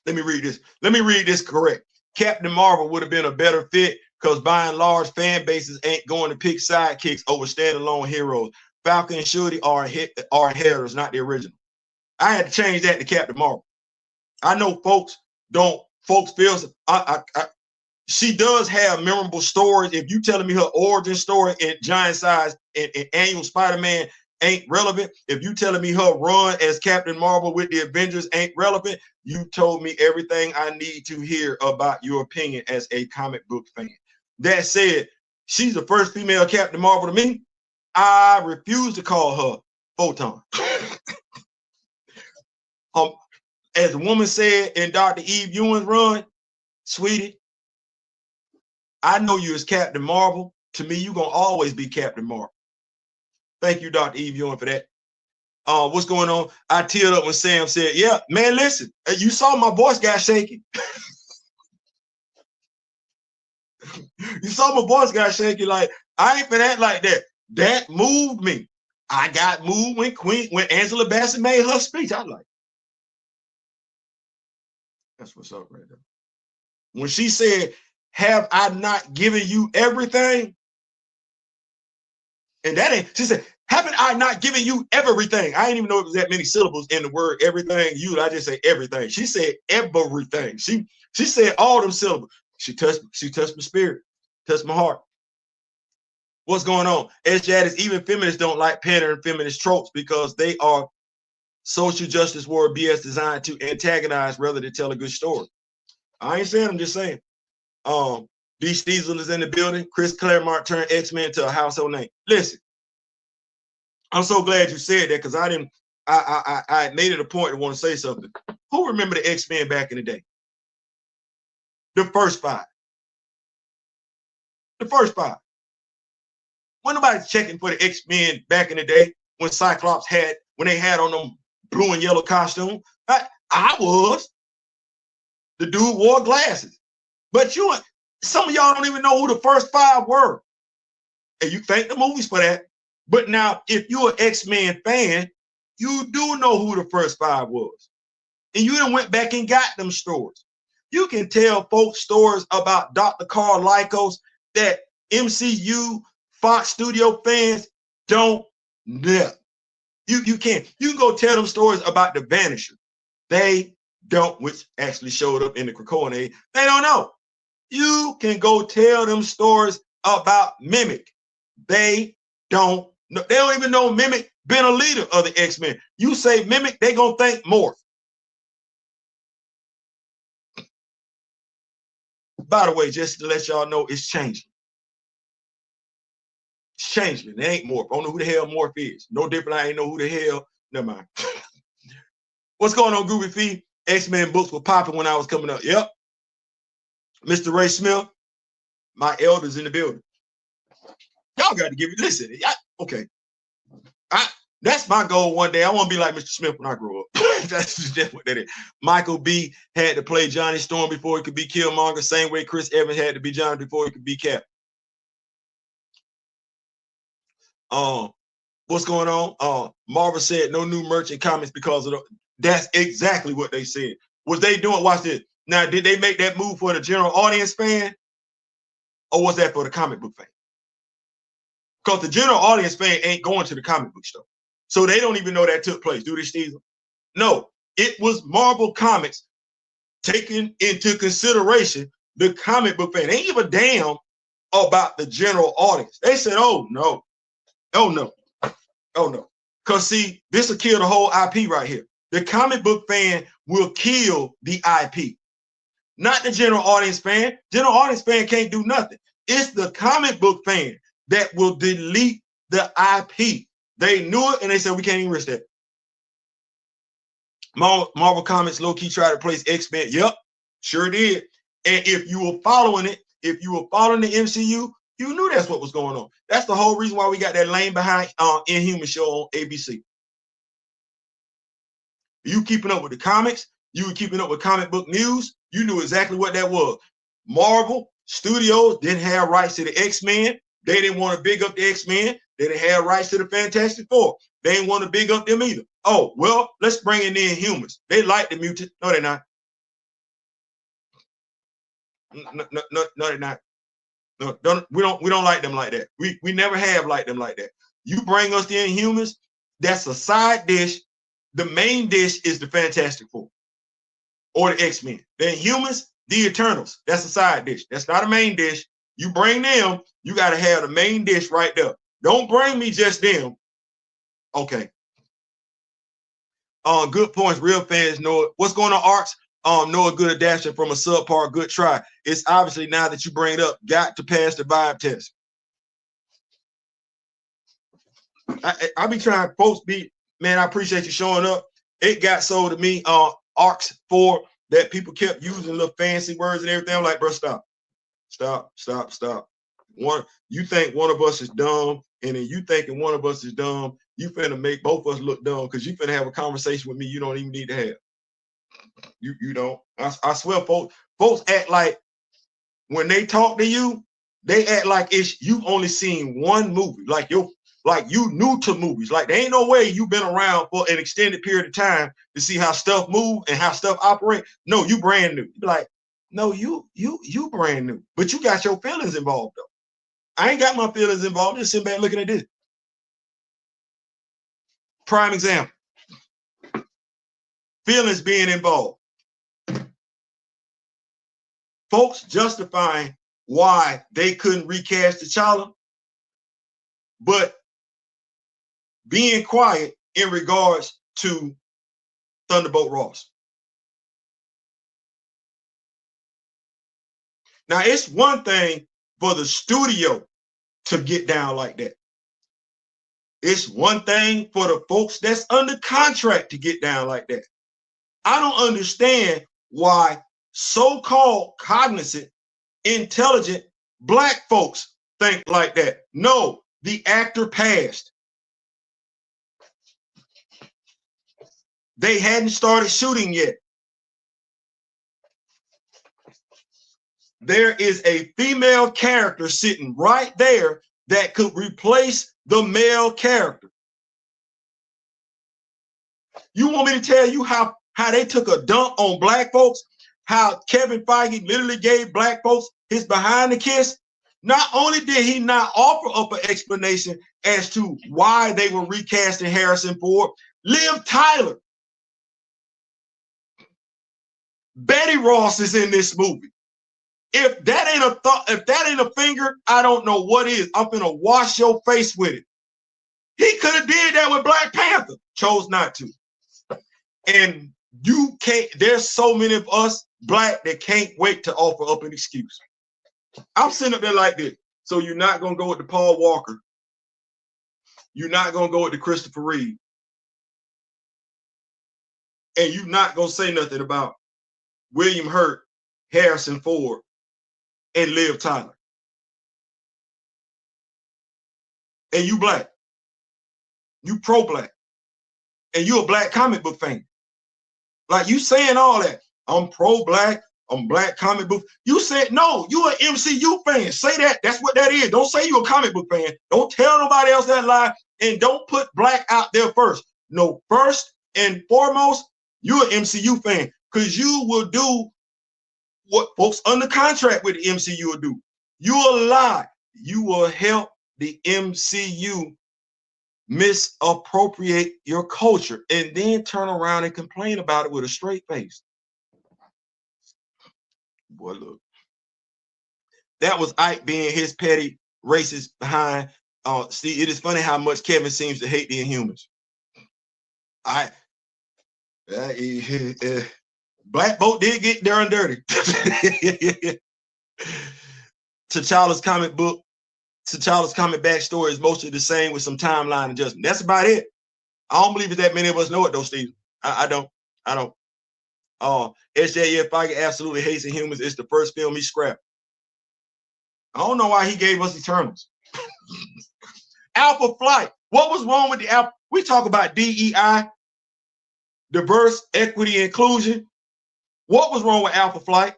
Let me read this. Let me read this correct. Captain Marvel would have been a better fit because by and large, fan bases ain't going to pick sidekicks over standalone heroes. Falcon and Shuri are inheritors, not the original. I had to change that to Captain Marvel. I know folks feel she does have memorable stories. If you telling me her origin story in Giant Size and Annual Spider-Man ain't relevant, if you telling me her run as Captain Marvel with the Avengers ain't relevant, you told me everything I need to hear about your opinion as a comic book fan. That said, she's the first female Captain Marvel to me. I refuse to call her Photon. As the woman said in Dr. Eve Ewing's run, sweetie, I know you as Captain Marvel. To me, you're going to always be Captain Marvel. Thank you, Dr. Eve Ewing, for that. What's going on? I teared up when Sam said, yeah, man, listen, you saw my voice got shaky. You saw my voice got shaky. Like, I ain't finna act like that. That moved me. I got moved when Angela Bassett made her speech. I was like, that's what's up right there. When she said, have I not given you everything? And that ain't, she said, haven't I not given you everything? I didn't even know it was that many syllables in the word everything. I just say everything. She said everything. She said all them syllables. She touched my spirit, touched my heart. What's going on? Jadis, even feminists don't like pandering feminist tropes because they are social justice war BS designed to antagonize rather than tell a good story. I ain't saying, I'm just saying. D. Steezel is in the building. Chris Claremont turned X-Men to a household name. Listen, I'm so glad you said that because I made it a point to want to say something. Who remember the X-Men back in the day? The first five. The first five. When nobody's checking for the X-Men back in the day when Cyclops when they had on them blue and yellow costume. I was. The dude wore glasses. But some of y'all don't even know who the first five were. And you thank the movies for that. But now, if you're an X-Men fan, you do know who the first five was. And you done went back and got them stories. You can tell folks stories about Dr. Carl Lycos that MCU, Fox Studio fans don't know. You can't. You can go tell them stories about the Vanisher. They don't, which actually showed up in the Krakoan age. They don't know. You can go tell them stories about Mimic. They don't know. They don't even know Mimic been a leader of the X-Men. You say Mimic, they gonna think Morph. By the way, just to let y'all know, it's changing. It's changing. It ain't Morph. I don't know who the hell Morph is. No different. I ain't know who the hell. Never mind. What's going on, Groovy Fee? X-Men books were popping when I was coming up. Yep. Mr. Ray Smith, my elders in the building. Y'all got to give it. Listen, okay. That's my goal one day. I want to be like Mr. Smith when I grow up. That's what that is. Michael B. had to play Johnny Storm before he could be Killmonger, same way Chris Evans had to be Johnny before he could be Cap. What's going on? Marvel said no new merch in comics because of that's exactly what they said. Was they doing? Watch this. Now, did they make that move for the general audience fan, or was that for the comic book fan? Because the general audience fan ain't going to the comic book store. So they don't even know that took place. Do they, Steve? No, it was Marvel Comics taking into consideration the comic book fan. They ain't give a damn about the general audience. They said, oh, no. Oh, no. Oh, no. Because see, this will kill the whole IP right here. The comic book fan will kill the IP. Not the general audience fan. General audience fan can't do nothing. It's the comic book fan that will delete the IP. They knew it and they said, we can't even risk that. Marvel Comics low-key tried to place X-Men. Yep, sure did. And if you were following it, if you were following the MCU, you knew that's what was going on. That's the whole reason why we got that lane behind Inhuman show on ABC. You keeping up with the comics, you were keeping up with comic book news, you knew exactly what that was. Marvel Studios didn't have rights to the X-Men. They didn't want to big up the X-Men. They didn't have rights to the Fantastic Four. They didn't want to big up them either. Oh, well, let's bring in the Inhumans. They like the mutant. No, they're not. No, they're not. No, we don't like them like that. We never have liked them like that. You bring us the Inhumans, that's a side dish. The main dish is the Fantastic Four or the X-Men. The Inhumans, the Eternals, that's a side dish. That's not a main dish. You bring them, you got to have the main dish right there. Don't bring me just them. Okay. Good points. Real fans know it. What's going on, Arts? Know a good adaptation from a subpar good try. It's obviously, now that you bring it up, got to pass the vibe test. I be trying, folks be, man, I appreciate you showing up. It got sold to me, ARCs 4, that people kept using little fancy words and everything. I'm like, bro, stop. You think one of us is dumb, and then you thinking one of us is dumb, you finna make both of us look dumb because you finna have a conversation with me you don't even need to have. You don't. I swear, folks act like when they talk to you, they act like it's you've only seen one movie. Like you new to movies. Like there ain't no way you've been around for an extended period of time to see how stuff move and how stuff operate. No, you brand new. You be like, no, you brand new, but you got your feelings involved though. I ain't got my feelings involved. Just sitting back looking at this. Prime example. Feelings being involved. Folks justifying why they couldn't recast T'Challa, but being quiet in regards to Thunderbolt Ross. Now, it's one thing for the studio to get down like that. It's one thing for the folks that's under contract to get down like that. I don't understand why so-called cognizant, intelligent Black folks think like that. No, the actor passed. They hadn't started shooting yet. There is a female character sitting right there that could replace the male character. You want me to tell you how they took a dump on Black folks? How Kevin Feige literally gave Black folks his behind the kiss? Not only did he not offer up an explanation as to why they were recasting Harrison Ford, Liv Tyler, Betty Ross is in this movie. If that ain't a thought, if that ain't a finger, I don't know what is. I'm gonna wash your face with it. He could have did that with Black Panther, chose not to. And you can't, there's so many of us Black that can't wait to offer up an excuse. I'm sitting up there like this. So you're not gonna go with the Paul Walker. You're not gonna go with the Christopher Reeve. And you're not gonna say nothing about William Hurt, Harrison Ford, and Liv Tyler. And you Black. You pro-Black. And you a Black comic book fan. Like you saying all that. I'm pro-Black, I'm Black comic book. You said, no, you an MCU fan. Say that. That's what that is. Don't say you a comic book fan. Don't tell nobody else that lie. And don't put Black out there first. No, first and foremost, you're an MCU fan. Because you will do what folks under contract with the MCU will do. You will lie. You will help the MCU misappropriate your culture and then turn around and complain about it with a straight face. Boy, look. That was Ike being his petty racist behind. See, it is funny how much Kevin seems to hate the Inhumans. I Black Bolt did get darn dirty. T'Challa's comic backstory is mostly the same with some timeline adjustment. That's about it. I don't believe that many of us know it though, Steve. I don't. SJF Feige absolutely hates Inhumans. It's the first film he scrapped. I don't know why he gave us Eternals. Alpha Flight. What was wrong with the Alpha? We talk about DEI, diverse, equity, inclusion. What was wrong with Alpha Flight?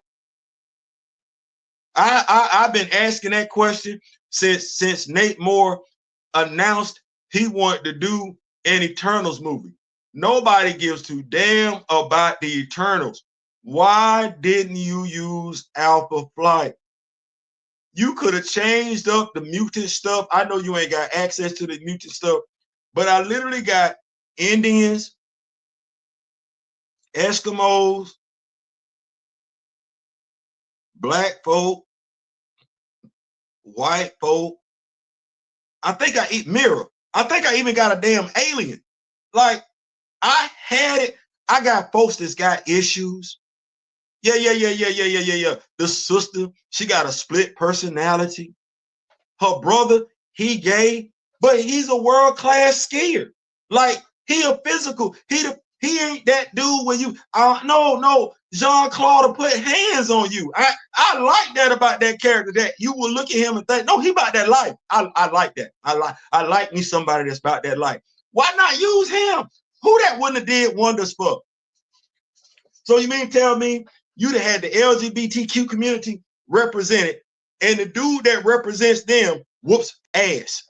I've been asking that question since Nate Moore announced he wanted to do an Eternals movie. Nobody gives two damn about the Eternals. Why didn't you use Alpha Flight? You could have changed up the mutant stuff. I know you ain't got access to the mutant stuff, but I literally got Indians, Eskimos, black folk, white folk. I think I eat mirror. I think I even got a damn alien. Like, I had it. I got folks that's got issues. Yeah. The sister, she got a split personality. Her brother, he gay, but he's a world-class skier. Like, he a physical. He ain't that dude where you, no, Jean-Claude to put hands on you. I like that about that character, that you will look at him and think, no, he about that life. I like that. I like me somebody that's about that life. Why not use him? Who that wouldn't have did wonders for? So you mean tell me you'd have had the LGBTQ community represented, and the dude that represents them whoops ass.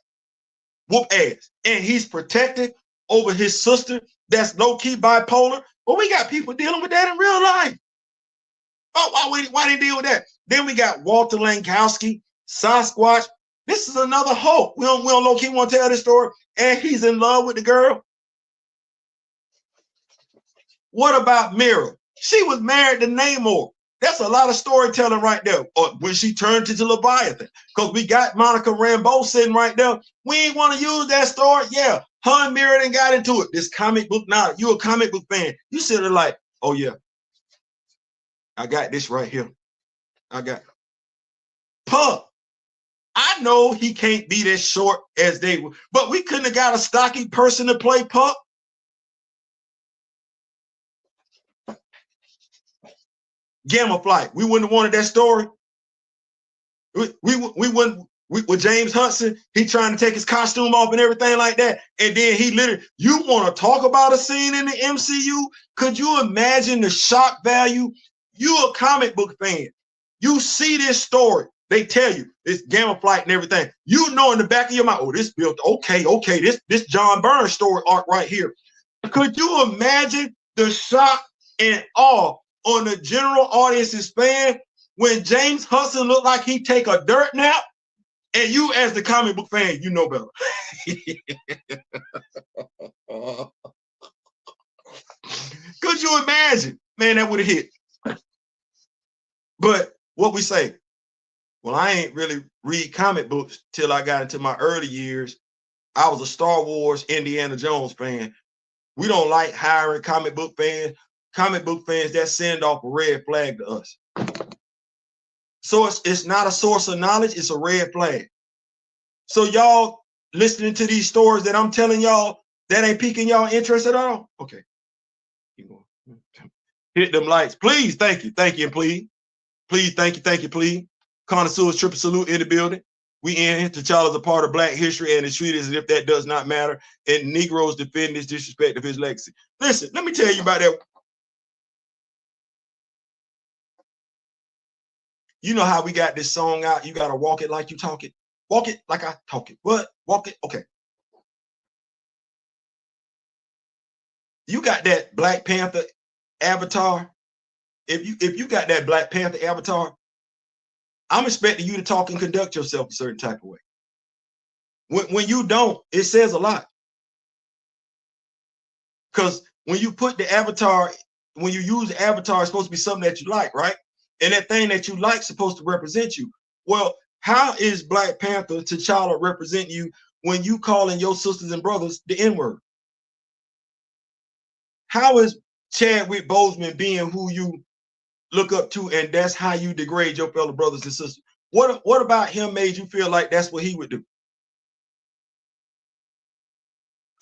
And he's protected over his sister that's low-key bipolar. Well, we got people dealing with that in real life. Oh, why they deal with that? Then we got Walter Lankowski, Sasquatch. This is another Hulk. We don't low-key want to tell this story. And he's in love with the girl. What about Mira? She was married to Namor. That's a lot of storytelling right there. Or when she turned into Leviathan, because we got Monica Rambeau sitting right there. We ain't want to use that story. Yeah, her and Mira done got into it. This comic book now. You a comic book fan. You sit there like, oh yeah, I got this right here. I got Pup. I know he can't be as short as they were, but we couldn't have got a stocky person to play Pup. Gamma Flight. We wouldn't have wanted that story. We wouldn't. With James Hudson, he trying to take his costume off and everything like that. And then he literally, you want to talk about a scene in the MCU? Could you imagine the shock value? You a comic book fan. You see this story. They tell you it's Gamma Flight and everything. You know in the back of your mind, oh, this built, okay, this John Byrne story arc right here. Could you imagine the shock and awe on the general audience's fan when James Hudson looked like he take a dirt nap, and you as the comic book fan, you know better. Could you imagine? Man, that would have hit. But what we say, well, I ain't really read comic books till I got into my early years. I was a Star Wars, Indiana Jones fan. We don't like hiring comic book fans. Comic book fans, that send off a red flag to us. So it's not a source of knowledge, it's a red flag. So y'all listening to these stories that I'm telling y'all, that ain't piquing y'all interest at all? Okay. Hit them lights. Please, thank you, and please. Please, thank you, please. Connoisseurs, triple salute in the building. We in here. T'Challa's a part of Black history and it's treated as if that does not matter. And Negroes defend this disrespect of his legacy. Listen, let me tell you about that. You know how we got this song out, you got to walk it like you talk it. Walk it like I talk it. What? Walk it? Okay. You got that Black Panther avatar. If you got that Black Panther avatar, I'm expecting you to talk and conduct yourself a certain type of way. When you don't, it says a lot. Because when you put the avatar, when you use the avatar, it's supposed to be something that you like, right? And that thing that you like is supposed to represent you. Well, how is Black Panther T'Challa represent you when you calling your sisters and brothers the N-word? How is Chadwick Boseman being who you look up to, and that's how you degrade your fellow brothers and sisters? What about him made you feel like that's what he would do?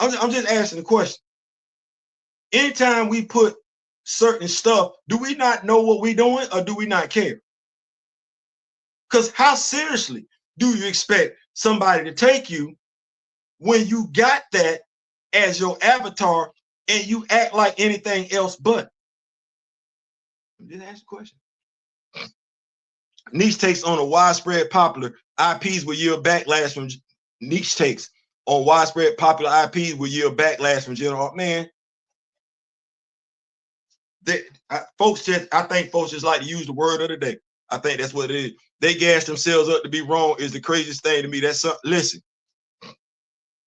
I'm just asking the question. Anytime we put certain stuff, do we not know what we're doing, or do we not care? Because how seriously do you expect somebody to take you when you got that as your avatar and you act like anything else but? Just ask the question. Niche takes on a widespread popular IPs will yield backlash from niche takes on widespread popular IPs will yield backlash from general. Man, I think folks just like to use the word of the day. I think that's what it is. They gas themselves up to be wrong is the craziest thing to me. Listen,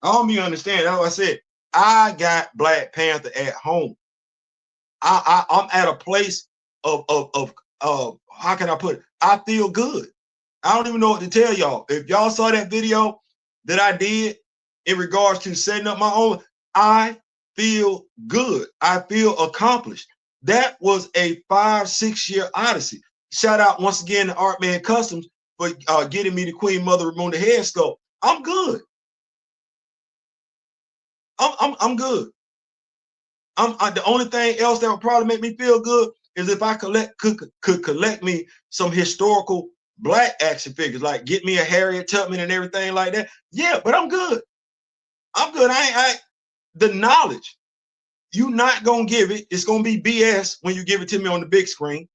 I don't mean understand. That's what I said. I got Black Panther at home. I'm at a place of how can I put it? I feel good. I don't even know what to tell y'all. If y'all saw that video that I did in regards to setting up my own, I feel good. I feel accomplished. That was a 5-6 year odyssey. Shout out once again to Artman Customs for getting me the Queen Mother Ramona head sculpt. I'm good. I'm good. The only thing else that would probably make me feel good is if I could collect me some historical Black action figures, like get me a Harriet Tubman and everything like that. Yeah, but I'm good. I'm good. The knowledge, you not gonna give it. It's gonna be BS when you give it to me on the big screen.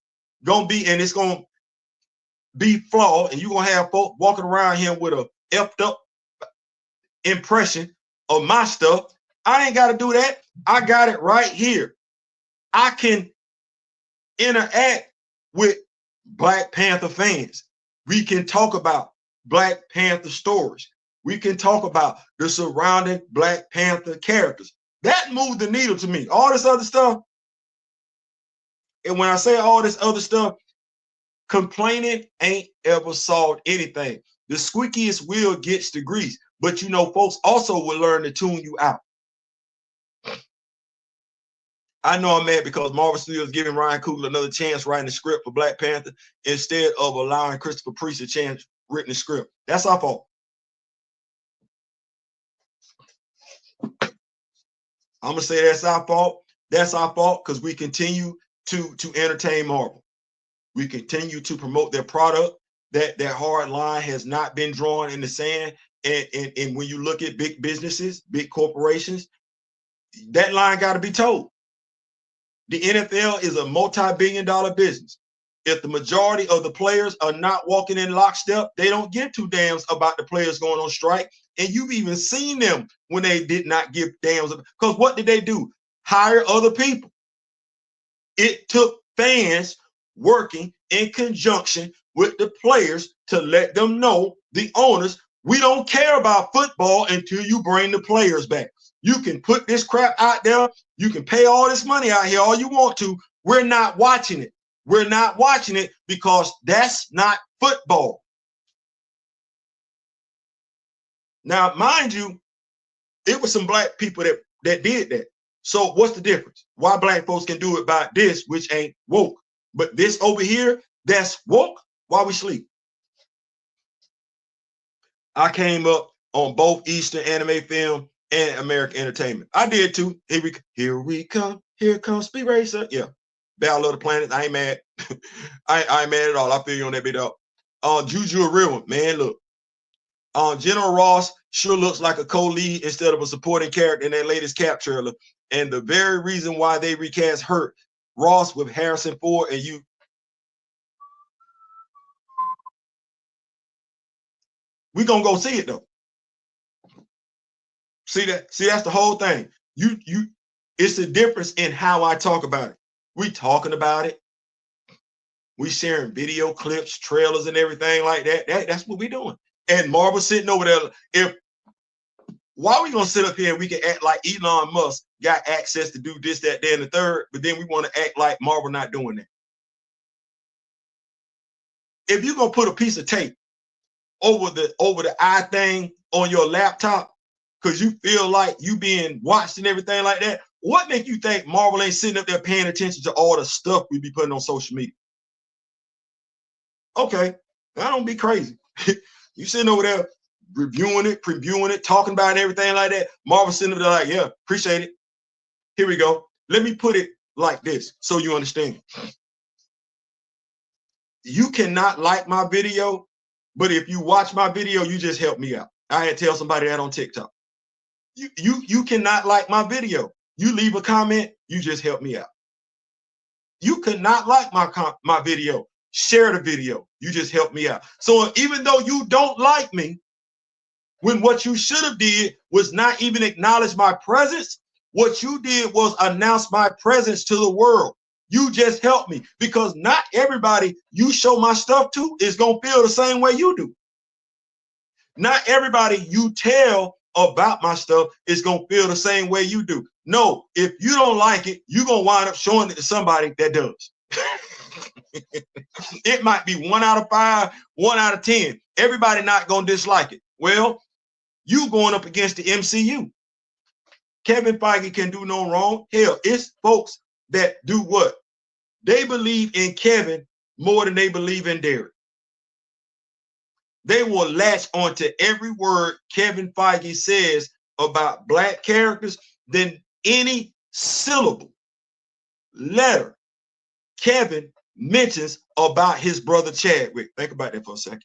It's gonna be flawed, and you're gonna have folks walking around here with a effed up impression of my stuff. I ain't got to do that. I got it right here. I can interact with Black Panther fans. We can talk about Black Panther stories. We can talk about the surrounding Black Panther characters. That moved the needle to me. All this other stuff, and when I say all this other stuff, complaining ain't ever solved anything. The squeakiest wheel gets the grease, but you know, folks also will learn to tune you out. I know I'm mad because Marvel Studios is giving Ryan Coogler another chance writing the script for Black Panther instead of allowing Christopher Priest a chance writing the script. That's our fault. I'm gonna say that's our fault. That's our fault because we continue to entertain Marvel. We continue to promote their product. That hard line has not been drawn in the sand. And when you look at big businesses, big corporations, that line got to be told. The NFL is a multi-billion-dollar business. If the majority of the players are not walking in lockstep, they don't give two damns about the players going on strike. And you've even seen them when they did not give damns. Because what did they do? Hire other people. It took fans working in conjunction with the players to let them know, the owners, we don't care about football until you bring the players back. You can put this crap out there. You can pay all this money out here all you want to. We're not watching it. We're not watching it because that's not football. Now, mind you, it was some Black people that did that. So what's the difference? Why Black folks can do it by this, which ain't woke? But this over here, that's woke. Why we sleep? I came up on both Eastern anime film and American entertainment. I did too. Here we come. Here comes Speed Racer. Yeah. Battle of the Planets. I ain't mad. I ain't mad at all. I feel you on that bit up. Juju a real one. Man, look. General Ross sure looks like a co-lead instead of a supporting character in that latest Cap trailer. And the very reason why they recast hurt Ross with Harrison Ford and you. We gonna go see it though. See that? See, that's the whole thing. It's the difference in how I talk about it. We talking about it. We sharing video clips, trailers, and everything like that. That's what we doing. And Marvel sitting over there. Why we gonna sit up here and we can act like Elon Musk got access to do this, that, and the third, but then we want to act like Marvel not doing that? If you're gonna put a piece of tape over the eye thing on your laptop because you feel like you being watched and everything like that, What make you think Marvel ain't sitting up there paying attention to all the stuff we be putting on social media? Okay, I don't be crazy. You sitting over there reviewing it, previewing it, talking about it, everything like that. Marvel sitting up there like, yeah, appreciate it. Here we go. Let me put it like this so you understand. You cannot like my video, but if you watch my video, you just help me out. I had to tell somebody that on TikTok. You cannot like my video. You leave a comment, you just help me out. You could not like my video. Share the video. You just help me out. So even though you don't like me, when what you should have did was not even acknowledge my presence, what you did was announce my presence to the world. You just helped me, because not everybody you show my stuff to is going to feel the same way you do. Not everybody you tell about my stuff is going to feel the same way you do. No, if you don't like it, you're going to wind up showing it to somebody that does. It might be 1 out of 5, 1 out of 10. Everybody not going to dislike it. Well, you going up against the MCU. Kevin Feige can do no wrong. Hell, it's folks that do what? They believe in Kevin more than they believe in Derek. They will latch onto every word Kevin Feige says about Black characters than any syllable, letter Kevin mentions about his brother Chadwick. Think about that for a second.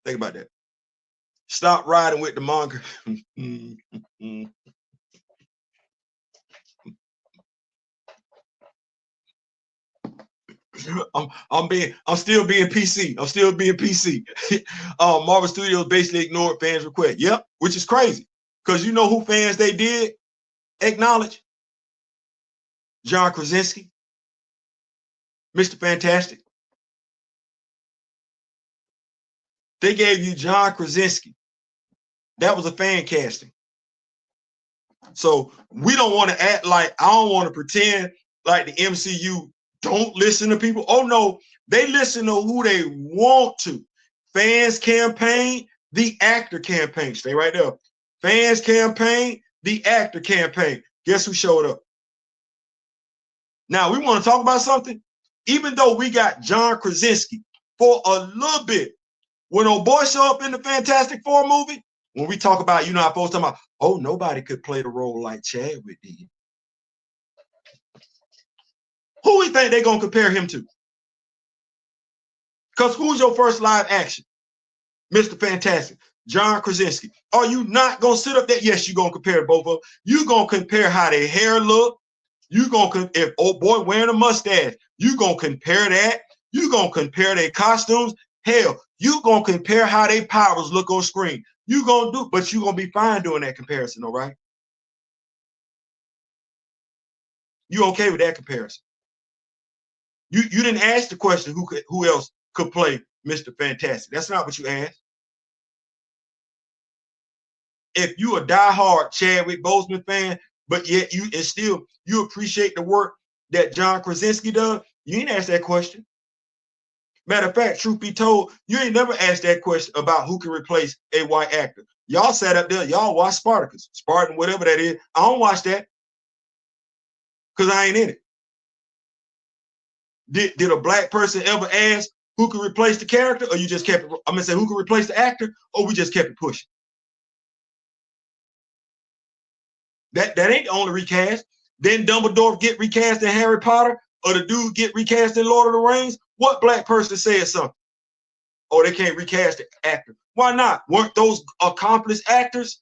Think about that. Stop riding with the monger. I'm still being PC. I'm still being PC. Marvel Studios basically ignored fans' request. Yep, which is crazy. Because you know who fans they did acknowledge? John Krasinski, Mr. Fantastic. They gave you John Krasinski. That was a fan casting. So we don't want to act like, I don't want to pretend like the MCU don't listen to people. Oh no, they listen to who they want to. Fans campaign, the actor campaign. Stay right there. Fans campaign, the actor campaign. Guess who showed up? Now we want to talk about something. Even though we got John Krasinski for a little bit, when old boy show up in the Fantastic Four movie, when we talk about, you know, how folks talking about, oh, nobody could play the role like Chadwick did. Who we think they're going to compare him to? Because who's your first live action? Mr. Fantastic, John Krasinski. Are you not going to sit up there? Yes, you're going to compare both of them. You're going to compare how their hair look. You're going to, if old boy wearing a mustache, you're going to compare that. You're going to compare their costumes. Hell, you're going to compare how their powers look on screen. You're going to do, but you're going to be fine doing that comparison, all right? You okay with that comparison? You didn't ask the question who else could play Mr. Fantastic. That's not what you asked. If you a diehard Chadwick Boseman fan, but yet you appreciate the work that John Krasinski does, you ain't asked that question. Matter of fact, truth be told, you ain't never asked that question about who can replace a white actor. Y'all sat up there, y'all watch Spartacus, Spartan, whatever that is. I don't watch that because I ain't in it. Did a black person ever ask who could replace the character, or you just kept it? I'm gonna say who could replace the actor, or we just kept it pushing. That ain't the only recast. Didn't Dumbledore get recast in Harry Potter, or the dude get recast in Lord of the Rings? What black person said something? Oh, they can't recast the actor. Why not? Weren't those accomplished actors?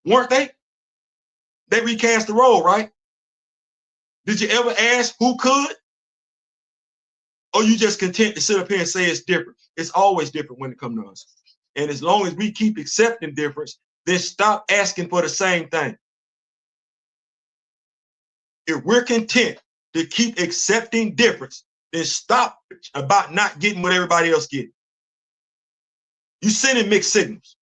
Weren't they? They recast the role, right? Did you ever ask who could? Or you just content to sit up here and say it's different? It's always different when it comes to us. And as long as we keep accepting difference, then stop asking for the same thing. If we're content to keep accepting difference, then stop about not getting what everybody else gets. You sending mixed signals.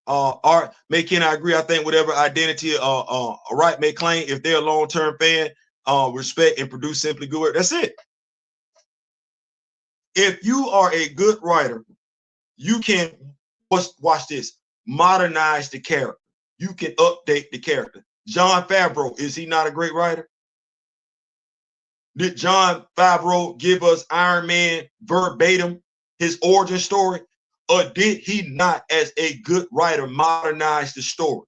Art may cannot agree. I think whatever identity a right may claim, if they're a long-term fan, respect and produce simply good work. That's it. If you are a good writer, you can watch this. modernize the character. You can update the character. Jon Favreau, is he not a great writer? Did Jon Favreau give us Iron Man verbatim, his origin story? Or did he not, as a good writer, modernize the story?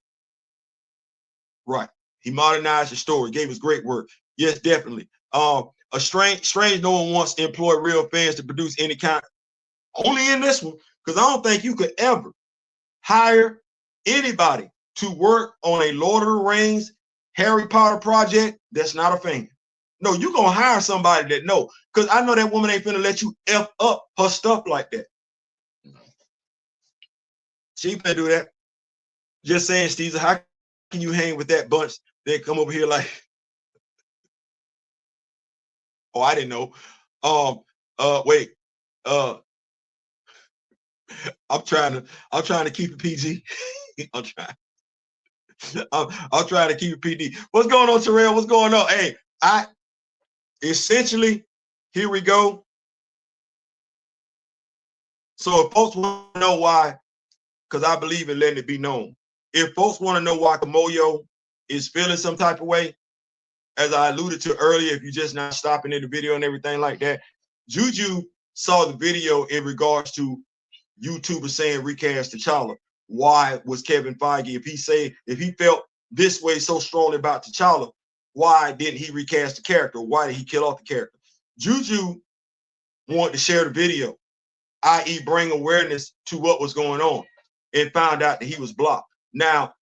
Right. He modernized the story, gave us great work. Yes, definitely. A strange no one wants to employ real fans to produce any kind. Only in this one, because I don't think you could ever hire anybody to work on a Lord of the Rings, Harry Potter project that's not a fan. No, you're going to hire somebody that know, because I know that woman ain't finna let you F up her stuff like that. She ain't finna do that. Just saying, Steve, how can you hang with that bunch that come over here like, oh, I didn't know. Wait. I'm trying to keep it PG. I'm trying to keep it PD. What's going on, Terrell? What's going on? Hey, essentially, here we go. So if folks want to know why, because I believe in letting it be known. If folks want to know why Kamoyo is feeling some type of way, as I alluded to earlier, if you're just not stopping in the video and everything like that, Juju saw the video in regards to YouTubers saying recast T'Challa. Why was Kevin Feige, if he felt this way so strongly about T'Challa, why didn't he recast the character? Why did he kill off the character? Juju wanted to share the video, i.e. bring awareness to what was going on, and found out that he was blocked. Now,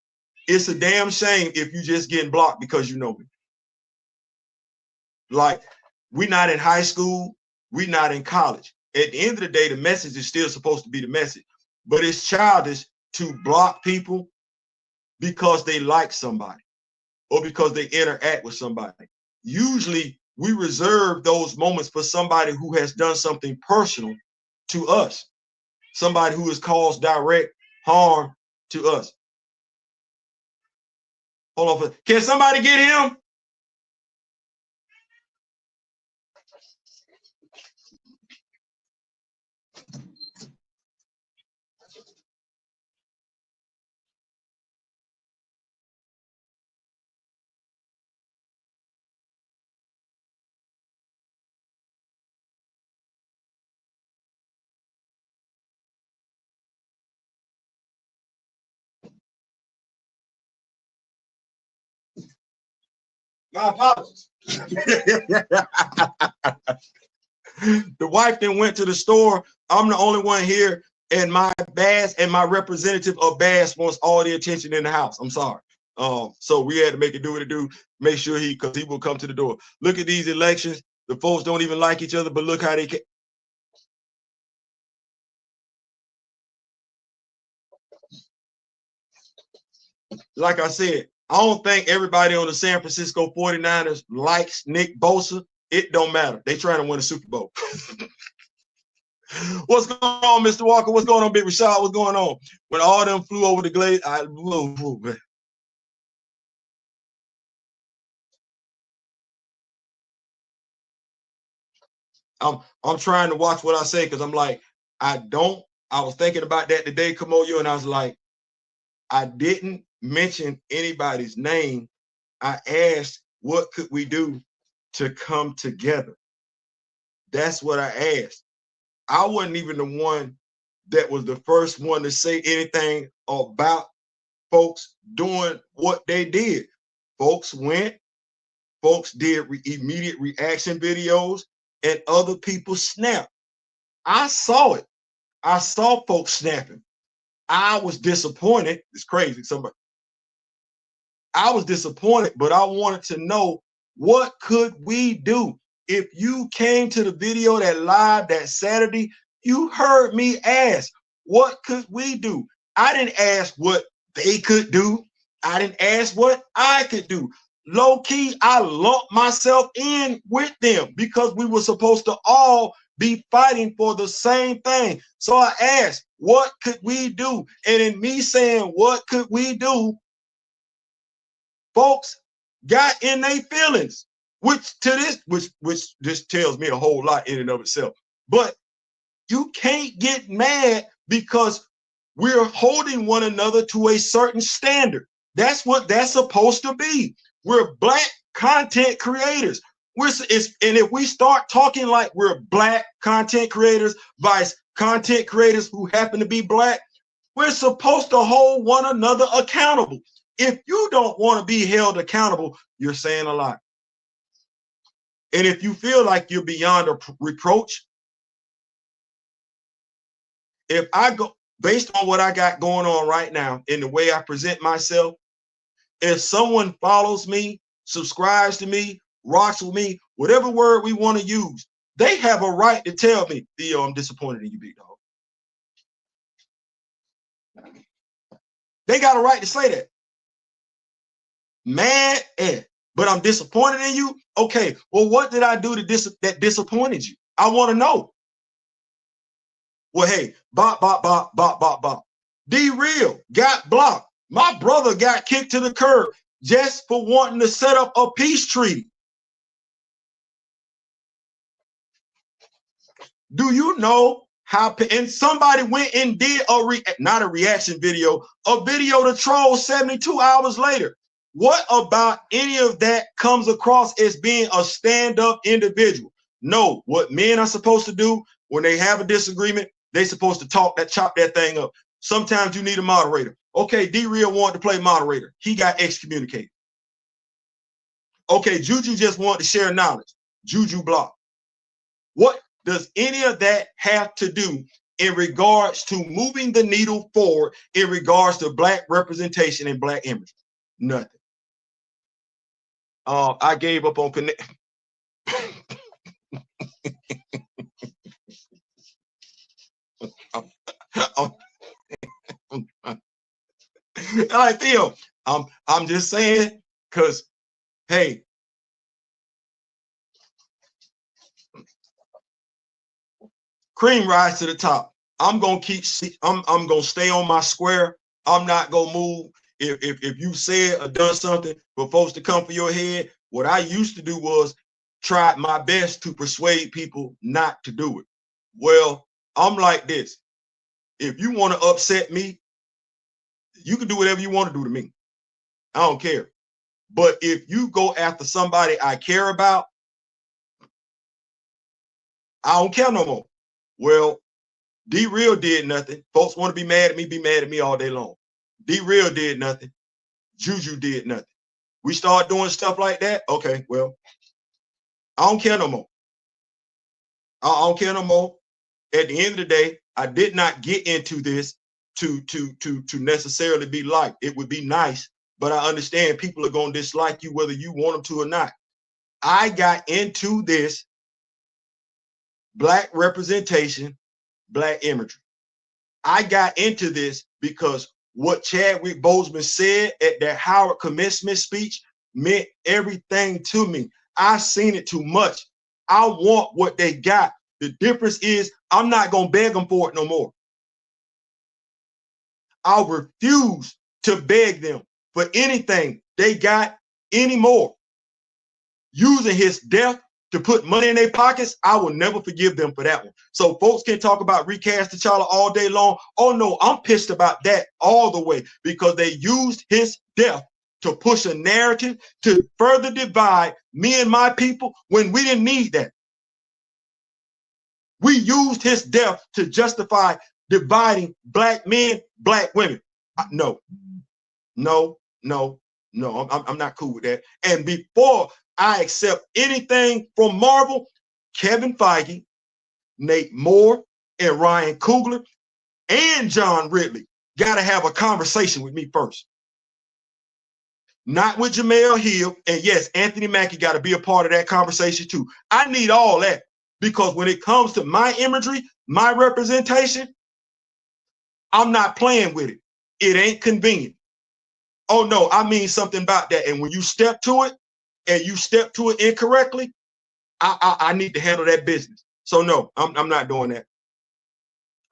it's a damn shame if you just getting blocked because you know me. Like, we're not in high school, we're not in college. At the end of the day, the message is still supposed to be the message, but it's childish to block people because they like somebody or because they interact with somebody. Usually we reserve those moments for somebody who has done something personal to us, somebody who has caused direct harm to us. Hold on, can somebody get him? My apologies. The wife then went to the store. I'm the only one here, and my Bass and my representative of Bass wants all the attention in the house. I'm sorry. So we had to make it do what it do. Make sure because he will come to the door. Look at these elections. The folks don't even like each other, but look how they can. Like I said, I don't think everybody on the San Francisco 49ers likes Nick Bosa. It don't matter. They trying to win a Super Bowl. What's going on, Mr. Walker? What's going on, Big Rashad? What's going on? When all them flew over the glaze, I'm trying to watch what I say because I'm like, I was thinking about that today, Kamoyo, and I was like, I didn't mention anybody's name. I asked, what could we do to come together? That's what I asked. I wasn't even the one that was the first one to say anything about folks doing what they did. Folks did immediate reaction videos, and other people snapped. I saw it. I saw folks snapping. I was disappointed. It's crazy. I was disappointed, but I wanted to know, what could we do? If you came to the video that live that Saturday, you heard me ask, what could we do? I didn't ask what they could do. I didn't ask what I could do. Low key, I lumped myself in with them because we were supposed to all be fighting for the same thing. So I asked, what could we do? And in me saying, what could we do? Folks got in their feelings, which this tells me a whole lot in and of itself. But you can't get mad because We're holding one another to a certain standard. That's what that's supposed to be. We're Black content creators. And if we start talking like we're Black content creators, vice content creators who happen to be Black, we're supposed to hold one another accountable. If you don't want to be held accountable, you're saying a lot. And if you feel like you're beyond a reproach, if I go based on what I got going on right now in the way I present myself, if someone follows me, subscribes to me, rocks with me, whatever word we want to use, they have a right to tell me, Theo, I'm disappointed in you, big dog. They got a right to say that. Mad at, but I'm disappointed in you. Okay, well, what did I do that disappointed you? I want to know. Well, hey, bop, bop, bop, bop, bop, bop. D-Real got blocked. My brother got kicked to the curb just for wanting to set up a peace treaty. Do you know how? And somebody went and did not a reaction video, a video to troll 72 hours later. What about any of that comes across as being a stand-up individual? No, what men are supposed to do when they have a disagreement, they're supposed to chop that thing up. Sometimes you need a moderator. Okay, D-Real wanted to play moderator. He got excommunicated. Okay, Juju just wanted to share knowledge. Juju blocked. What does any of that have to do in regards to moving the needle forward in regards to Black representation and Black image? Nothing. I gave up on connect. I feel I'm just saying, because hey, cream rise to the top. I'm gonna stay on my square. I'm not gonna move. If you said or done something for folks to come for your head, what I used to do was try my best to persuade people not to do it. Well, I'm like this. If you want to upset me, you can do whatever you want to do to me. I don't care. But if you go after somebody I care about, I don't care no more. Well, D-Real did nothing. Folks want to be mad at me all day long. D-Real did nothing. Juju did nothing. We start doing stuff like that. Okay, well, I don't care no more. I don't care no more. At the end of the day, I did not get into this to necessarily be liked. It would be nice, but I understand people are going to dislike you whether you want them to or not. I got into this Black representation, Black imagery. I got into this because what Chadwick Boseman said at that Howard commencement speech meant everything to me. I've seen it too much. I want what they got. The difference is I'm not going to beg them for it no more. I'll refuse to beg them for anything they got anymore. Using his death to put money in their pockets, I will never forgive them for that one. So folks can talk about Recast T'Challa all day long. Oh no, I'm pissed about that all the way because they used his death to push a narrative to further divide me and my people when we didn't need that. We used his death to justify dividing Black men, Black women. No, I'm not cool with that. And before I accept anything from Marvel, Kevin Feige, Nate Moore, and Ryan Coogler, and John Ridley got to have a conversation with me first. Not with Jamel Hill. And yes, Anthony Mackie got to be a part of that conversation too. I need all that because when it comes to my imagery, my representation, I'm not playing with it. It ain't convenient. Oh no, I mean something about that. And when you step to it and you step to it incorrectly, I need to handle that business. So no, I'm not doing that.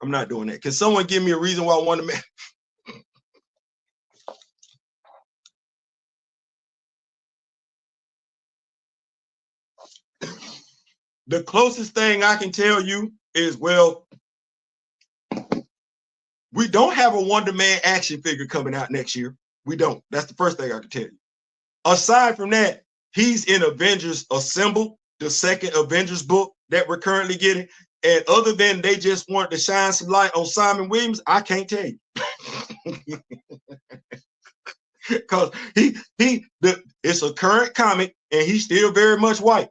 I'm not doing that. Can someone give me a reason why I want to make? The closest thing I can tell you is, well, We don't have a Wonder Man action figure coming out next year. We don't. That's the first thing I can tell you. Aside from that, he's in Avengers Assemble, the second Avengers book that we're currently getting. And other than they just want to shine some light on Simon Williams, I can't tell you. Because it's a current comic and he's still very much white.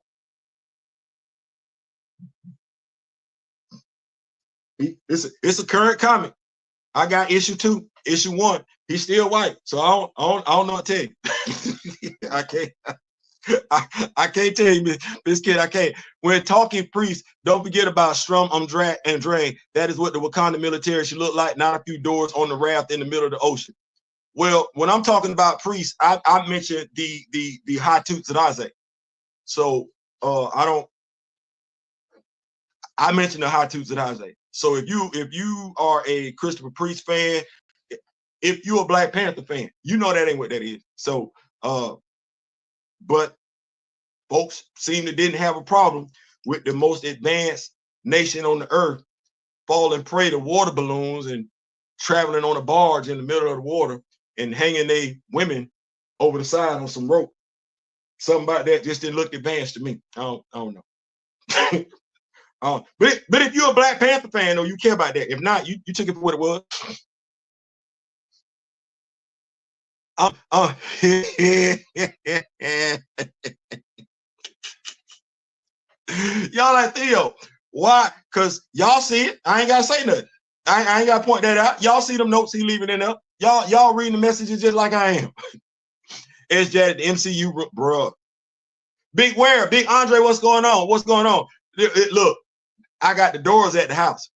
It's a current comic. I got issue 2, issue 1. He's still white, so I don't know what to tell you. I can't tell you, Miss Kid. I can't. When talking priests, don't forget about Strum, and Drain. That is what the Wakanda military should look like. Not a few doors on the raft in the middle of the ocean. Well, when I'm talking about priests, I mentioned the High Tutsi. So I mentioned the High Tutsi. So if you are a Christopher Priest fan, if you're a Black Panther fan, you know that ain't what that is. So but folks seem to didn't have a problem with the most advanced nation on the earth falling prey to water balloons and traveling on a barge in the middle of the water and hanging their women over the side on some rope. Something about that just didn't look advanced to me. I don't know. But if you're a Black Panther fan, though, you care about that. If not, you took it for what it was. Y'all like, Theo, why? Because y'all see it. I ain't got to say nothing. I ain't got to point that out. Y'all see them notes he leaving in there. Y'all reading the messages just like I am. It's just the MCU, bro. Big Big Andre, what's going on? What's going on? Look, I got the doors at the house.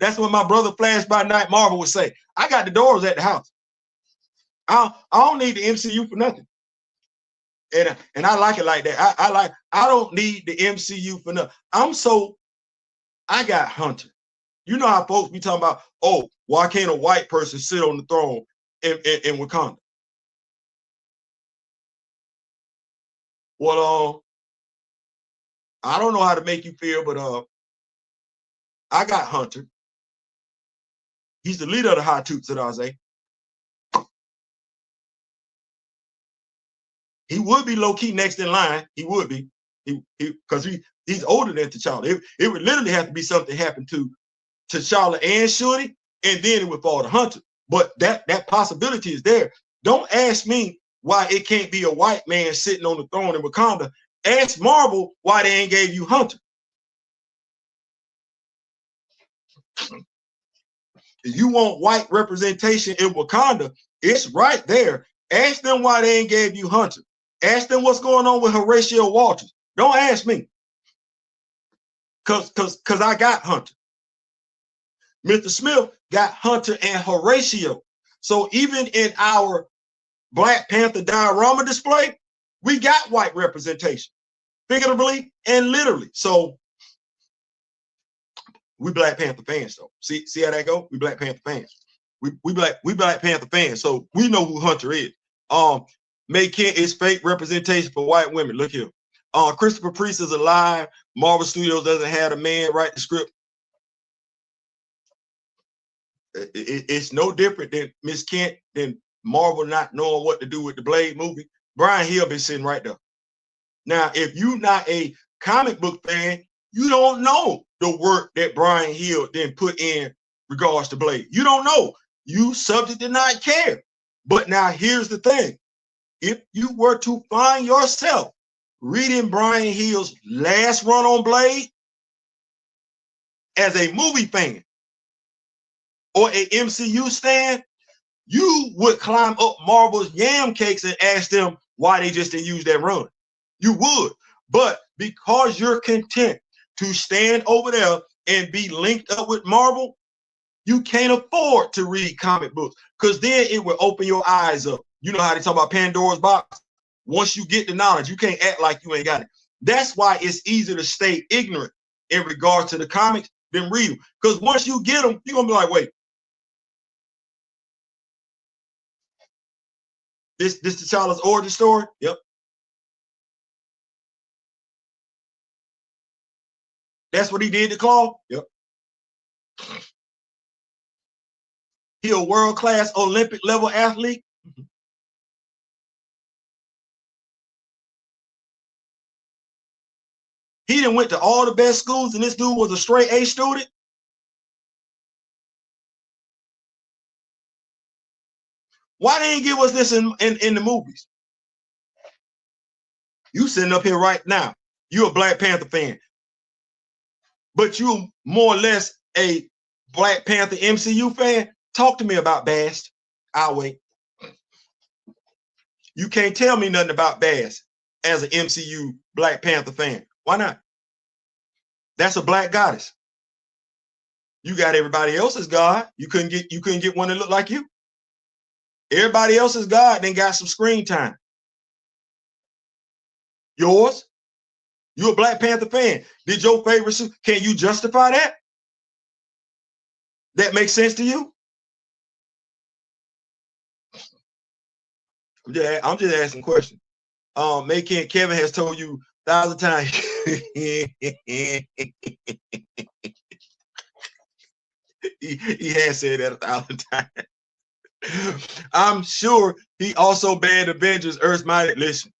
That's what my brother Flash by Night Marvel would say. I got the doors at the house. I don't need the MCU for nothing. And I like it like that. I don't need the MCU for nothing. I got Hunter. You know how folks be talking about, oh, why can't a white person sit on the throne in Wakanda? Well, I don't know how to make you feel, but I got Hunter. He's the leader of the High Tutsi. He would be low-key next in line. He would be. Because he's older than T'Challa. It would literally have to be something happened to T'Challa and Shuri, and then it would fall to Hunter. But that possibility is there. Don't ask me why it can't be a white man sitting on the throne in Wakanda. Ask Marvel why they ain't gave you Hunter. If you want white representation in Wakanda, it's right there. Ask them why they ain't gave you Hunter. Ask them what's going on with Horatio Walters. Don't ask me. Cause I got Hunter. Mr. Smith got Hunter and Horatio. So even in our Black Panther diorama display, we got white representation, figuratively and literally. So we Black Panther fans, though. See how that go? We Black Panther fans. We Black Panther fans. So we know who Hunter is. May Kent is fake representation for white women. Look here. Christopher Priest is alive. Marvel Studios doesn't have a man write the script. It's no different than Miss Kent, than Marvel not knowing what to do with the Blade movie. Brian Hill been sitting right there. Now, if you're not a comic book fan, you don't know the work that Brian Hill then put in regards to Blade. You don't know. You subject to not care. But now here's the thing. If you were to find yourself reading Brian Hill's last run on Blade as a movie fan or a MCU stan, you would climb up Marvel's yam cakes and ask them why they just didn't use that run. You would. But because you're content to stand over there and be linked up with Marvel, you can't afford to read comic books, because then it will open your eyes up. You know how they talk about Pandora's box? Once you get the knowledge, you can't act like you ain't got it. That's why it's easier to stay ignorant in regards to the comics than read them. Because once you get them, you're going to be like, wait, this T'Challa's origin story? Yep. That's what he did to Claw? Yep. He a world-class Olympic level athlete. He done went to all the best schools, and this dude was a straight A student. Why they didn't give us this in the movies? You sitting up here right now. You a Black Panther fan, but you more or less a Black Panther MCU fan. Talk to me about Bast. I'll wait. You can't tell me nothing about Bast as an MCU Black Panther fan. Why not? That's a black goddess. You got everybody else's God. You couldn't get one that looked like you. Everybody else's God then got some screen time. Yours? You a Black Panther fan. Did your favorite suit? Can you justify that? That makes sense to you? I'm just asking questions. Macon Kevin has told you 1,000 times. he has said that 1,000 times. I'm sure he also banned Avengers Earth's Mighty. Listen.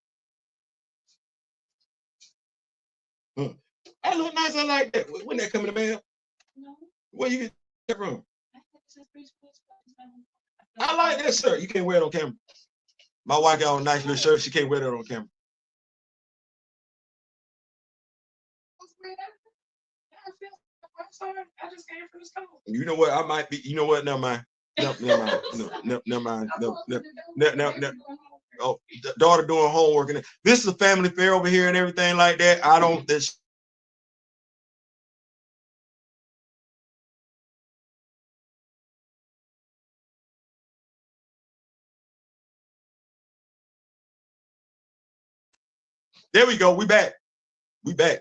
I look nice. I like that. When that coming to mail? No. Where you get that from? I like that shirt. You can't wear it on camera. My wife got on a nice little shirt. She can't wear that on camera. You know what? I might be. You know what? Never mind. Never mind. Never mind. No. Oh, daughter doing homework, and this is a family fair over here and everything like that. I don't. This. There we go. We back. We back.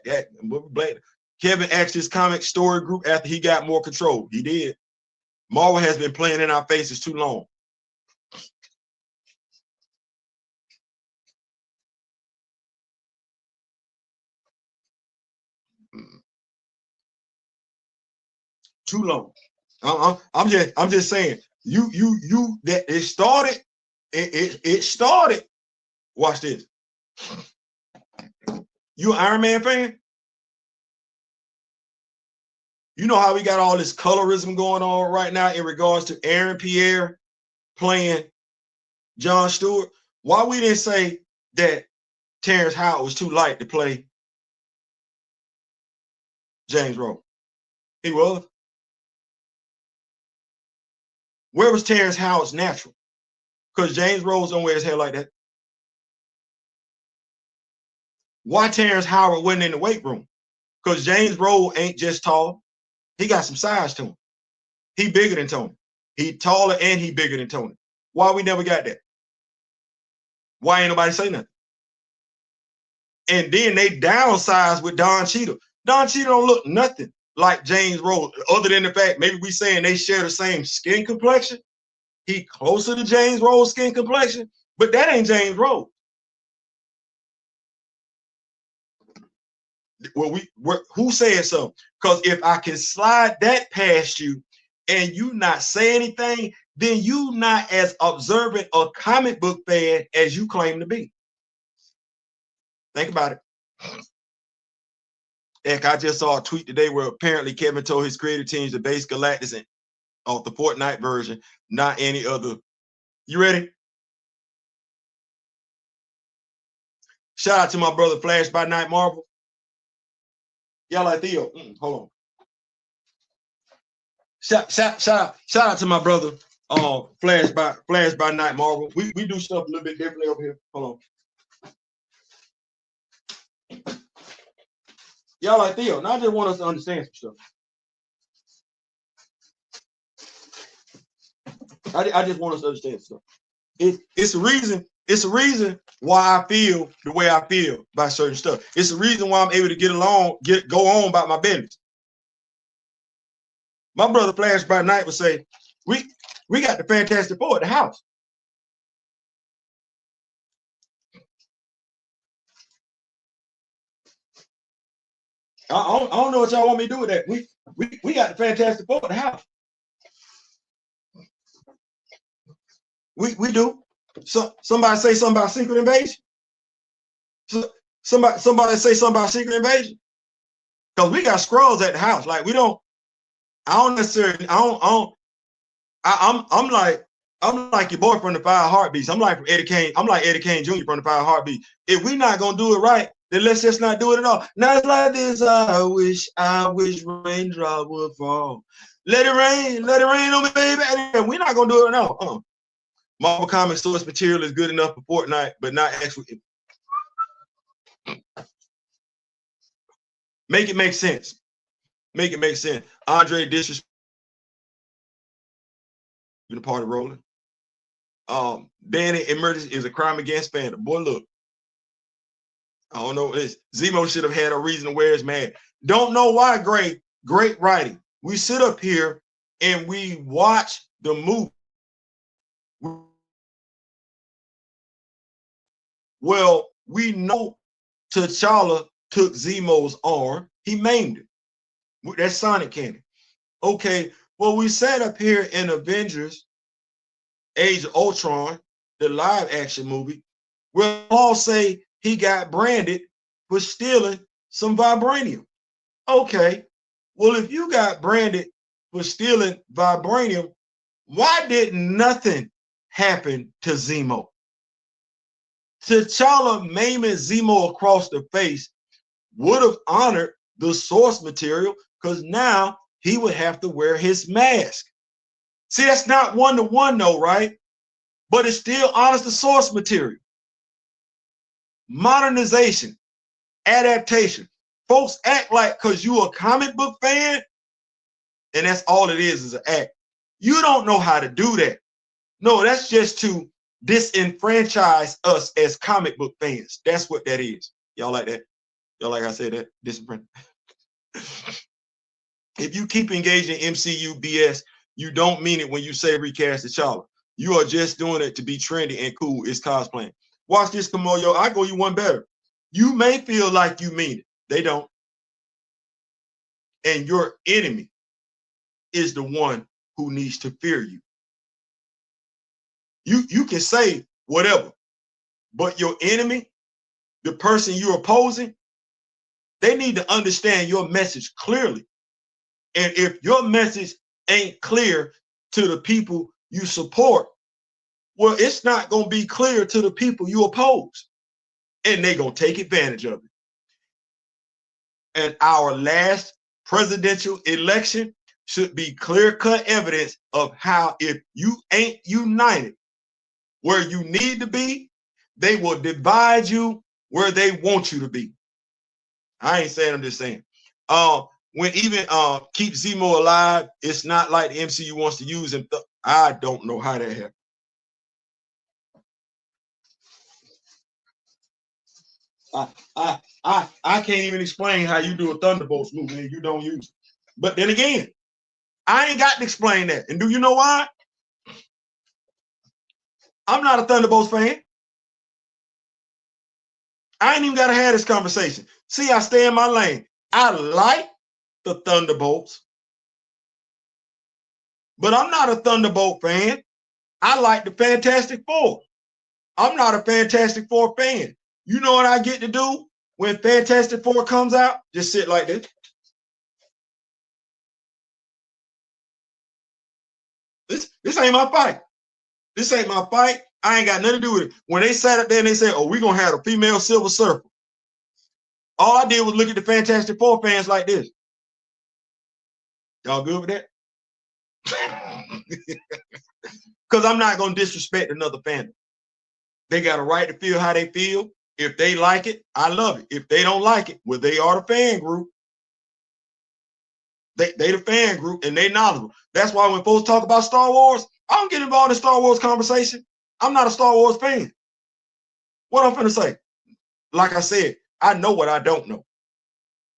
Kevin asked his comic story group after he got more control. He did. Marvel has been playing in our faces too long. Too long. I'm just saying. You that it started. It started. Watch this. You an Iron Man fan? You know how we got all this colorism going on right now in regards to Aaron Pierre playing John Stewart? Why we didn't say that Terrence Howard was too light to play James Rhodes? He was. Where was Terrence Howard's natural? Because James Rhodes don't wear his hair like that. Why Terrence Howard wasn't in the weight room? Because James Rhodes ain't just tall. He got some size to him. He bigger than Tony. He taller and he bigger than Tony. Why we never got that? Why ain't nobody say nothing? And then they downsized with Don Cheadle. Don Cheadle don't look nothing like James Rhodes, other than the fact maybe we saying they share the same skin complexion. He closer to James Rhodes' skin complexion, but that ain't James Rhodes. Well, who said so? Because if I can slide that past you and you not say anything, then you not as observant a comic book fan as you claim to be. Think about it. Heck, I just saw a tweet today where apparently Kevin told his creative teams to base Galactus off the Fortnite version, not any other. You ready? Shout out to my brother Flash by Night Marvel. Y'all like Theo. Hold on. Shout out to my brother Flash by Night Marvel. We do stuff a little bit differently over here. Hold on. Y'all like Theo. Now I just want us to understand some stuff. I just want us to understand stuff. It's a reason why I feel the way I feel about certain stuff. It's the reason why I'm able to go on about my business. My brother Flash by Night would say, we got the Fantastic Four at the house. I don't know what y'all want me to do with that. We got the Fantastic Four at the house. We do. So somebody say something about Secret Invasion. So, somebody say something about Secret Invasion. Because we got scrolls at the house. Like we don't. I don't necessarily. I'm like your boy from the Five Heartbeats. I'm like Eddie Kane. I'm like Eddie Kane Jr. from the Five Heartbeats. If we're not gonna do it right, then let's just not do it at all. Not like this. I wish raindrop would fall. Let it rain on me, baby. And we're not gonna do it now. Marvel Comics source material is good enough for Fortnite, but not actually. Make it make sense. Make it make sense. Andre disrespect the party rolling. Banning emergency is a crime against fandom. Boy, look. I don't know. Zemo should have had a reason to wear his mask. Don't know why. Great writing. We sit up here and we watch the movie. Well, we know T'Challa took Zemo's arm. He maimed it. That's Sonic cannon. Okay. Well, we sat up here in Avengers Age of Ultron, the live action movie, where all say he got branded for stealing some vibranium. Okay, well, if you got branded for stealing vibranium, why did nothing happen to Zemo? T'Challa maiming Zemo across the face would have honored the source material because now he would have to wear his mask. See, that's not one-to-one though, right? But it still honors the source material. Modernization, adaptation. Folks act like because you're a comic book fan, and that's all it is an act. You don't know how to do that. No, that's just to disenfranchise us as comic book fans. That's what that is. Y'all like that? Y'all like I said that? Disenfranchise. If you keep engaging in MCU BS, you don't mean it when you say recast T'Challa. You are just doing it to be trendy and cool. It's cosplaying. Watch this, Kamoyo. I go you one better. You may feel like you mean it. They don't. And your enemy is the one who needs to fear you. You can say whatever, but your enemy, the person you're opposing, they need to understand your message clearly. And if your message ain't clear to the people you support, well, it's not going to be clear to the people you oppose. And they're going to take advantage of it. And our last presidential election should be clear-cut evidence of how if you ain't united where you need to be, they will divide you where they want you to be. I ain't saying, I'm just saying. When even keep Zemo alive, it's not like the MCU wants to use him. I don't know how that happened. I can't even explain how you do a Thunderbolts movie and you don't use it. But then again, I ain't got to explain that. And do you know why? I'm not a Thunderbolts fan. I ain't even got to have this conversation. See, I stay in my lane. I like the Thunderbolts, but I'm not a Thunderbolt fan. I like the Fantastic Four. I'm not a Fantastic Four fan. You know what I get to do when Fantastic Four comes out? Just sit like this. This ain't my fight. This ain't my fight. I ain't got nothing to do with it. When they sat up there and they said, oh, we're going to have a female Silver Surfer. All I did was look at the Fantastic Four fans like this. Y'all good with that? Because I'm not going to disrespect another fandom. They got a right to feel how they feel. If they like it, I love it. If they don't like it, well, they are the fan group. They the fan group and they knowledgeable. That's why when folks talk about Star Wars, I don't get involved in Star Wars conversation. I'm not a Star Wars fan. What I'm finna say? Like I said, I know what I don't know.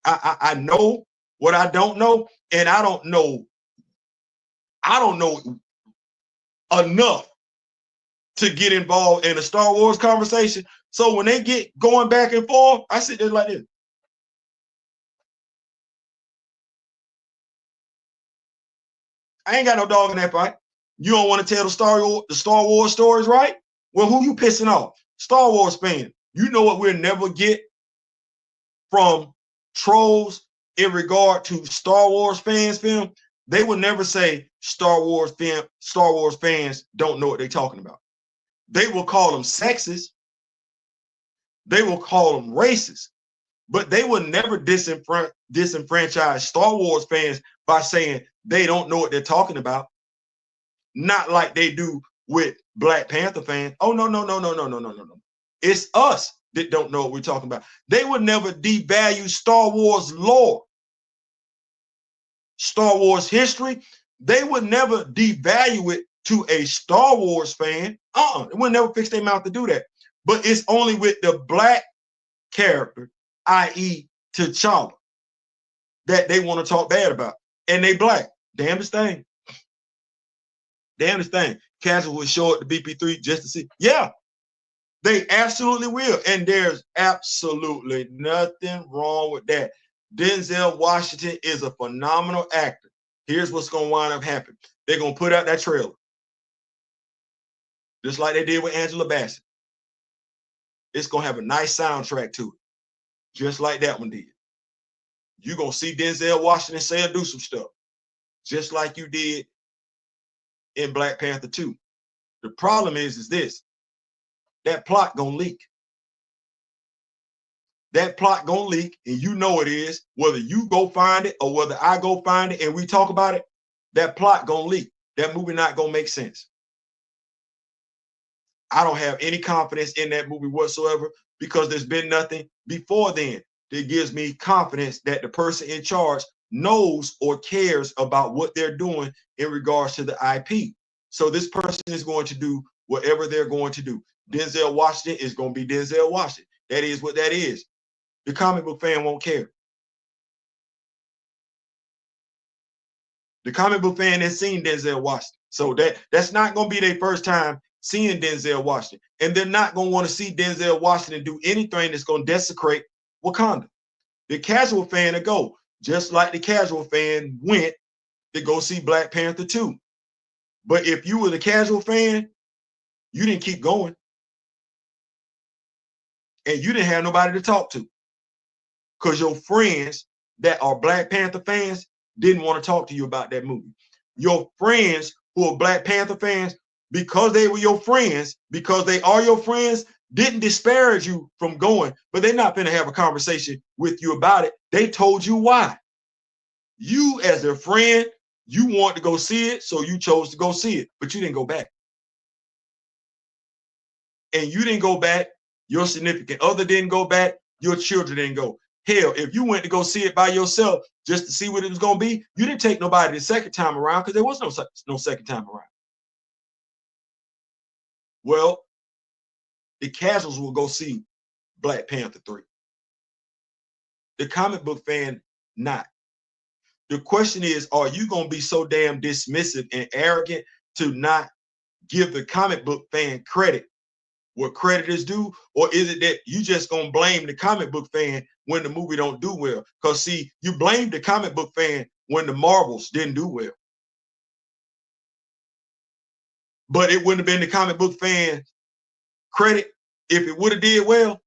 I know what I don't know, and I don't know enough to get involved in a Star Wars conversation. So when they get going back and forth, I sit there like this. I ain't got no dog in that fight. You don't want to tell the Star Wars stories, right? Well, who you pissing off? Star Wars fan. You know what we'll never get from trolls in regard to Star Wars fans film? They will never say Star Wars fans don't know what they're talking about. They will call them sexist. They will call them racist. But they will never disenfranchise Star Wars fans by saying they don't know what they're talking about. Not like they do with Black Panther fans. Oh, no, no, no, no, no, no, no, no, no. It's us that don't know what we're talking about. They would never devalue Star Wars lore, Star Wars history. They would never devalue it to a Star Wars fan. It would never fix their mouth to do that. But it's only with the black character, i.e. T'Challa, that they want to talk bad about. And they black. Damnedest thing. Damnedest thing. Casual will show it to BP3 just to see. Yeah, they absolutely will. And there's absolutely nothing wrong with that. Denzel Washington is a phenomenal actor. Here's what's going to wind up happening. They're going to put out that trailer. Just like they did with Angela Bassett. It's going to have a nice soundtrack to it. Just like that one did. You're going to see Denzel Washington say or do some stuff. Just like you did in Black Panther 2. The problem is this. That plot going to leak. That plot going to leak, and you know it is. Whether you go find it or whether I go find it and we talk about it, that plot going to leak. That movie not going to make sense. I don't have any confidence in that movie whatsoever because there's been nothing before then that gives me confidence that the person in charge knows or cares about what they're doing in regards to the IP. So this person is going to do whatever they're going to do. Denzel Washington is going to be Denzel Washington. That is what that is. The comic book fan won't care. The comic book fan has seen Denzel Washington. So that's not going to be their first time seeing Denzel Washington. And they're not going to want to see Denzel Washington do anything that's going to desecrate Wakanda. The casual fan will go, just like the casual fan went to go see Black Panther 2. But if you were the casual fan, you didn't keep going. And you didn't have nobody to talk to. Because your friends that are Black Panther fans didn't want to talk to you about that movie. Your friends who are Black Panther fans, because they were your friends, because they are your friends, didn't disparage you from going, but they're not going to have a conversation with you about it. They told you why. You, as their friend, you want to go see it, so you chose to go see it, but you didn't go back. And you didn't go back. Your significant other didn't go back. Your children didn't go. Hell, if you went to go see it by yourself just to see what it was going to be, you didn't take nobody the second time around because there was no second time around. Well, the casuals will go see Black Panther 3. The comic book fan, not. The question is, are you going to be so damn dismissive and arrogant to not give the comic book fan credit where credit is due? Or is it that you just going to blame the comic book fan when the movie don't do well? Because, see, you blame the comic book fan when the Marvels didn't do well. But it wouldn't have been the comic book fan credit if it would have did well.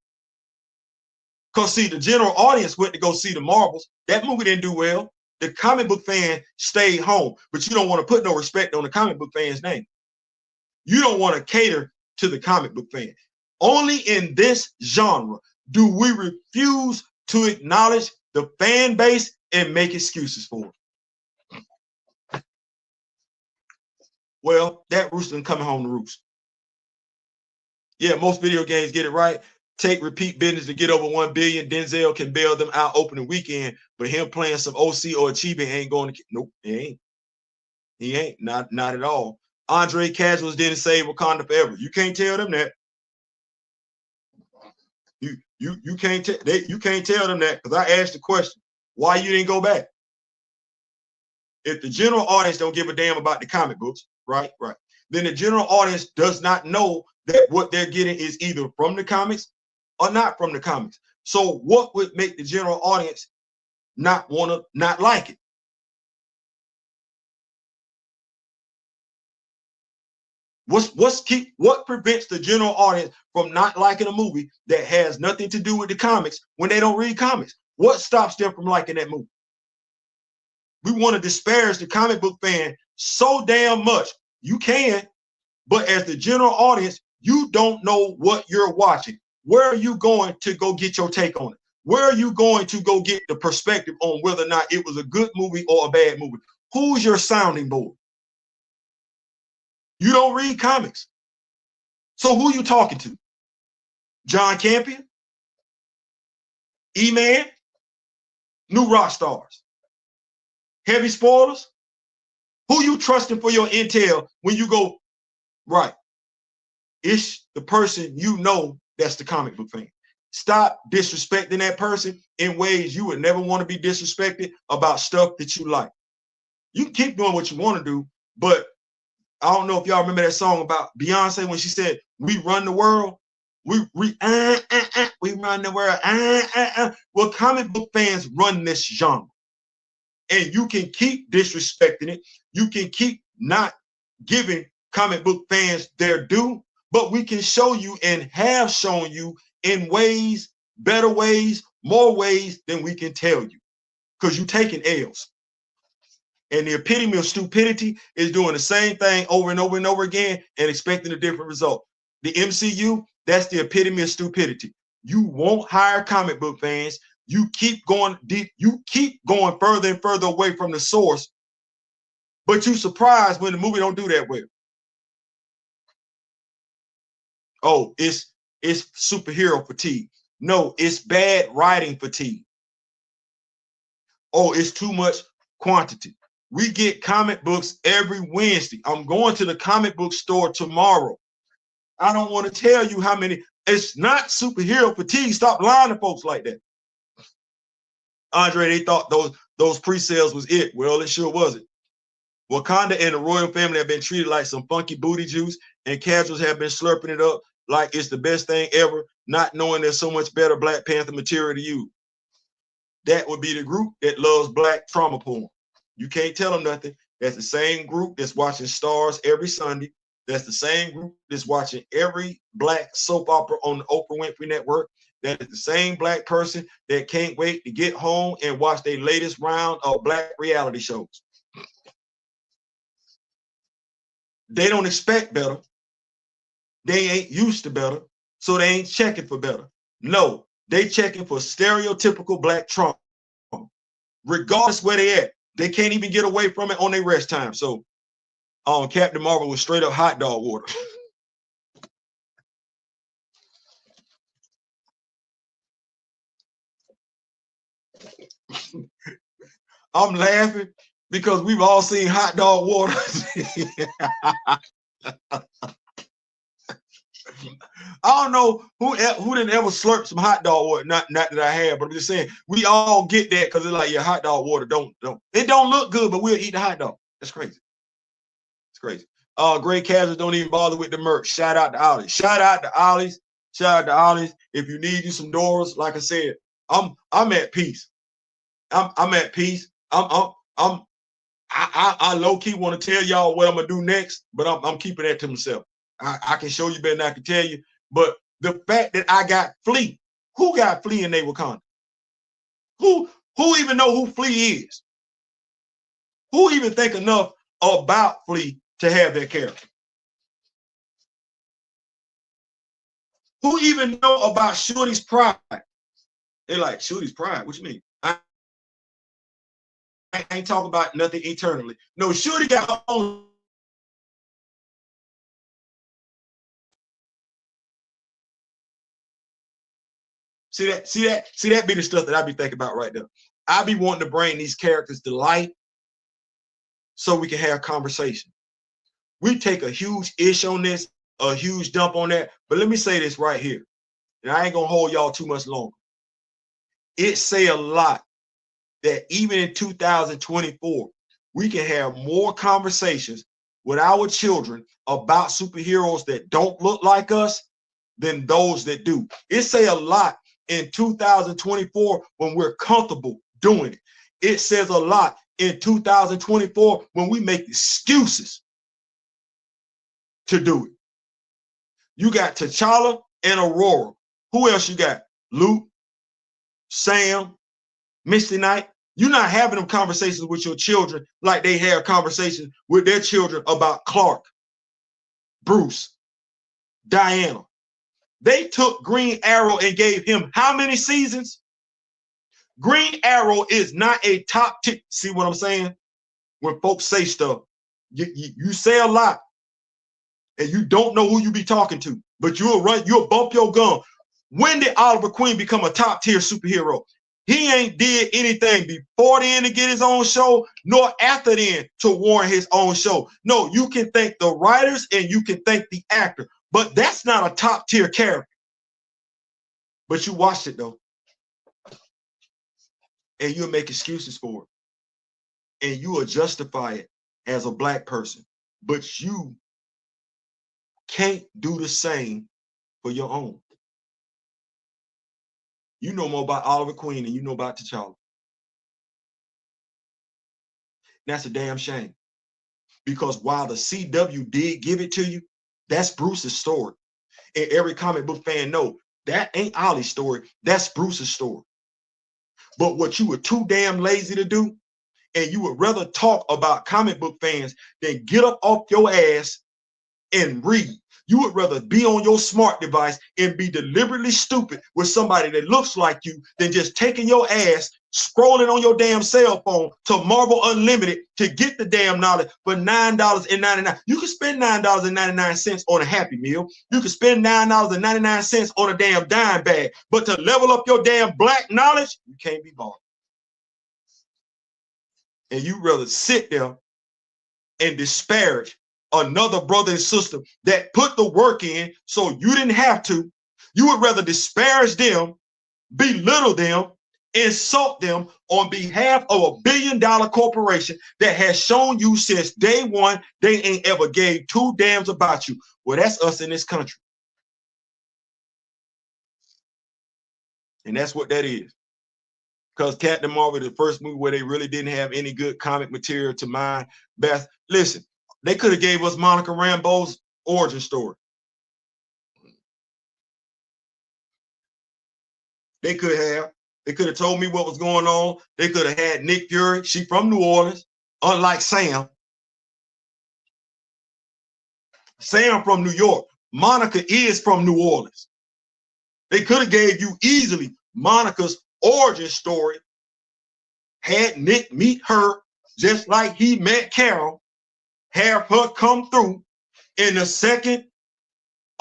Because, see, the general audience went to go see the Marvels. That movie didn't do well. The comic book fan stayed home. But you don't want to put no respect on the comic book fan's name. You don't want to cater to the comic book fan. Only in this genre do we refuse to acknowledge the fan base and make excuses for it. Well, that rooster coming home to roost. Yeah, most video games get it right. Take repeat business to get over 1 billion. Denzel can bail them out opening weekend, but him playing some OC or achievement ain't going to. Nope, he ain't. He ain't. Not at all. Andre Casuals didn't save Wakanda forever. You can't tell them that. You can't tell them that because I asked the question, why you didn't go back? If the general audience don't give a damn about the comic books, right, then the general audience does not know that what they're getting is either from the comics or not from the comics. So what would make the general audience not like it? What prevents the general audience from not liking a movie that has nothing to do with the comics when they don't read comics? What stops them from liking that movie? We want to disparage the comic book fan so damn much. You can, but as the general audience, you don't know what you're watching. Where are you going to go get your take on it? Where are you going to go get the perspective on whether or not it was a good movie or a bad movie? Who's your sounding board? You don't read comics. So who you talking to? John Campion? E-Man? New Rock Stars? Heavy spoilers? Who you trusting for your intel when you go, right? It's the person you know that's the comic book fan. Stop disrespecting that person in ways you would never want to be disrespected about stuff that you like. You can keep doing what you want to do, but I don't know if y'all remember that song about Beyonce when she said, "We run the world." We run the world. Well, comic book fans run this genre. And you can keep disrespecting it. You can keep not giving comic book fans their due, but we can show you and have shown you in ways, better ways, more ways than we can tell you, because you're taking L's. And the epitome of stupidity is doing the same thing over and over and over again and expecting a different result. The MCU, that's the epitome of stupidity. You won't hire comic book fans. You keep going deep. You keep going further and further away from the source, but you surprised when the movie don't do that well. Oh, it's superhero fatigue. No, it's bad writing fatigue. Oh, it's too much quantity. We get comic books every Wednesday. I'm going to the comic book store tomorrow. I don't want to tell you how many. It's not superhero fatigue. Stop lying to folks like that. Andre, they thought those pre-sales was it. Well, it sure wasn't. Wakanda and the royal family have been treated like some funky booty juice, and casuals have been slurping it up like it's the best thing ever, not knowing there's so much better Black Panther material to use. That would be the group that loves black trauma porn. You can't tell them nothing. That's the same group that's watching Stars every Sunday. That's the same group that's watching every black soap opera on the Oprah Winfrey Network. That is the same black person that can't wait to get home and watch their latest round of black reality shows. They don't expect better. They ain't used to better, so they ain't checking for better. No, they checking for stereotypical black trauma. Regardless where they at, they can't even get away from it on their rest time. So Captain Marvel was straight up hot dog water. I'm laughing because we've all seen hot dog water. I don't know who didn't ever slurp some hot dog water. Not that I have, but I'm just saying we all get that because it's like your hot dog water don't it don't look good, but we'll eat the hot dog. That's crazy. It's crazy. Great casuals don't even bother with the merch. Shout out to Ollie's. Shout out to Ollie's. Shout out to Ollie's. If you need you some doors, like I said, I'm at peace. I'm at peace. I low key want to tell y'all what I'm gonna do next, but I'm keeping that to myself. I can show you better than I can tell you. But the fact that I got Flea, who got Flea in their Wakanda? Who even know who Flea is? Who even think enough about Flea to have their character? Who even know about Shorty's pride? They're like, Shorty's pride? What you mean? I ain't talking about nothing eternally. No, Shorty got her own. See that be the stuff that I be thinking about right there. I be wanting to bring these characters to light so we can have conversation. We take a huge ish on this, a huge dump on that. But let me say this right here, and I ain't gonna hold y'all too much longer. It say a lot that even in 2024, we can have more conversations with our children about superheroes that don't look like us than those that do. It say a lot in 2024 when we're comfortable doing it. It says a lot in 2024 when we make excuses to do it. You got T'Challa and Aurora. Who else you got? Luke, Sam, Misty Knight. You're not having them conversations with your children like they have conversations with their children about Clark, Bruce, Diana. They took Green Arrow and gave him how many seasons? Green Arrow is not a top tier. See what I'm saying? When folks say stuff, you say a lot and you don't know who you be talking to, but you'll bump your gun. When did Oliver Queen become a top tier superhero? He ain't did anything before then to get his own show, nor after then to warrant his own show. No, you can thank the writers and you can thank the actor, but that's not a top tier character. But you watched it though. And you'll make excuses for it. And you will justify it as a black person. But you can't do the same for your own. You know more about Oliver Queen than you know about T'Challa. That's a damn shame. Because while the CW did give it to you, that's Bruce's story. And every comic book fan know that ain't Ollie's story. That's Bruce's story. But what you were too damn lazy to do, and you would rather talk about comic book fans than get up off your ass and read. You would rather be on your smart device and be deliberately stupid with somebody that looks like you than just taking your ass, scrolling on your damn cell phone to Marvel Unlimited to get the damn knowledge for $9.99. You can spend $9.99 on a Happy Meal. You can spend $9.99 on a damn dime bag. But to level up your damn black knowledge, you can't be bought. And you rather sit there and disparage another brother and sister that put the work in so you didn't have to. You would rather disparage them, belittle them, insult them on behalf of $1 billion corporation that has shown you since day one they ain't ever gave two damns about you. Well, that's us in this country. And that's what that is. Because Captain Marvel, the first movie where they really didn't have any good comic material to mine best. Listen, they could have gave us Monica Rambeau's origin story. They could have. They could have told me what was going on. They could have had Nick Fury. She from New Orleans, unlike Sam. Sam from New York. Monica is from New Orleans. They could have gave you easily Monica's origin story, had Nick meet her just like he met Carol, have her come through in the second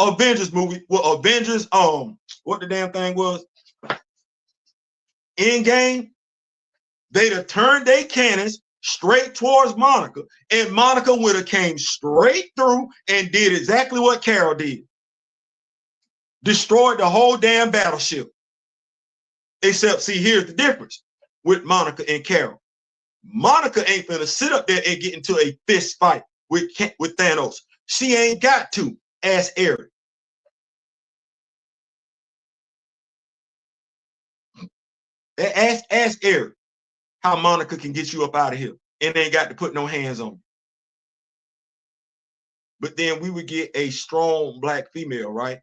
Avengers movie. Well, Avengers, what the damn thing was? Endgame. They'd have turned their cannons straight towards Monica, and Monica would have came straight through and did exactly what Carol did. Destroyed the whole damn battleship. Except, see, here's the difference with Monica and Carol. Monica ain't gonna sit up there and get into a fist fight with Thanos. She ain't got to, ask Eric. Ask Eric how Monica can get you up out of here and ain't got to put no hands on you. But then we would get a strong black female, right?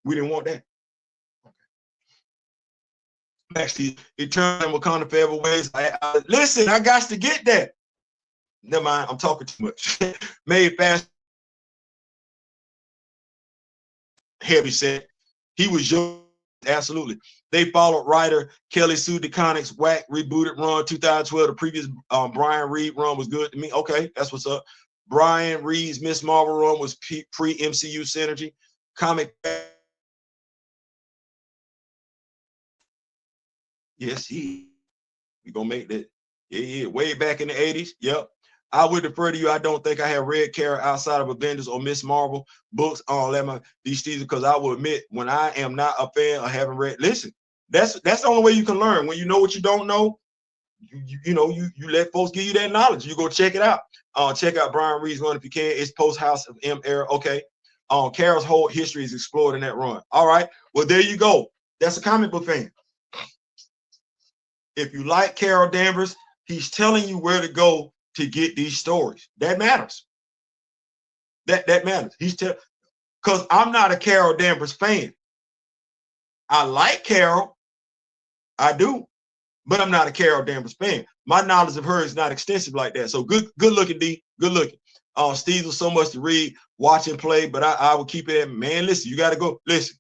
We didn't want that. Actually, it turned Wakanda forever ways. Listen, I got to get that. Never mind, I'm talking too much. Made fast, heavy set. He was young, absolutely. They followed writer Kelly Sue DeConnick's whack rebooted run 2012. The previous Brian Reed run was good to me. Okay, that's what's up. Brian Reed's Miss Marvel run was pre-MCU synergy. Comic. Yes, we gonna make that. Yeah, way back in the 80s. Yep. I would defer to you. I don't think I have read Carol outside of Avengers or Miss Marvel books on these seasons, because I will admit when I am not a fan or haven't read. Listen, that's the only way you can learn. When you know what you don't know, you let folks give you that knowledge. You go check it out. Check out Brian Reed's run if you can. It's post House of M era. Okay. Carol's whole history is explored in that run. All right. Well, there you go. That's a comic book fan. If you like Carol Danvers, he's telling you where to go to get these stories. That matters. That matters. Because I'm not a Carol Danvers fan. I like Carol, I do, but I'm not a Carol Danvers fan. My knowledge of her is not extensive like that. So good looking, D. Good looking. Steve was so much to read, watch and play, but I would keep it at, man, listen, you got to go. Listen.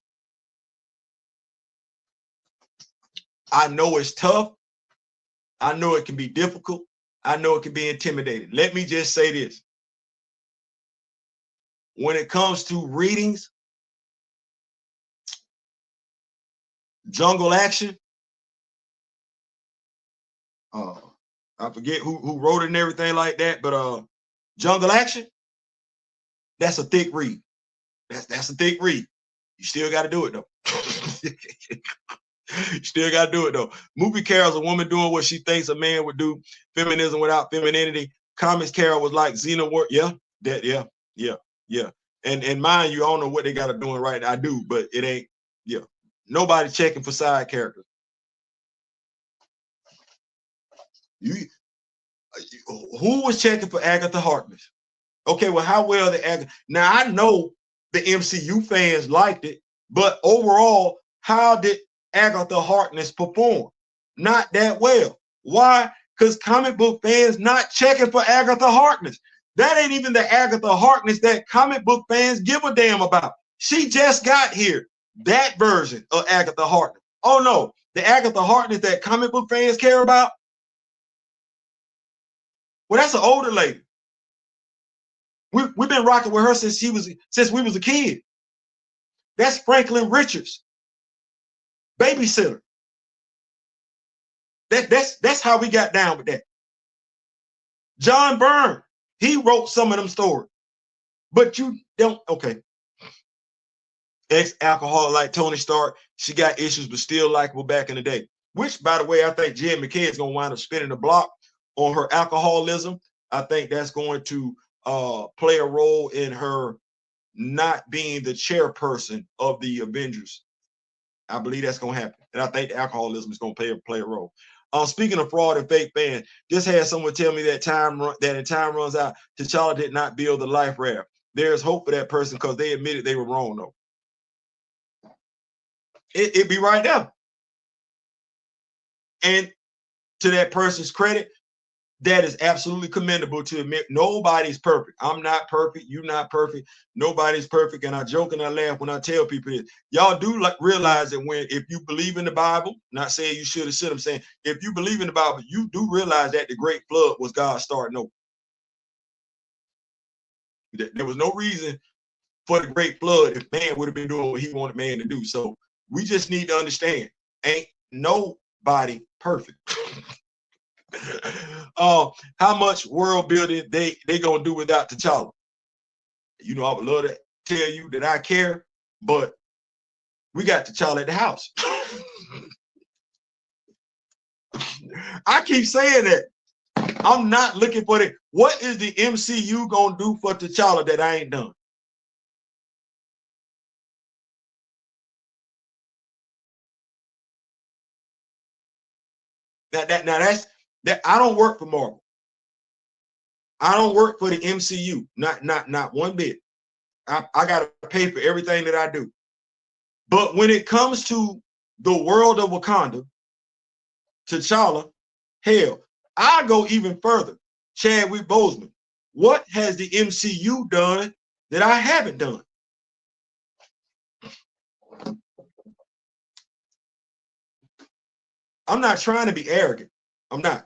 I know it's tough. I know it can be difficult. I know it can be intimidating. Let me just say this. When it comes to readings, Jungle Action, I forget who wrote it and everything like that, but Jungle Action, that's a thick read. That's a thick read. You still got to do it though. You still got to do it though. Movie Carol's a woman doing what she thinks a man would do. Feminism without femininity. Comics Carol was like Xenomorph. Yeah. And mind you, I don't know what they got to doing right now. I do, but it ain't. Yeah. Nobody checking for side characters. Who was checking for Agatha Harkness? Okay, well, how well the Agatha? Now I know the MCU fans liked it, but overall, how did Agatha Harkness perform? Not that well. Why? Because comic book fans not checking for Agatha Harkness. That ain't even the Agatha Harkness that comic book fans give a damn about. She just got here. That version of Agatha Harkness. Oh no, the Agatha Harkness that comic book fans care about. Well, that's an older lady. We've been rocking with her since we was a kid. That's Franklin Richards, babysitter. That's how we got down with that. John Byrne, he wrote some of them stories, but you don't. Okay. Ex-alcoholic like Tony Stark, she got issues, but still likable back in the day. Which, by the way, I think Jed McKay is gonna wind up spinning the block on her alcoholism. I think that's going to play a role in her not being the chairperson of the Avengers. I believe that's going to happen. And I think the alcoholism is going to play a role. Speaking of fraud and fake fans, just had someone tell me that in time runs out, T'Challa did not build the life raft. There's hope for that person because they admitted they were wrong, though. It'd be right there. And to that person's credit, that is absolutely commendable to admit nobody's perfect. I'm not perfect. You're not perfect. Nobody's perfect. And I joke and I laugh when I tell people this. Y'all do realize that if you believe in the Bible, not saying you should or should, I'm saying if you believe in the Bible, you do realize that the great flood was God starting over. There was no reason for the great flood if man would have been doing what he wanted man to do. So we just need to understand, ain't nobody perfect. How much world building they gonna do without T'Challa? You know, I would love to tell you that I care, but we got T'Challa at the house. I keep saying that. I'm not looking for it. What is the MCU gonna do for T'Challa that I ain't done? That I don't work for Marvel. I don't work for the MCU. Not one bit. I gotta pay for everything that I do. But when it comes to the world of Wakanda, T'Challa, hell, I go even further. Chadwick Boseman, what has the MCU done that I haven't done? I'm not trying to be arrogant. I'm not.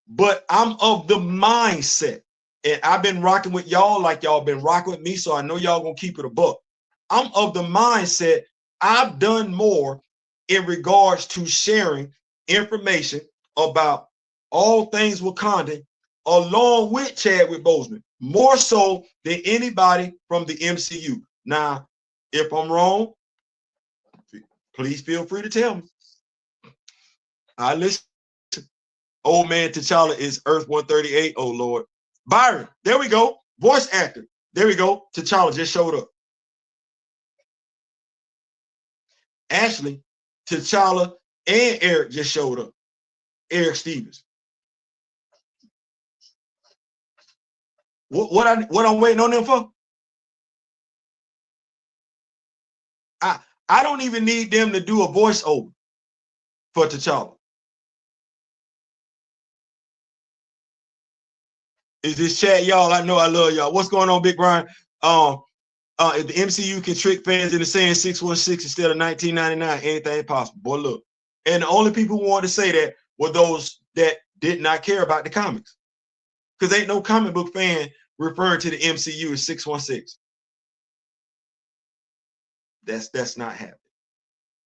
But I'm of the mindset, and I've been rocking with y'all like y'all been rocking with me, so I know y'all gonna keep it a buck. I'm of the mindset I've done more in regards to sharing information about all things Wakanda along with Chadwick Boseman, more so than anybody from the MCU. Now, if I'm wrong, please feel free to tell me. I listen. Old man T'Challa is Earth 138. Oh, Lord. Byron, there we go. Voice actor. There we go. T'Challa just showed up. Ashley, T'Challa, and Eric just showed up. Eric Stevens. What I'm waiting on them for? I don't even need them to do a voiceover for T'Challa. Is this chat, y'all? I know I love y'all. What's going on, Big Brian? If the MCU can trick fans into saying 616 instead of 1999, anything possible. Boy, look. And the only people who wanted to say that were those that did not care about the comics. Because ain't no comic book fan referring to the MCU as 616. That's not happening.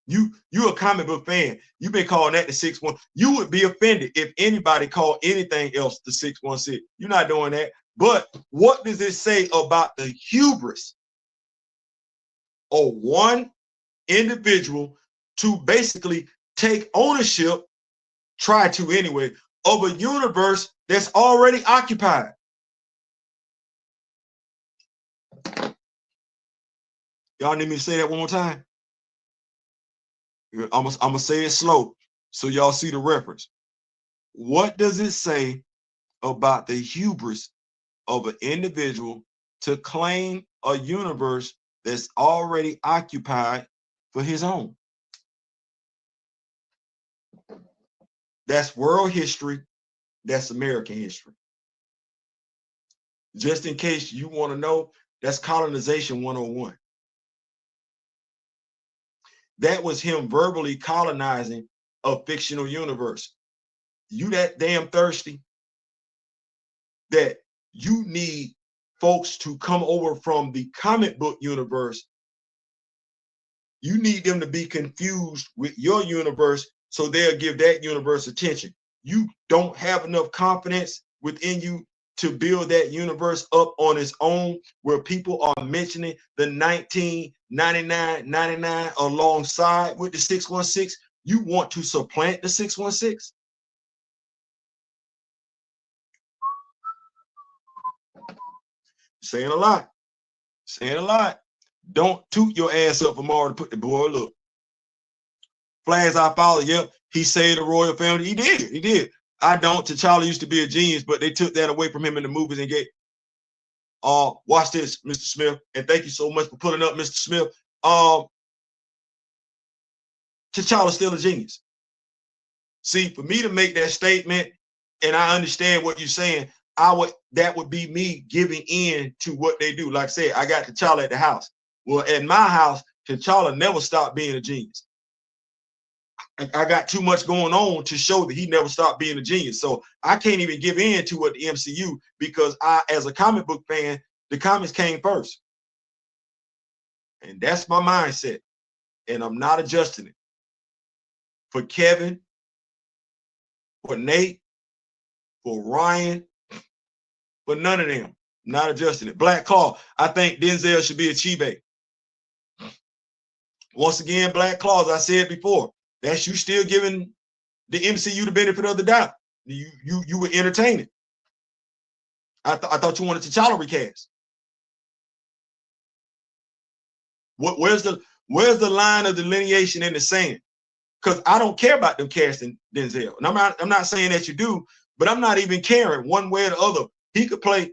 You a comic book fan. You've been calling that the 616. You would be offended if anybody called anything else the 616. You're not doing that. But what does it say about the hubris of one individual to basically take ownership, try to anyway, of a universe that's already occupied? Y'all need me to say that one more time? I'm gonna say it slow so y'all see the reference. What does it say about the hubris of an individual to claim a universe that's already occupied for his own? That's world history. That's American history. Just in case you want to know, that's colonization 101. That was him verbally colonizing a fictional universe. You that damn thirsty that you need folks to come over from the comic book universe. You need them to be confused with your universe so they'll give that universe attention. You don't have enough confidence within you to build that universe up on its own, where people are mentioning the 1999 alongside with the 616. You want to supplant the 616? Saying a lot. Saying a lot. Don't toot your ass up for more to put the boy. Look. Flags I follow. Yep. He saved the royal family. He did. He did. I don't. T'Challa used to be a genius, but they took that away from him in the movies and gave. Watch this, Mr. Smith. And thank you so much for pulling up, Mr. Smith. T'Challa's still a genius. See, for me to make that statement, and I understand what you're saying, that would be me giving in to what they do. Like I said, I got T'Challa at the house. Well, at my house, T'Challa never stopped being a genius. I got too much going on to show that he never stopped being a genius. So I can't even give in to what the MCU, because I, as a comic book fan, the comics came first. And that's my mindset. And I'm not adjusting it. For Kevin, for Nate, for Ryan, for none of them. I'm not adjusting it. Black Claw, I think Denzel should be a Chibe. Once again, Black Claws, I said before, that's you still giving the MCU the benefit of the doubt. You were entertaining. I thought you wanted T'Challa recast. Where's the line of delineation in the sand? Because I don't care about them casting Denzel. And I'm not saying that you do, but I'm not even caring one way or the other. He could play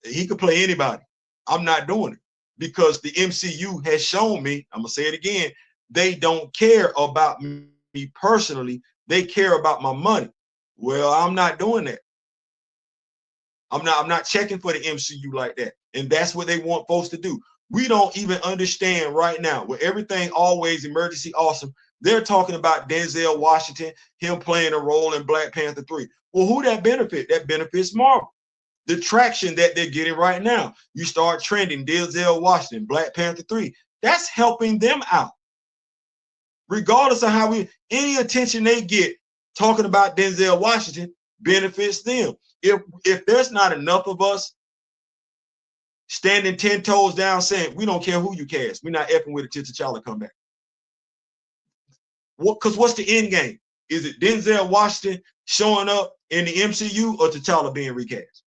anybody. I'm not doing it, because the MCU has shown me, I'm gonna say it again, they don't care about me personally. They care about my money. Well, I'm not doing that. I'm not checking for the MCU like that. And that's what they want folks to do. We don't even understand right now, with everything always emergency awesome, they're talking about Denzel Washington, him playing a role in Black Panther 3. Well, who that benefit? That benefits Marvel. The traction that they're getting right now. You start trending Denzel Washington, Black Panther 3. That's helping them out. Regardless of how any attention they get talking about Denzel Washington benefits them. If there's not enough of us standing 10 toes down saying, we don't care who you cast, we're not effing with it till T'Challa come back. Because what's the end game? Is it Denzel Washington showing up in the MCU or T'Challa being recast?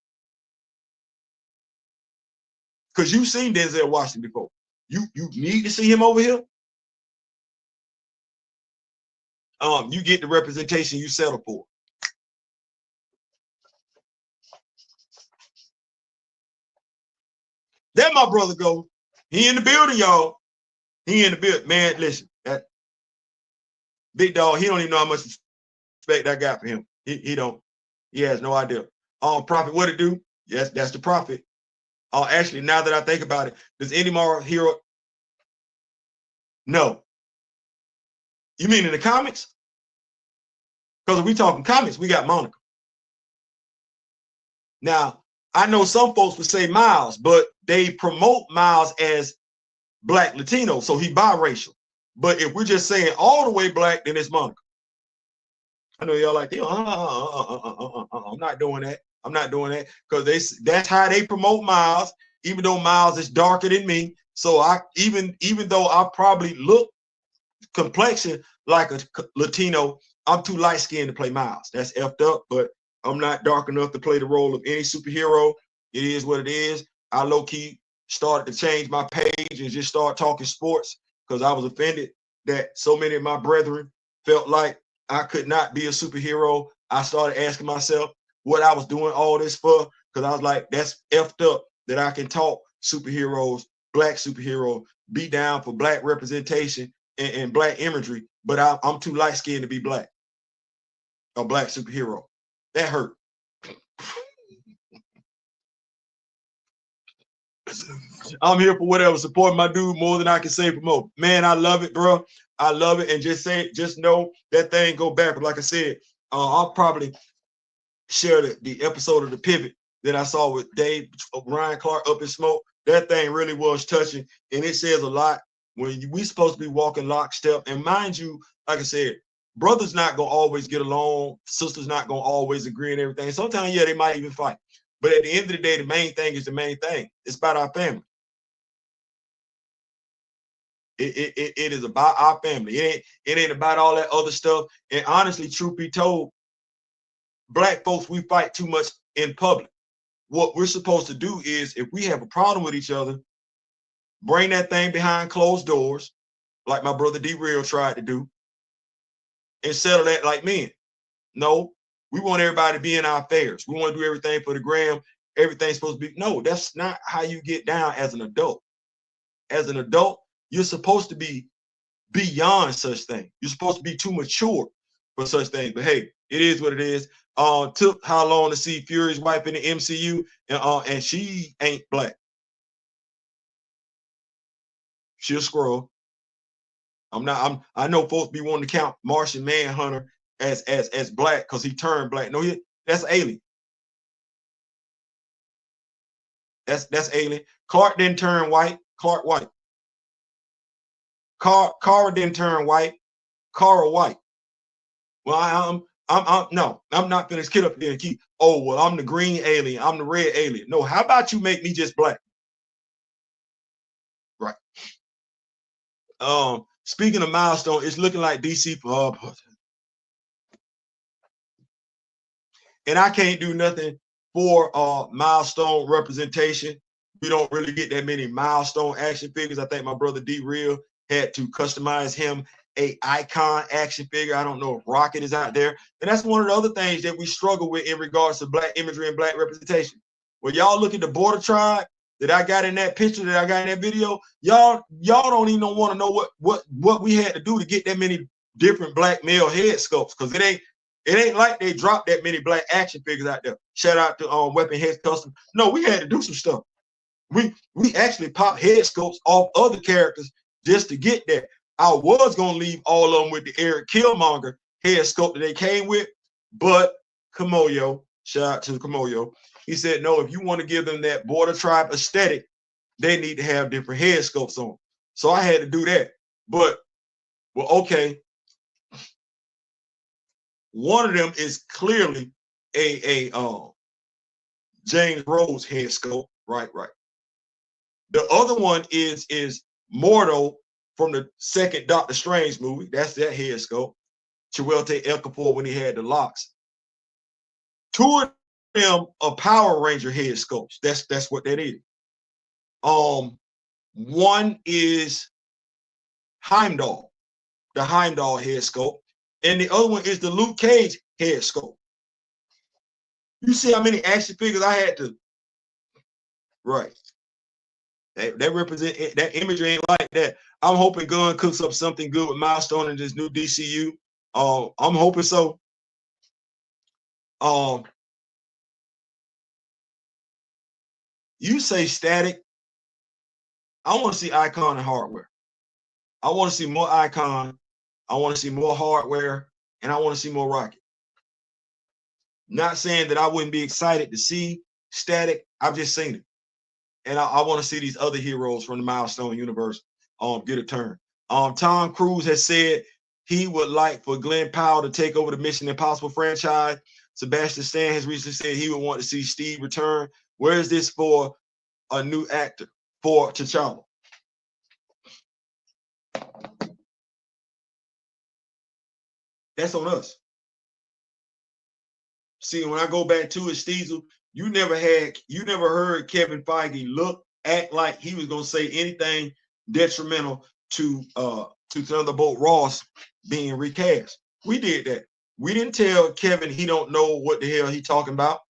Because you've seen Denzel Washington before. You need to see him over here. You get the representation you settle for. There my brother go. He in the building, y'all. He in the building. Man, listen, that big dog, he don't even know how much respect I got for him. He don't. He has no idea. Prophet, what it do? Yes, that's the prophet. Actually, now that I think about it, does any more hero? No. You mean in the comics? Because if we talking comics, we got Monica. Now, I know some folks would say Miles, but they promote Miles as Black Latino, so he biracial. But if we're just saying all the way Black, then it's Monica. I know y'all like, I'm not doing that. I'm not doing that because that's how they promote Miles. Even though Miles is darker than me, so I even though I probably look complexion like a Latino, I'm too light skinned to play Miles. That's effed up, but I'm not dark enough to play the role of any superhero. It is what it is. I low key started to change my page and just start talking sports because I was offended that so many of my brethren felt like I could not be a superhero. I started asking myself what I was doing all this for because I was like, that's effed up that I can talk superheroes, Black superhero, be down for Black representation and Black imagery, but I'm too light skinned to be Black, a Black superhero. That hurt. I'm here for whatever, support my dude more than I can say promote. Man, I love it, bro. I love it, and just know that thing go back. Like I said, I'll probably share the episode of The Pivot that I saw with Dave Ryan Clark Up in Smoke. That thing really was touching, and it says a lot when we supposed to be walking lockstep. And mind you, like I said, brothers not gonna always get along, sisters not gonna always agree and everything. Sometimes, yeah, they might even fight. But at the end of the day, the main thing is the main thing. It's about our family. It is about our family. It ain't about all that other stuff. And honestly, truth be told, Black folks, we fight too much in public. What we're supposed to do is, if we have a problem with each other, bring that thing behind closed doors, like my brother D Real tried to do, and settle that like men. No, we want everybody to be in our affairs. We want to do everything for the gram. Everything's supposed to be. No, that's not how you get down as an adult. As an adult, you're supposed to be beyond such things. You're supposed to be too mature for such things. But hey, it is what it is. Took how long to see Fury's wife in the MCU, and she ain't Black. She's a scroll. I know folks be wanting to count Martian Manhunter as Black because he turned Black. No, that's alien. That's alien. Clark didn't turn white. Clark white. Kara didn't turn white. Kara white. Well, I'm not gonna kid up there and keep. Oh well, I'm the green alien. I'm the red alien. No, how about you make me just Black? Right. Speaking of milestone, it's looking like DC for and I can't do nothing for milestone representation. We don't really get that many milestone action figures. I think my brother D Real had to customize him a icon action figure. I don't know if Rocket is out there. And that's one of the other things that we struggle with in regards to Black imagery and Black representation. When y'all look at the Border Tribe that I got in that picture, that I got in that video, y'all don't even want to know what we had to do to get that many different Black male head sculpts, because it ain't like they dropped that many Black action figures out there. Shout out to Weapon Heads Custom. No, we had to do some stuff. We actually popped head sculpts off other characters just to get that. I was gonna leave all of them with the Eric Killmonger head sculpt that they came with, but Kamoyo, shout out to Kamoyo, he said no. If you want to give them that Border Tribe aesthetic, they need to have different head sculpts on. So I had to do that. But well, okay. One of them is clearly a James Rhodes head sculpt, right. The other one is Mordo from the second Doctor Strange movie. That's that head sculpt. Chiwetel Ejiofor when he had the locks. Two of them are Power Ranger head sculpts. That's what that is. One is Heimdall, the Heimdall head sculpt, and the other one is the Luke Cage head sculpt. You see how many action figures I had to, right? That represent that imagery ain't like that. I'm hoping Gunn cooks up something good with Milestone in this new DCU. I'm hoping so. You say Static. I want to see Icon and Hardware. I want to see more Icon. I want to see more Hardware, and I want to see more Rocket. Not saying that I wouldn't be excited to see Static. I've just seen it. And I want to see these other heroes from the Milestone universe get a turn. Tom Cruise has said he would like for Glenn Powell to take over the Mission Impossible franchise. Sebastian Stan has recently said he would want to see Steve return. Where is this for a new actor for T'Challa? That's on us. See, when I go back to it, Steezel, you never heard Kevin Feige act like he was gonna say anything detrimental to Thunderbolt Ross being recast. We did that. We didn't tell Kevin he don't know what the hell he talking about.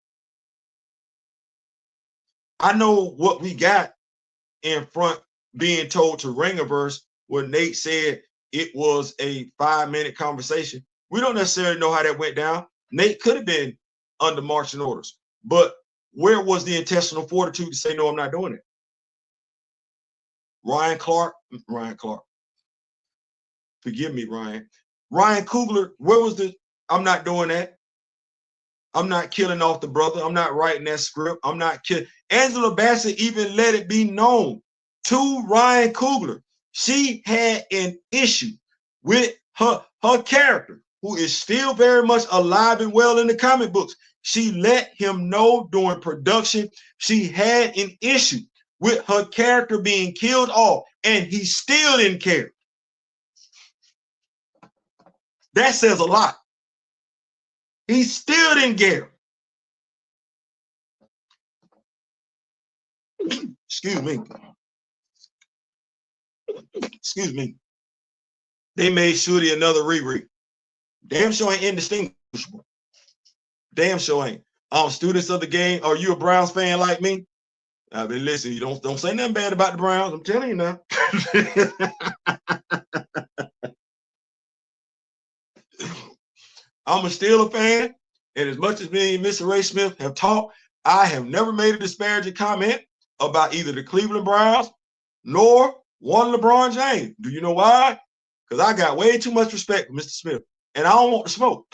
I know what we got in front being told to Ringerverse where Nate said it was a 5-minute conversation. We don't necessarily know how that went down. Nate could have been under marching orders, but where was the intestinal fortitude to say, no, I'm not doing it? Ryan Clark. Forgive me, Ryan. Ryan Coogler, where was I'm not doing that. I'm not killing off the brother. I'm not writing that script. I'm not killing. Angela Bassett even let it be known to Ryan Coogler. She had an issue with her character, who is still very much alive and well in the comic books. She let him know during production she had an issue with her character being killed off, and he still didn't care. That says a lot. He still didn't care. Excuse me. Excuse me. They made Shooty another Riri. Damn sure ain't indistinguishable. Damn sure ain't. Students of the game, are you a Browns fan like me? I mean, listen, you don't say nothing bad about the Browns. I'm telling you now. I'm still a fan, and as much as me and Mr. Ray Smith have talked, I have never made a disparaging comment about either the Cleveland Browns nor one LeBron James. Do you know why? Because I got way too much respect for Mr. Smith, and I don't want to smoke.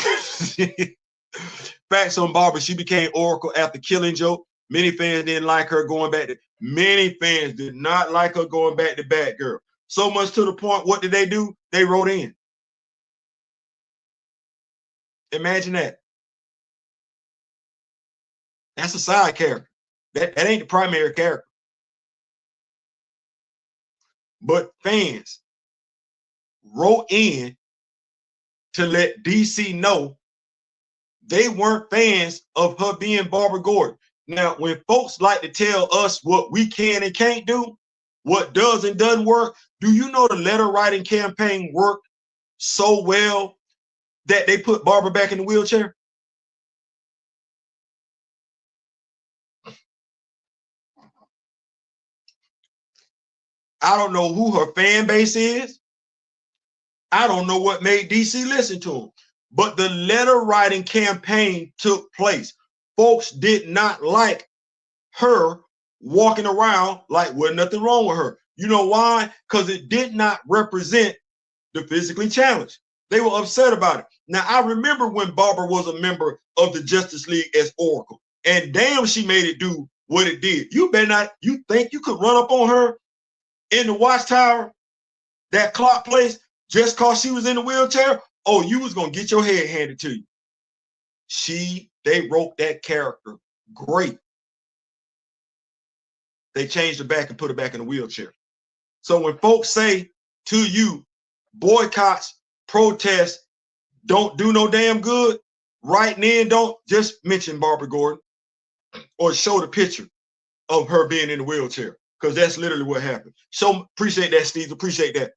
Facts on Barbara, she became Oracle after Killing Joke. Many fans didn't like her going back to. Many fans did not like her going back to Batgirl. So much to the point, what did they do? They wrote in. Imagine that. That's a side character. That ain't the primary character. But fans wrote in to let DC know they weren't fans of her being Barbara Gordon. Now, when folks like to tell us what we can and can't do, what does and doesn't work, do you know the letter writing campaign worked so well that they put Barbara back in the wheelchair? I don't know who her fan base is. I don't know what made DC listen to him. But the letter writing campaign took place. Folks did not like her walking around like wasn't nothing wrong with her. You know why? Because it did not represent the physically challenged. They were upset about it. Now, I remember when Barbara was a member of the Justice League as Oracle, and damn, she made it do what it did. You better not, you think you could run up on her in the watchtower, that clock place, just because she was in the wheelchair? Oh, you was going to get your head handed to you. They wrote that character great. They changed her back and put her back in the wheelchair. So when folks say to you, boycotts, protests, don't do no damn good, right then don't just mention Barbara Gordon or show the picture of her being in the wheelchair, because that's literally what happened. So appreciate that, Steve. Appreciate that.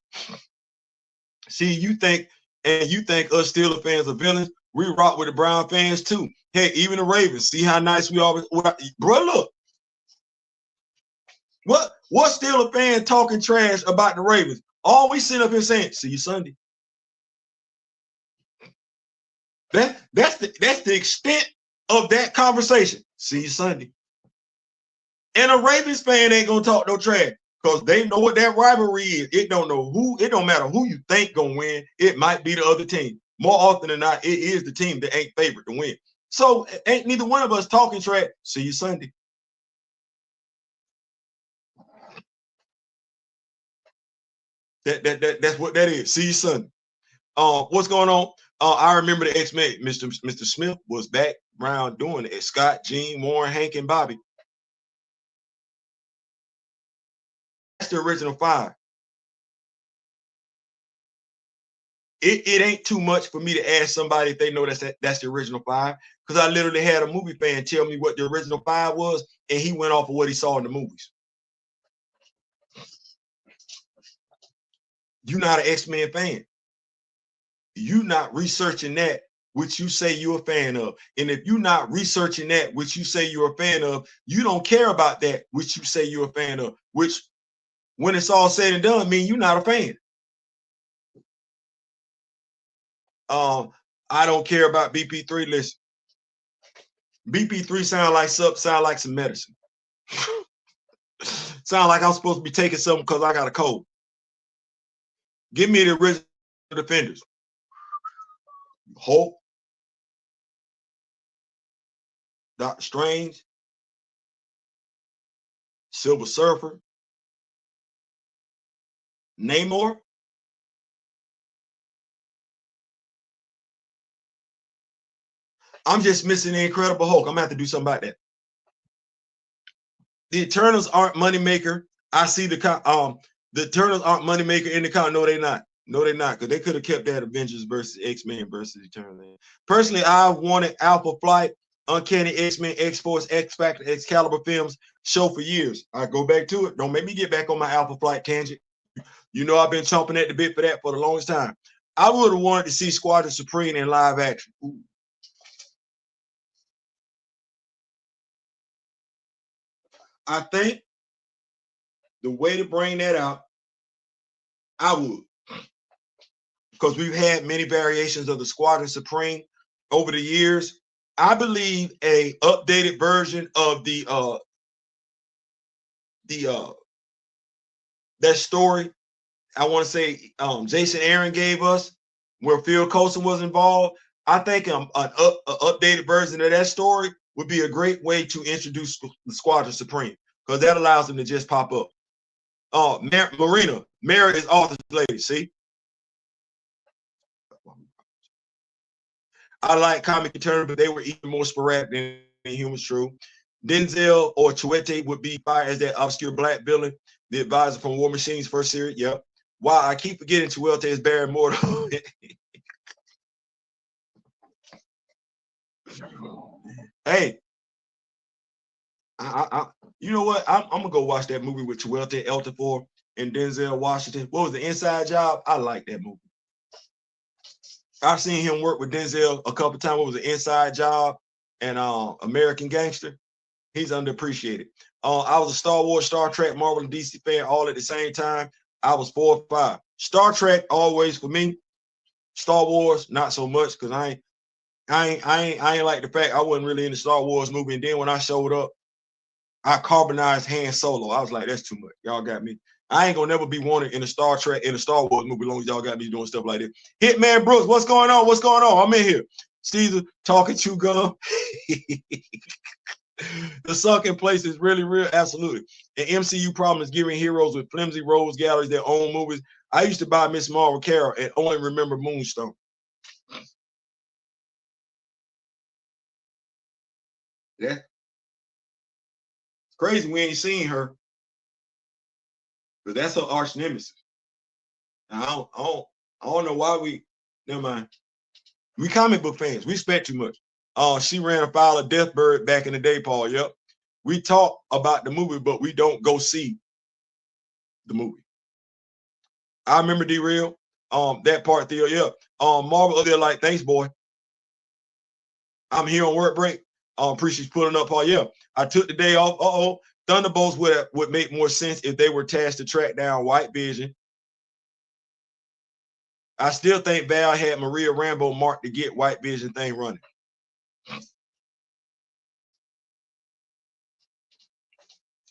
See, you think us Steelers fans are villains. We rock with the Brown fans too. Hey, even the Ravens. See how nice we always. Bro, look. What's still a fan talking trash about the Ravens? All we sit up here saying, see you Sunday. That's the extent of that conversation. See you Sunday. And a Ravens fan ain't gonna talk no trash because they know what that rivalry is. It don't matter who you think gonna win. It might be the other team. More often than not, it is the team that ain't favored to win. So ain't neither one of us talking trash. See you Sunday. That's what that is. See you Sunday. What's going on? I remember the X-Men. Mr. Smith was back around doing it. Scott, Gene, Warren, Hank, and Bobby. That's the original 5. It ain't too much for me to ask somebody if they know that's the original 5, because I literally had a movie fan tell me what the original 5 was, and he went off of what he saw in the movies. You're not an X-Men fan. You're not researching that which you say you're a fan of. And if you're not researching that which you say you're a fan of, you don't care about that which you say you're a fan of, which when it's all said and done, mean you're not a fan. I don't care about BP3. Listen, BP3 sound like some medicine. Sound like I'm supposed to be taking something because I got a cold. Give me the original Defenders. Hulk, Doctor Strange, Silver Surfer, Namor. I'm just missing the Incredible Hulk. I'm gonna have to do something about that. The Eternals aren't moneymaker. I see the Eternals aren't moneymaker in the count. No, they're not. No, they're not, because they could have kept that Avengers versus X-Men versus Eternals. Personally, I wanted Alpha Flight, Uncanny X-Men, X-Force, X-Factor, Excalibur films show for years. I go back to it. Don't make me get back on my Alpha Flight tangent. You know I've been chomping at the bit for that for the longest time. I would have wanted to see Squadron Supreme in live action. Ooh. I think the way to bring that out, I would. Because we've had many variations of the Squadron Supreme over the years. I believe a updated version of that story, I want to say Jason Aaron gave us, where Phil Coulson was involved. I think an updated version of that story would be a great way to introduce the Squadron Supreme, because that allows them to just pop up. Marina, Mara is Arthur's lady, see? I like comic Eternal, but they were even more sporadic than Humans True. Denzel or Chiwetel would be fired as that obscure black villain, the advisor from War Machine's first series. Yep. Wow, I keep forgetting Chiwetel is Barry Mortal. Hey, you know what? I'm gonna go watch that movie with Chiwetel Ejiofor and Denzel Washington. What was the Inside Job? I like that movie. I've seen him work with Denzel a couple times. What was the Inside Job and American Gangster? He's underappreciated. I was a Star Wars, Star Trek, Marvel, and DC fan all at the same time. I was 4 or 5. Star Trek always for me. Star Wars not so much, because I ain't like the fact I wasn't really in the Star Wars movie. And then when I showed up, I carbonized Han Solo. I was like, that's too much. Y'all got me. I ain't gonna never be wanted in a Star Trek, in a Star Wars movie, as long as y'all got me doing stuff like this. Hitman Brooks, what's going on? What's going on? I'm in here. Caesar talking to gum. The sunken place is really real, absolutely. The MCU problem is giving heroes with flimsy rogues galleries their own movies. I used to buy Miss Marvel Carol and only remember Moonstone. Yeah, it's crazy we ain't seen her, but that's her arch nemesis. I don't know why we. Never mind. We comic book fans. We expect too much. She ran afoul of Deathbird back in the day, Paul. Yep. We talk about the movie, but we don't go see the movie. I remember D-Real. That part there, yeah. Marvel, they're like, thanks, boy. I'm here on work break. Appreciate you pulling up, Paul. Yeah. I took the day off. Thunderbolts would make more sense if they were tasked to track down White Vision. I still think Val had Maria Rambo marked to get White Vision thing running.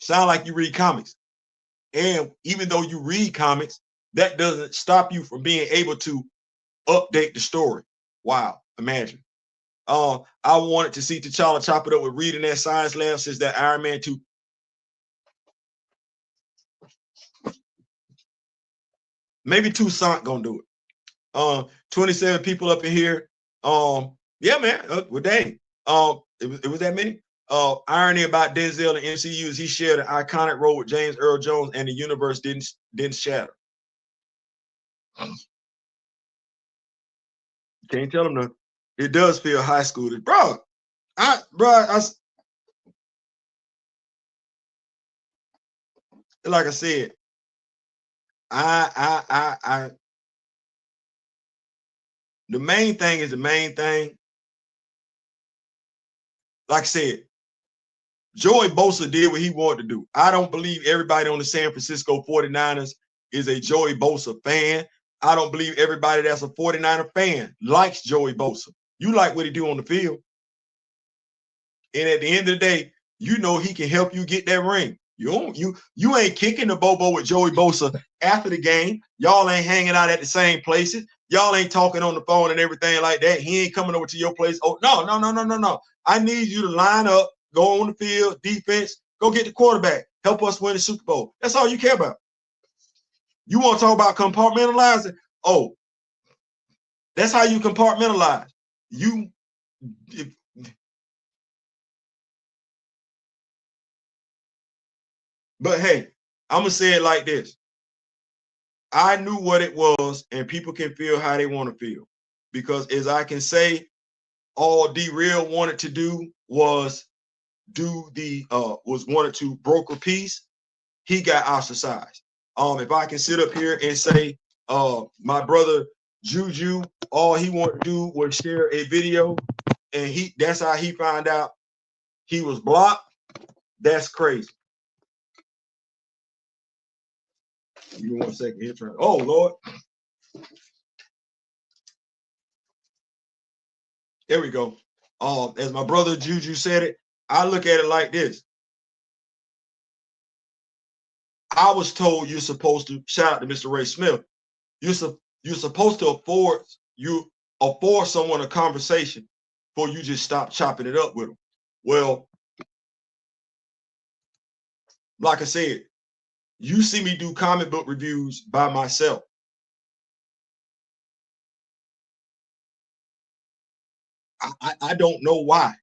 Sound like you read comics. And even though you read comics, that doesn't stop you from being able to update the story. Wow, imagine. I wanted to see T'Challa chop it up with Reed in that science lab since that Iron Man 2. Maybe Toussaint gonna do it. 27 people up in here. Yeah, man. Well, dang. It was that many. Irony about Denzel and MCU is he shared an iconic role with James Earl Jones, and the universe didn't shatter. Can't tell him nothing. It does feel high school, bro. Like I said, the main thing is the main thing. Like I said, Joey Bosa did what he wanted to do. I don't believe everybody on the San Francisco 49ers is a Joey Bosa fan. I don't believe everybody that's a 49er fan likes Joey Bosa. You like what he do on the field. And at the end of the day, you know he can help you get that ring. You ain't kicking the bobo with Joey Bosa after the game. Y'all ain't hanging out at the same places. Y'all ain't talking on the phone and everything like that. He ain't coming over to your place. Oh, no. I need you to line up, go on the field, defense, go get the quarterback, help us win the Super Bowl. That's all you care about. You want to talk about compartmentalizing? Oh, that's how you compartmentalize. But hey, I'm going to say it like this. I knew what it was, and people can feel how they want to feel. Because as I can say, all D-Real wanted to do was wanted to broker peace. He got ostracized. If I can sit up here and say, my brother Juju, all he wanted to do was share a video, and that's how he found out he was blocked. That's crazy. Give me 1 second here. Oh, Lord. There we go. As my brother Juju said it, I look at it like this. I was told you're supposed to, shout out to Mr. Ray Smith, you're supposed to afford someone a conversation before you just stop chopping it up with them. Well, like I said, you see me do comic book reviews by myself. I don't know why,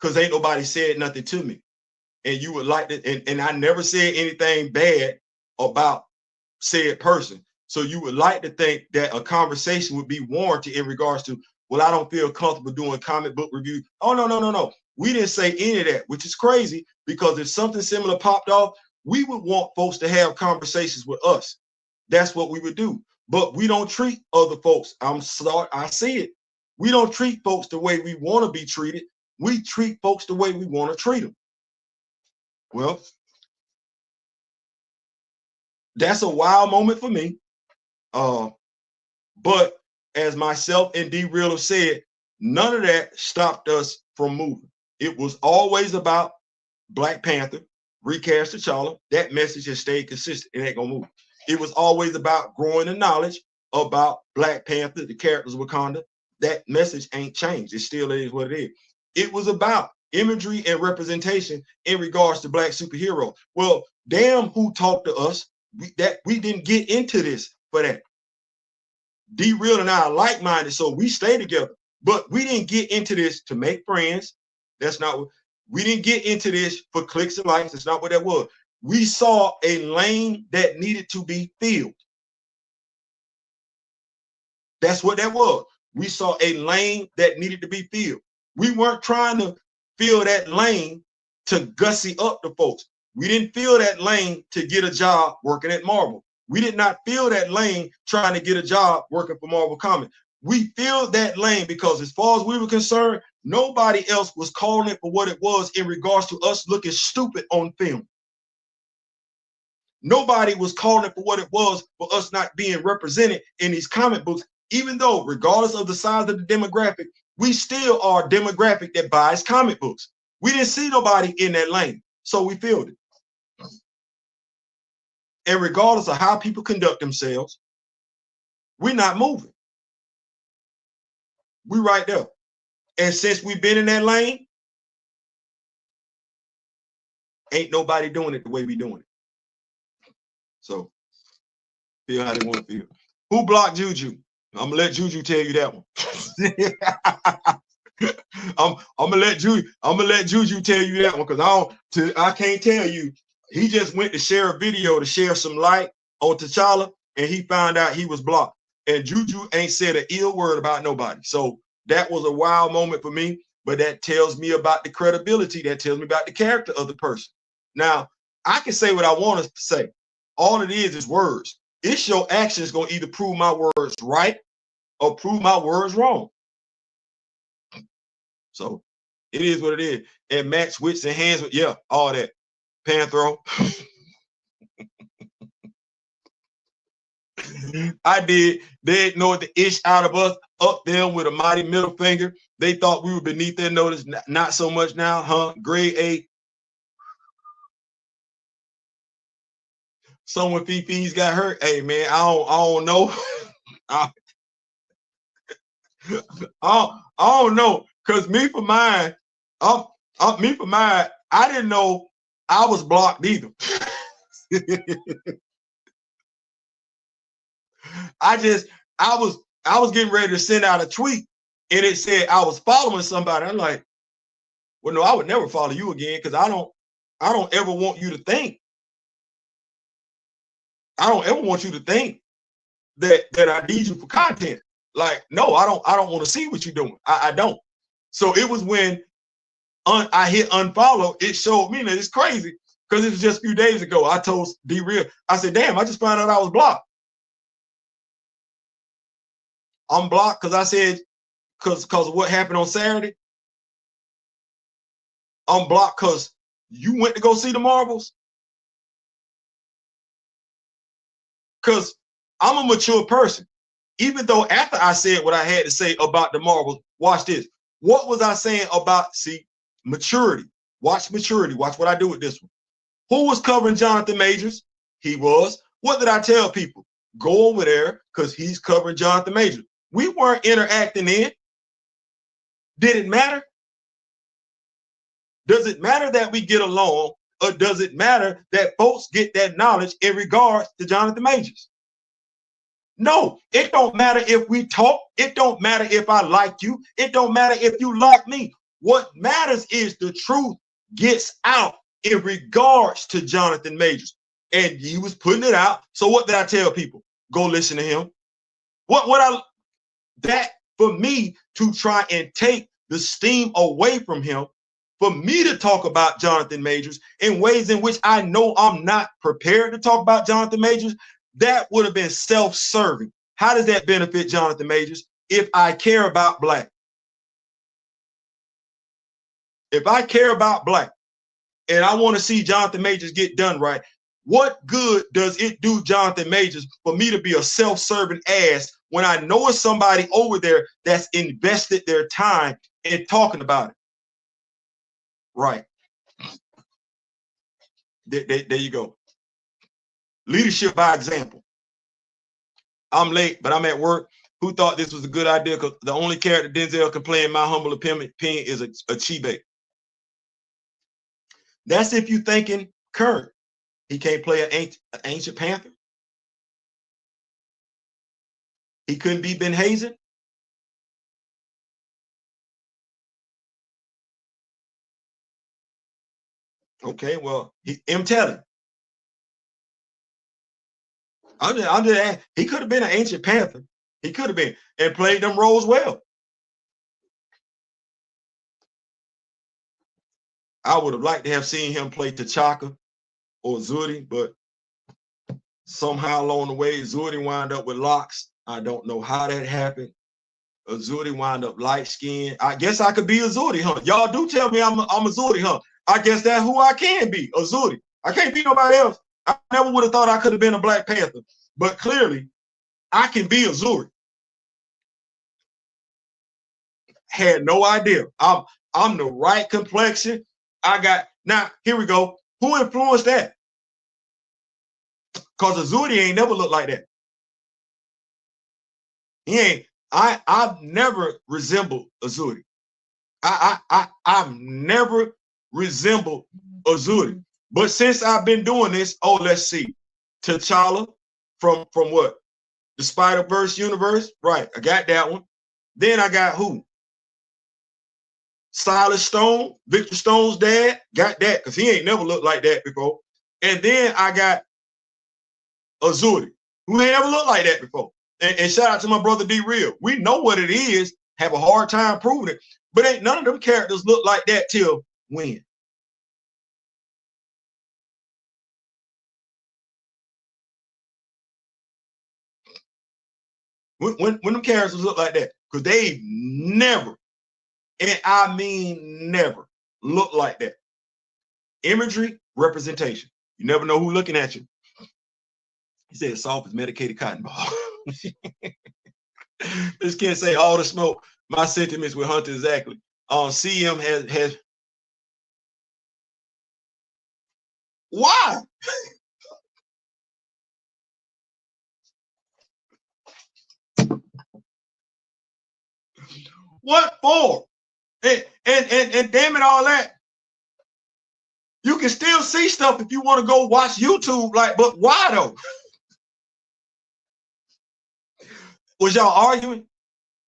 because ain't nobody said nothing to me. And you would like to, and I never said anything bad about said person. So you would like to think that a conversation would be warranted in regards to, well, I don't feel comfortable doing comic book reviews. Oh, no. We didn't say any of that, which is crazy, because if something similar popped off, we would want folks to have conversations with us. That's what we would do. But we don't treat other folks. I'm sorry, I see it. We don't treat folks the way we want to be treated. We treat folks the way we want to treat them. Well, that's a wild moment for me. But as myself and D-Real have said, none of that stopped us from moving. It was always about Black Panther, recast T'Challa. That message has stayed consistent. It ain't gonna move. It was always about growing the knowledge about Black Panther, the characters of Wakanda. That message ain't changed. It still is what it is. It was about imagery and representation in regards to Black superheroes. Well, damn, who talked to us? We didn't get into this for that. D-Real and I are like-minded, so we stay together. But we didn't get into this to make friends. That's not what we didn't get into this for clicks and likes. That's not what that was. We saw a lane that needed to be filled. That's what that was. We saw a lane that needed to be filled. We weren't trying to fill that lane to gussy up the folks. We didn't fill that lane to get a job working at Marvel. We did not fill that lane trying to get a job working for Marvel Comics. We filled that lane because as far as we were concerned, nobody else was calling it for what it was in regards to us looking stupid on film. Nobody was calling it for what it was for us not being represented in these comic books, even though regardless of the size of the demographic, we still are a demographic that buys comic books. We didn't see nobody in that lane, so we filled it. And regardless of how people conduct themselves, we're not moving. We right there. And since we've been in that lane, ain't nobody doing it the way we doing it. So feel how they want to feel. Who blocked Juju? I'm gonna let Juju tell you that one. I'm gonna let Juju tell you that one, because I can't tell you. He just went to share a video to share some light on T'Challa, and he found out he was blocked. And Juju ain't said an ill word about nobody. So that was a wild moment for me, but that tells me about the credibility. That tells me about the character of the person. Now, I can say what I want us to say. All it is words. It's your actions going to either prove my words right or prove my words wrong. So it is what it is. And match wits and hands with, yeah, all that. Panthro. I did. They ignored the ish out of us, up them with a mighty middle finger. They thought we were beneath their notice. Not so much now, huh? Grade 8. Someone Fifi's got hurt. Hey man, I don't know. I don't know. Cause me for mine, I didn't know I was blocked either. I was getting ready to send out a tweet, and it said I was following somebody. I'm like, well, no, I would never follow you again, because I don't ever want you to think. I don't ever want you to think that I need you for content. Like, no, I don't want to see what you're doing. I don't. So it was when I hit unfollow, it showed me that it's crazy, because it was just a few days ago. I told D-Real, I said, damn, I just found out I was blocked. I'm blocked because I said, because of what happened on Saturday. I'm blocked because you went to go see the Marvels. Because I'm a mature person. Even though after I said what I had to say about the Marvels, watch this. What was I saying about, see, maturity? Watch maturity. Watch what I do with this one. Who was covering Jonathan Majors? He was. What did I tell people? Go over there because he's covering Jonathan Majors. We weren't interacting in. Did it matter? Does it matter that we get along, or does it matter that folks get that knowledge in regards to Jonathan Majors? No, it don't matter if we talk. It don't matter if I like you. It don't matter if you like me. What matters is the truth gets out in regards to Jonathan Majors. And he was putting it out. So what did I tell people? Go listen to him. That for me to try and take the steam away from him, for me to talk about Jonathan Majors in ways in which I know I'm not prepared to talk about Jonathan Majors, that would have been self-serving. How does that benefit Jonathan Majors? If I care about Black. If I care about Black and I want to see Jonathan Majors get done right, what good does it do Jonathan Majors for me to be a self-serving ass when I know it's somebody over there that's invested their time in talking about it? Right. There you go. Leadership by example. I'm late, but I'm at work. Who thought this was a good idea? Because the only character Denzel can play, in my humble opinion, is a Chibe. That's if you thinking current. He can't play an ancient Panther. He couldn't be Ben Hazen. Okay, well, I'm telling. I'm just he could have been an ancient Panther. He could have been and played them roles well. I would have liked to have seen him play T'Chaka or Zuri, but somehow along the way, Zuri wound up with locks. I don't know how that happened. Zuri wound up light skinned. I guess I could be a Zuri, huh? Y'all do tell me I'm a Zuri, huh? I guess that's who I can be, a Zuri. I can't be nobody else. I never would have thought I could have been a Black Panther, but clearly I can be a Zuri. Had no idea. I'm the right complexion. I got now. Here we go. Who influenced that? Because a Zuri ain't never looked like that. He ain't. I've never resembled a Zuri. I've never resembled a Zuri. But since I've been doing this, oh, let's see. T'Challa from what? The Spider-Verse universe? Right. I got that one. Then I got who? Silas Stone, Victor Stone's dad. Got that because he ain't never looked like that before. And then I got Azuri, who ain't ever looked like that before. And shout out to my brother D Real. We know what it is, have a hard time proving it, but ain't none of them characters look like that till when? When them characters look like that, because they never, and I mean never, look like that. Imagery, representation. You never know who's looking at you. He said soft as medicated cotton ball. This kid say all the smoke. My sentiments with Hunter exactly. CM has why? What for? And damn it, all that. You can still see stuff if you want to go watch YouTube, like, but why though? Was y'all arguing?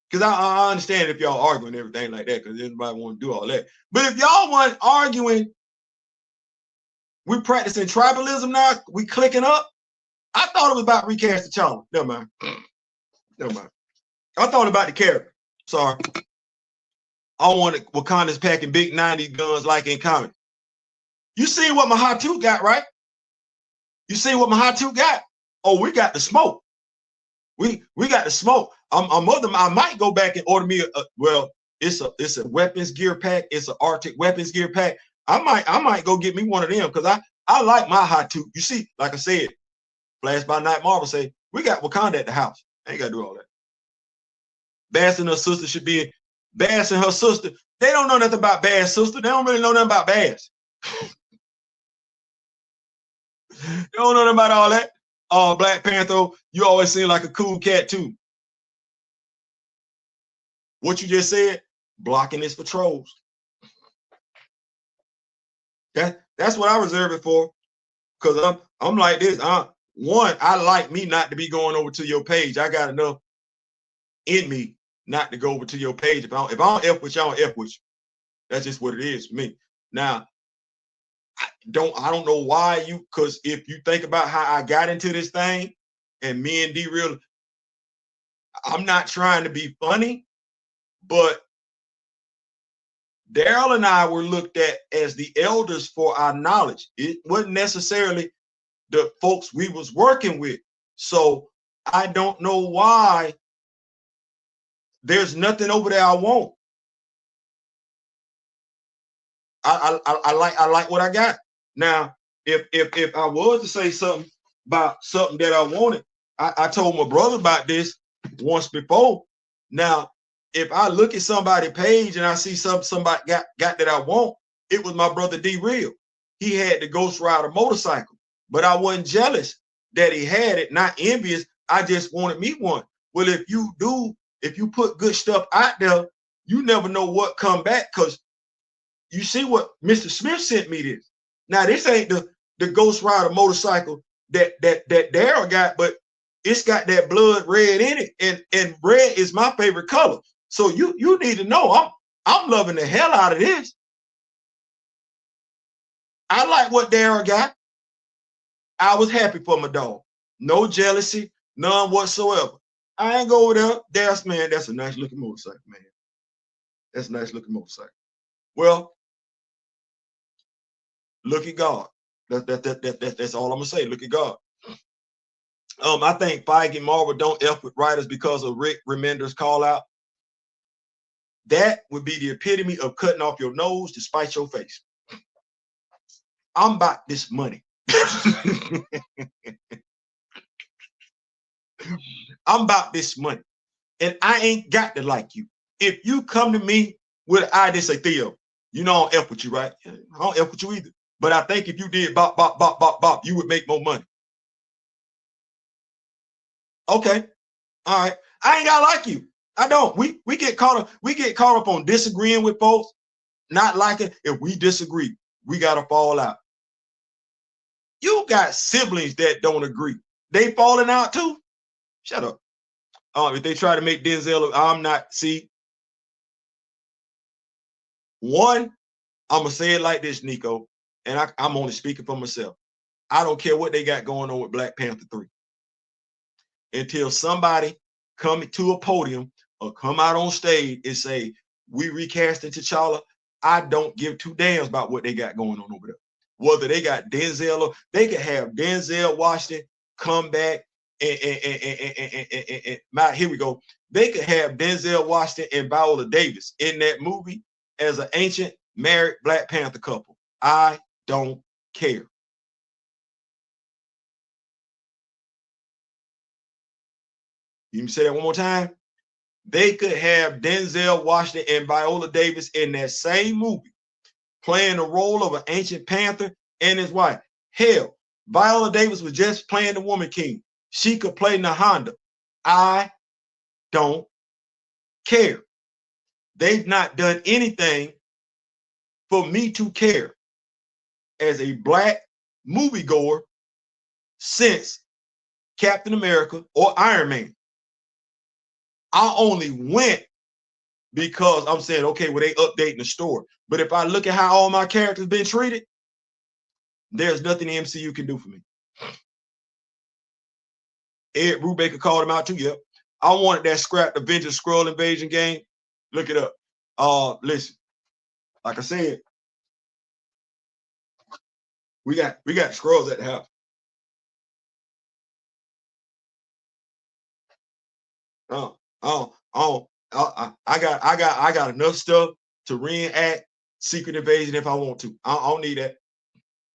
Because I understand if y'all arguing and everything like that, because everybody want to do all that. But if y'all weren't arguing, we practicing tribalism now, we clicking up. I thought it was about Recast the channel. Never mind. Never mind. I thought about the character. Sorry. I wanted Wakanda's packing big 90 guns like in comic. You see what my Hatu got, right? You see what my Hatu got? Oh, we got the smoke. We got the smoke. I might go back and order me well, it's a weapons gear pack. It's an Arctic weapons gear pack. I might go get me one of them because I like my Hatu. You see, like I said, Flash by Night Marvel say we got Wakanda at the house. I ain't gotta do all that. Bass and her sister should be Bass and her sister. They don't know nothing about Bass sister. They don't really know nothing about Bass. They don't know nothing about all that. Black Panther, you always seem like a cool cat too. What you just said, blocking is for trolls. That's what I reserve it for. Because I'm like this. One, I like me not to be going over to your page. I got enough in me not to go over to your page. If I don't F with you, I don't F with you. That's just what it is for me. Now, I don't know why you, because if you think about how I got into this thing, and me and D Real, I'm not trying to be funny, but Daryl and I were looked at as the elders for our knowledge. It wasn't necessarily the folks we was working with. So I don't know why there's nothing over there I want. I like what I got. Now, if I was to say something about something that I wanted, I told my brother about this once before. Now, if I look at somebody's page and I see somebody got that I want, it was my brother D Real. He had the Ghost Rider motorcycle, but I wasn't jealous that he had it, not envious. I just wanted me one. Well, if you put good stuff out there, you never know what come back, because you see what Mr. Smith sent me this. Now, this ain't the Ghost Rider motorcycle that Daryl got, but it's got that blood red in it, and red is my favorite color. So you need to know I'm loving the hell out of this. I like what Daryl got. I was happy for my dog. No jealousy, none whatsoever. I ain't go over there. That's, man, that's a nice looking motorcycle, man. That's a nice looking motorcycle. Well, look at God. That's all I'm gonna say. Look at God. I think Feige and Marvel don't F with writers because of Rick Remender's call out. That would be the epitome of cutting off your nose to spite your face. I'm about this money. I'm about this money, and I ain't got to like you. If you come to me with I just say, Theo, you know I don't F with you, right? I don't F with you either. But I think if you did bop, bop, bop, bop, bop, you would make more money. Okay. All right. I ain't gotta like you. I don't. We get caught up on disagreeing with folks, not liking. If we disagree, we gotta fall out. You got siblings that don't agree. They falling out too. Shut up. If they try to make Denzel, I'm not. See, one, I'm gonna say it like this, Nico, and I'm only speaking for myself. I don't care what they got going on with Black Panther 3 until somebody come to a podium or come out on stage and say we recasting T'Challa. I don't give two damns about what they got going on over there. Whether they got Denzel or they could have Denzel Washington come back and here we go. They could have Denzel Washington and Viola Davis in that movie as an ancient married Black Panther couple. I don't care. You can say that one more time. They could have Denzel Washington and Viola Davis in that same movie, playing the role of an ancient panther and his wife. Hell, Viola Davis was just playing the Woman King. She could play Nahanda. I don't care. They've not done anything for me to care as a Black moviegoer since Captain America or Iron Man. I only went because I'm saying, okay, well, they updating the story. But if I look at how all my characters been treated, there's nothing the MCU can do for me. Ed Brubaker called him out too. Yep. I wanted that scrapped Avengers Skrull Invasion game. Look it up. Listen, like I said, we got Skrulls at the house. I got enough stuff to reenact Secret Invasion if I want to. I don't need that.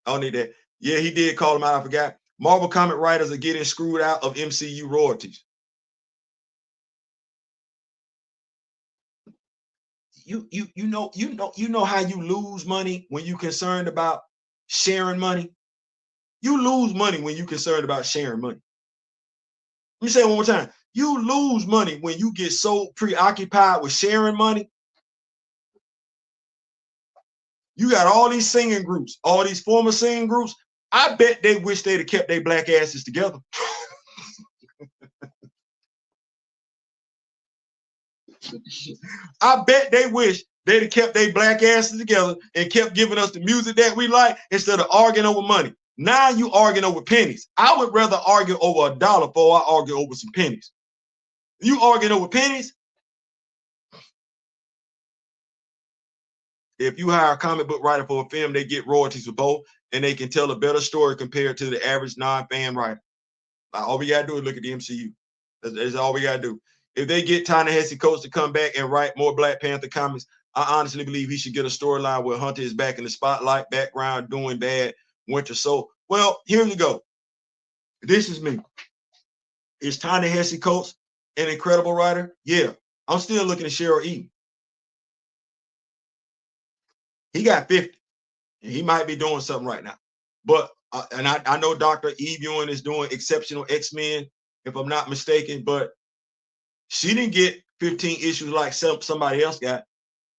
I don't need that. Yeah, he did call him out. I forgot. Marvel comic writers are getting screwed out of MCU royalties. You know how you lose money when you're concerned about sharing money. You lose money when you're concerned about sharing money. Let me say it one more time. You lose money when you get so preoccupied with sharing money. You got all these singing groups, all these former singing groups. I bet they wish they'd have kept their black asses together. I bet they wish they'd have kept their black asses together and kept giving us the music that we like instead of arguing over money. Now you arguing over pennies. I would rather argue over $1 before I argue over some pennies. You arguing over pennies? If you hire a comic book writer for a film, they get royalties for both, and they can tell a better story compared to the average non-fan writer. All we gotta do is look at the MCU. That's all we gotta do. If they get Ta-Nehisi Coates to come back and write more Black Panther comics, I honestly believe he should get a storyline where Hunter is back in the spotlight, background, doing bad, Winter Soul. Well, here we go. This is me. Is Ta-Nehisi Coates an incredible writer? Yeah. I'm still looking at Cheryl Eaton. He got 50. And he might be doing something right now. But and I know Dr. Eve Ewing is doing Exceptional X-Men, if I'm not mistaken, but she didn't get 15 issues like somebody else got.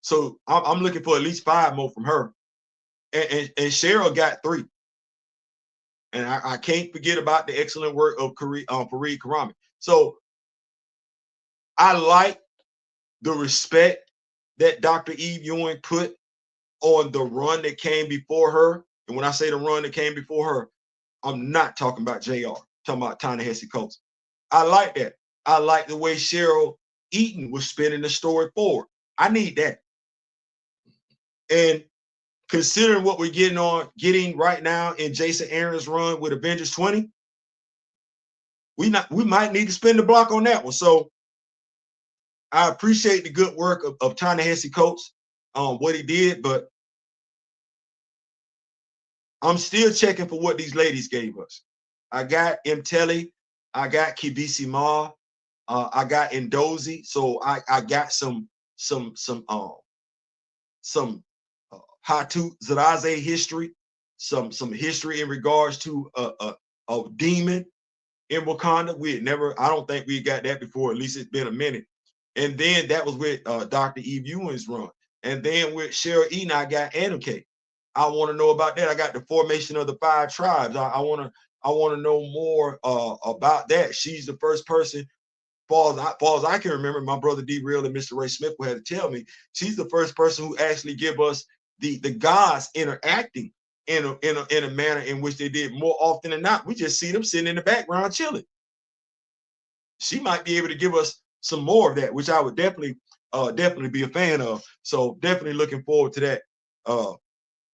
So I'm looking for at least 5 more from her. And Cheryl got 3. And I can't forget about the excellent work of Fareed Karami. So I like the respect that Dr. Eve Ewing put on the run that came before her. And when I say the run that came before her, I'm not talking about JR. I'm talking about Ta-Nehisi Coates. I like that. I like the way Cheryl Eaton was spinning the story forward. I need that. And considering what we're getting right now in Jason Aaron's run with Avengers 20, we might need to spin the block on that one. So I appreciate the good work of Ta-Nehisi Coates, what he did, but I'm still checking for what these ladies gave us. I got Mtelli, I got Kibisi Ma, I got Ndozi. So I got some Hatu Zaraze history, some history in regards to a demon in Wakanda. We had never, I don't think we got that before. At least it's been a minute. And then that was with Dr. Eve Ewing's run. And then with Cheryl Eden, I got Anuke. I want to know about that. I got the formation of the 5 tribes. I want to know more about that. She's the first person, far as I can remember, my brother D Real and Mr. Ray Smith had to tell me, she's the first person who actually give us the gods interacting in a manner in which they did more often than not. We just see them sitting in the background chilling. She might be able to give us some more of that, which I would definitely be a fan of. So definitely looking forward to that.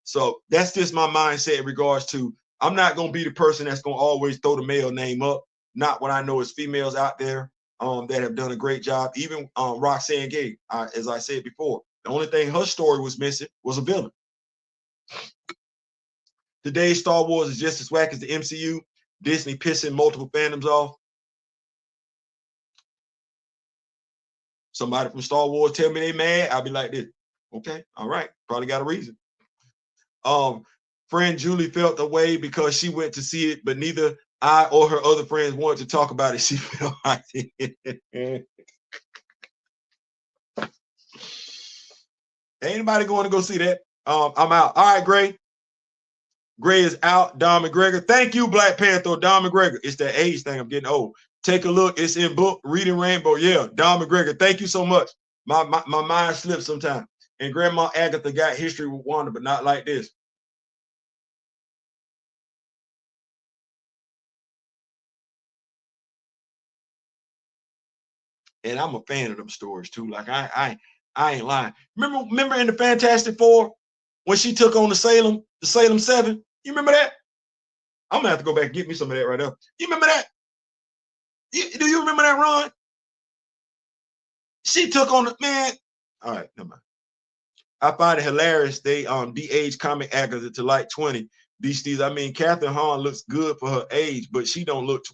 So that's just my mindset in regards to, I'm not going to be the person that's going to always throw the male name up. Not when I know it's females out there that have done a great job. Even Roxanne Gay, as I said before, the only thing her story was missing was a villain. Today's Star Wars is just as whack as the MCU. Disney pissing multiple fandoms off. Somebody from Star Wars tell me they mad, I'll be like this. Okay, all right, probably got a reason. Friend Julie felt the way because she went to see it, but neither I or her other friends wanted to talk about it. She felt like it. Ain't anybody going to go see that? I'm out. All right, Gray. Gray is out. Don McGregor. Thank you, Black Panther. Don McGregor. It's that age thing. I'm getting old. Take a look. It's in book. Reading Rainbow. Yeah, Don McGregor. Thank you so much. My mind slips sometimes. And Grandma Agatha got history with Wanda, but not like this. And I'm a fan of them stories too. Like I ain't lying. Remember in the Fantastic Four when she took on the Salem 7? You remember that? I'm gonna have to go back and get me some of that right now. You remember that? Do you remember that run? She took on the man. All right, never mind. I find it hilarious. They de-age comic actors to like 20 these days. I mean, Catherine Hahn looks good for her age, but she don't look.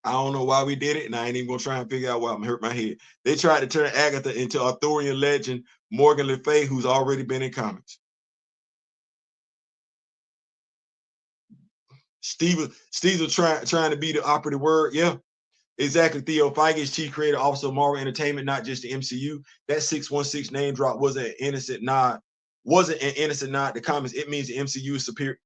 I don't know why we did it, and I ain't even gonna try and figure out why. I'm gonna hurt my head. They tried to turn Agatha into Arthurian legend Morgan Le Fay, who's already been in comics. Steve trying to be the operative word. Yeah, exactly. Theo Feige is chief creator, officer of Marvel Entertainment, not just the MCU. That 616 name drop wasn't an innocent nod. Wasn't an innocent nod to comics. It means the MCU is superior.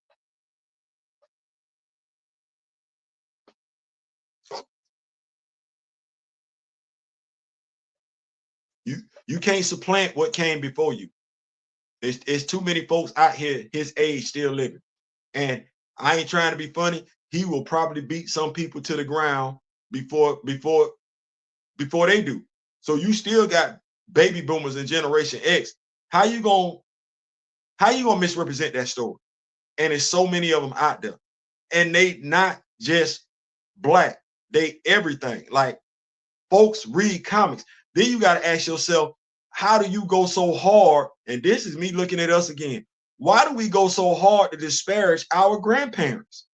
You can't supplant what came before you. It's too many folks out here his age still living. And I ain't trying to be funny. He will probably beat some people to the ground before they do. So you still got baby boomers and Generation X. How you gonna misrepresent that story? And there's so many of them out there. And they not just black, they everything. Like, folks read comics. Then you got to ask yourself, how do you go so hard? And this is me looking at us again. Why do we go so hard to disparage our grandparents?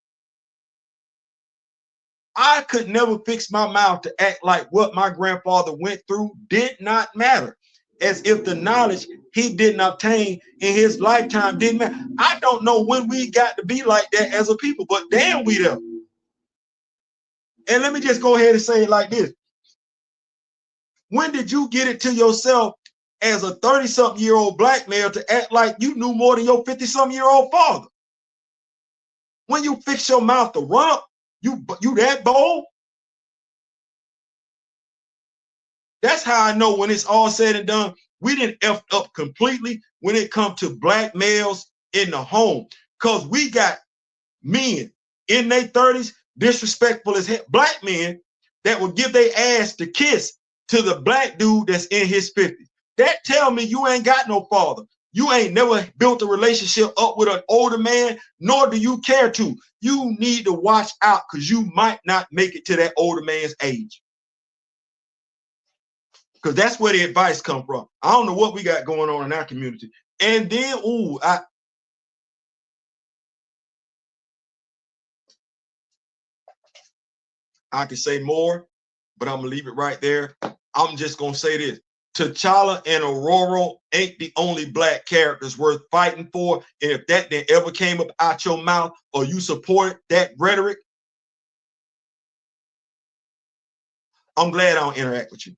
I could never fix my mouth to act like what my grandfather went through did not matter, as if the knowledge he didn't obtain in his lifetime didn't matter. I don't know when we got to be like that as a people, but damn, we there. And let me just go ahead and say it like this. When did you get it to yourself as a 30-something-year-old black male to act like you knew more than your 50-something-year-old father? When you fix your mouth to run up, you that bold? That's how I know when it's all said and done, we didn't F up completely when it comes to black males in the home. Because we got men in their 30s, disrespectful as hell, black men that will give their ass to kiss to the black dude that's in his 50s. That tell me you ain't got no father. You ain't never built a relationship up with an older man, nor do you care to. You need to watch out because you might not make it to that older man's age. because that's where the advice come from. I don't know what we got going on in our community. And then, ooh, I could say more, but I'm gonna leave it right there. I'm just gonna say this. T'Challa and Aurora ain't the only black characters worth fighting for. And if that then ever came up out your mouth or you support that rhetoric, I'm glad I don't interact with you.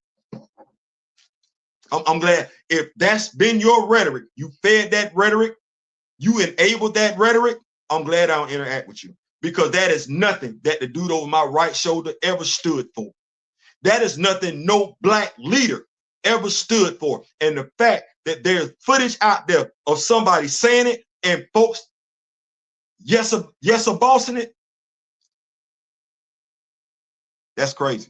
I'm glad if that's been your rhetoric, you fed that rhetoric, you enabled that rhetoric, I'm glad I don't interact with you, because that is nothing that the dude over my right shoulder ever stood for. That is nothing no black leader ever stood for. And the fact that there's footage out there of somebody saying it and folks yes bossing it, that's crazy.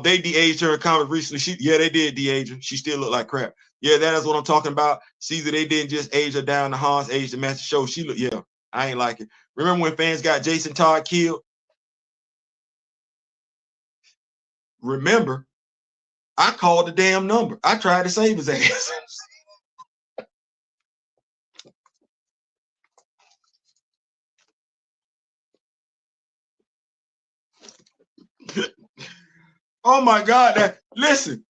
They de-aged her in comic recently. They did de-age her. She still looked like crap. Yeah, that is what I'm talking about. Caesar, they didn't just age her down. The Hans aged the Master Show. She looked, yeah, I ain't like it. Remember when fans got Jason Todd killed? Remember, I called the damn number. I tried to save his ass. Oh my God. Listen,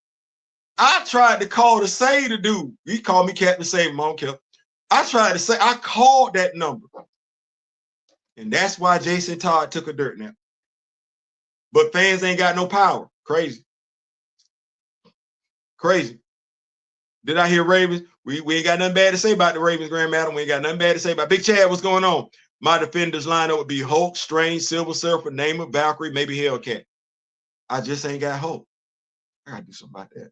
I tried to call to save the dude. He called me Captain Save him. I don't care. I tried to say, I called that number. And that's why Jason Todd took a dirt nap. But fans ain't got no power. Crazy. Crazy. Did I hear Ravens? We ain't got nothing bad to say about the Ravens, Grand Madam. We ain't got nothing bad to say about Big Chad. What's going on? My defenders lineup would be Hulk, Strange, Silver Surfer, Namor, Valkyrie, maybe Hellcat. I just ain't got hope. I gotta do something about that.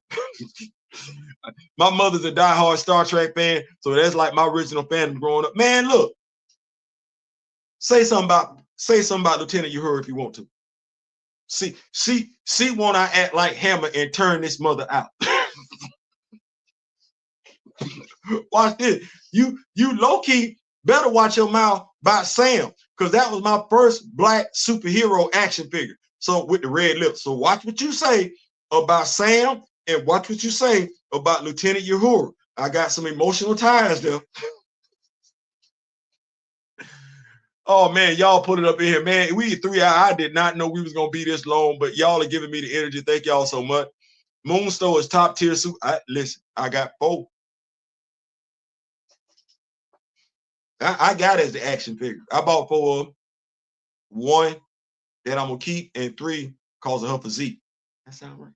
My mother's a diehard Star Trek fan, so that's like my original fandom growing up. Man, look, say something about Lieutenant Uhura if you want to. See, won't I act like Hammer and turn this mother out? Watch this. You low-key better watch your mouth about Sam, because that was my first black superhero action figure. So with the red lips. So watch what you say about Sam and watch what you say about Lieutenant Uhura. I got some emotional ties there. Oh man, y'all put it up in here, man. We 3 hours. I did not know we was gonna be this long, but y'all are giving me the energy. Thank y'all so much. Moonstone is top tier suit. Listen, I got 4. I got it as the action figure. I bought 4 of them. 1 that I'm gonna keep, and 3 because of her physique. That sound right?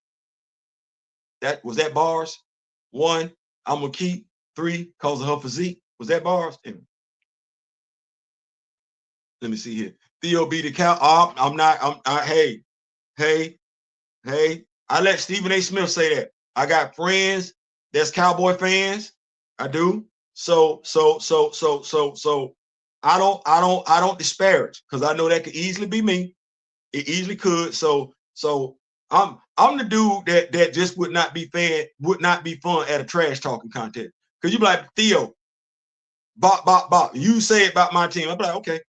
That was that bars. 1 I'm gonna keep, 3 because of her physique. Was that bars? Anyway. Let me see here. Theo B the cow. I'm not. Hey. I let Stephen A. Smith say that. I got friends that's Cowboy fans. I do. So I don't disparage, because I know that could easily be me. It easily could. So I'm the dude that just would not be fun at a trash talking contest. Because you be like, Theo, bop. You say it about my team. I'm like, okay.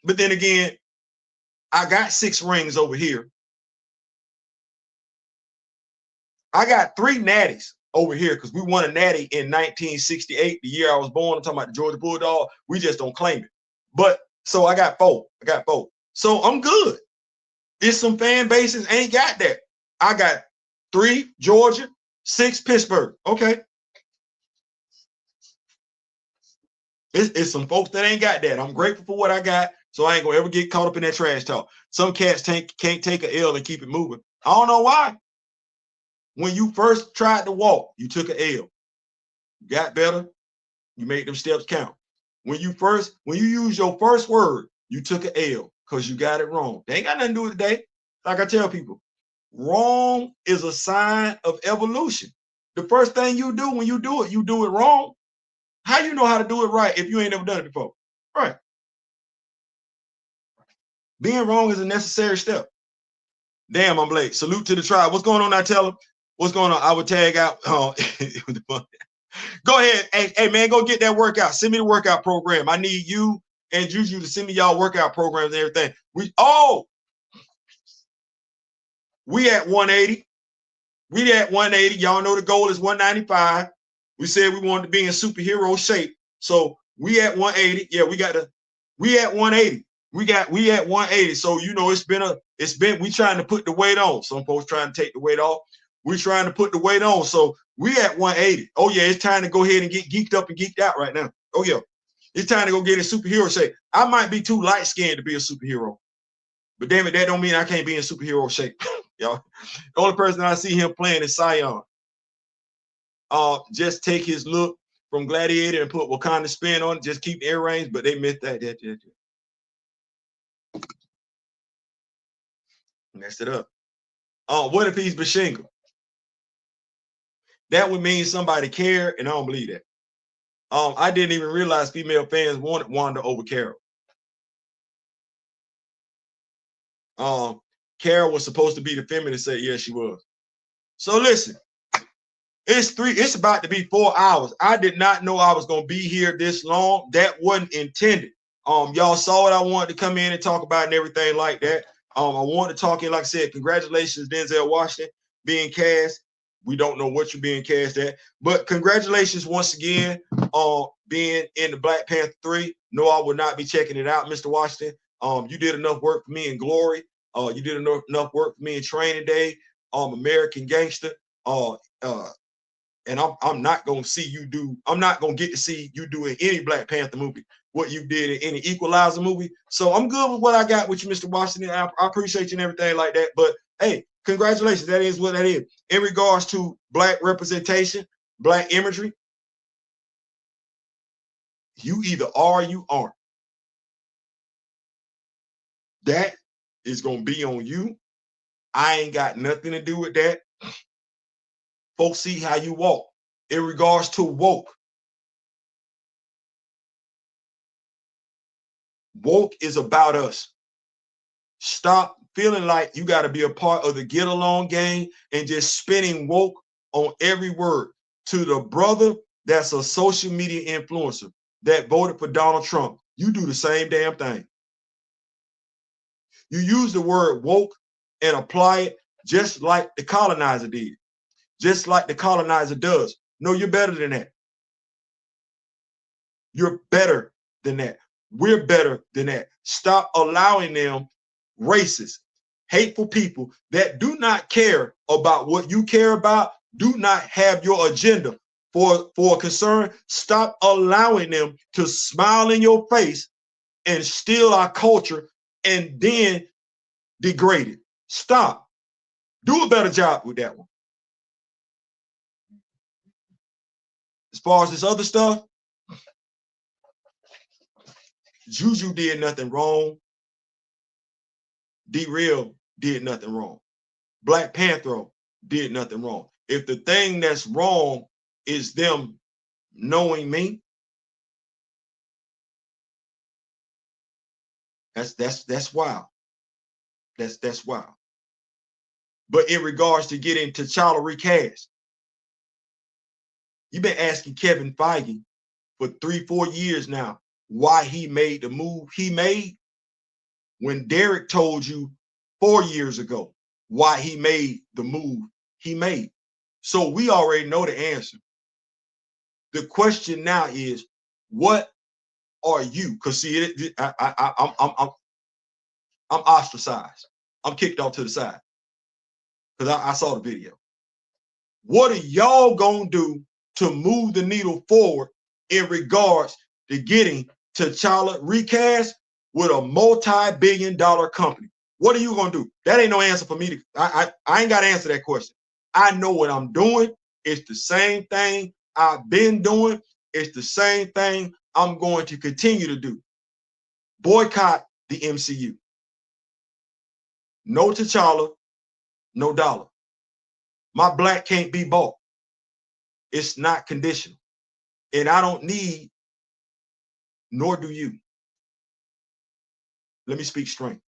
But then again, I got 6 rings over here. I got 3 natties over here because we won a natty in 1968, the year I was born. I'm talking about the Georgia Bulldog. We just don't claim it. But so I got 4. So I'm good. There's some fan bases ain't got that. I got 3 Georgia, 6 Pittsburgh. Okay. It's some folks that ain't got that. I'm grateful for what I got, so I ain't gonna ever get caught up in that trash talk. Some cats can't take an L and keep it moving. I don't know why. When you first tried to walk, you took an L. You got better, you made them steps count. When you use your first word, you took an L because you got it wrong. They ain't got nothing to do with today. Like I tell people, wrong is a sign of evolution. The first thing you do when you do it wrong. How you know how to do it right if you ain't never done it before? Right. Being wrong is a necessary step. Damn, I'm late. Salute to the tribe. What's going on now? Tell them. What's going on? I would tag out. Go ahead. Hey, man, go get that workout. Send me the workout program. I need you and Juju to send me y'all workout programs and everything. We at 180. We at 180. Y'all know the goal is 195. We said we wanted to be in superhero shape. So we at 180. Yeah, we at 180. We at 180. So you know we trying to put the weight on. Some folks trying to take the weight off. We trying to put the weight on. So we at 180. Oh yeah, it's time to go ahead and get geeked up and geeked out right now. Oh yeah. It's time to go get in superhero shape. I might be too light-skinned to be a superhero. But damn it, that don't mean I can't be in superhero shape. Y'all. The only person I see him playing is Sion. Just take his look from Gladiator and put Wakanda spin on it. Just keep the earrings, but they missed that. Messed it up. What if he's Bashinga? That would mean somebody cared, and I don't believe that. I didn't even realize female fans wanted Wanda over Carol. Carol was supposed to be the feminist. Said, yeah, she was. So listen, it's about to be 4 hours. I did not know I was gonna be here this long. That wasn't intended. Y'all saw what I wanted to come in and talk about and everything like that. I wanted to talk in, like I said, congratulations, Denzel Washington being cast. We don't know what you're being cast at, but congratulations once again on being in the Black Panther 3. No, I would not be checking it out, Mr. Washington. You did enough work for me in Glory. You did enough work for me in Training Day, American Gangster. And I'm not gonna see you do. I'm not gonna get to see you do in any Black Panther movie what you did in any Equalizer movie. So I'm good with what I got with you, Mr. Washington. I appreciate you and everything like that. But hey, congratulations. That is what that is. In regards to Black representation, Black imagery, you either are or you aren't. That is gonna be on you. I ain't got nothing to do with that. Folks see how you walk. In regards to woke is about us. Stop feeling like you got to be a part of the get along game and just spinning woke on every word. To the brother that's a social media influencer that voted for Donald Trump, you do the same damn thing. You use the word woke and apply it just like the colonizer did, just like the colonizer does. No, you're better than that. You're better than that. We're better than that. Stop allowing them, racist, hateful people that do not care about what you care about, do not have your agenda for concern. Stop allowing them to smile in your face and steal our culture and then degrade it. Stop. Do a better job with that one. As far as this other stuff, Juju did nothing wrong. D-Real did nothing wrong. Black Panther did nothing wrong. If the thing that's wrong is them knowing me, that's wild. That's wild. But in regards to getting T'Challa recast, you've been asking Kevin Feige for 3-4 years now why he made the move he made, when Derek told you 4 years ago why he made the move he made. So we already know the answer. The question now is, what are you? Because see, I'm ostracized. I'm kicked off to the side because I saw the video. What are y'all gonna do to move the needle forward in regards to getting T'Challa recast with a multi-billion-dollar company? What are you gonna do? That ain't no answer for me. I ain't got to answer that question. I know what I'm doing. It's the same thing I've been doing. It's the same thing I'm going to continue to do. Boycott the MCU. No T'Challa, no dollar. My black can't be bought. It's not conditional. And I don't need, nor do you. Let me speak strength.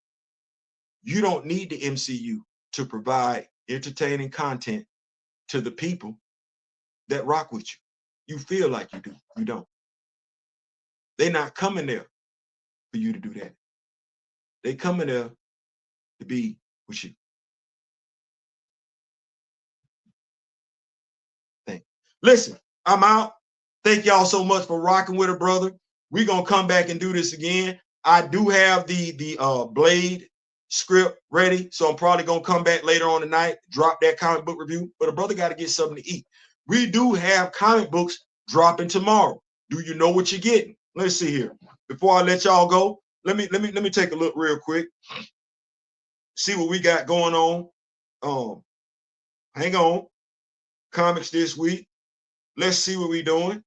You don't need the MCU to provide entertaining content to the people that rock with you. You feel like you do. You don't. They're not coming there for you to do that. They coming there to be with you. Listen, I'm out. Thank y'all so much for rocking with it, brother. We're gonna come back and do this again. I do have the Blade script ready, so I'm probably gonna come back later on tonight, drop that comic book review. But a brother got to get something to eat. We do have comic books dropping tomorrow. Do you know what you're getting? Let's see here. Before I let y'all go, let me take a look real quick. See what we got going on. Hang on. Comics this week. Let's see what we're doing.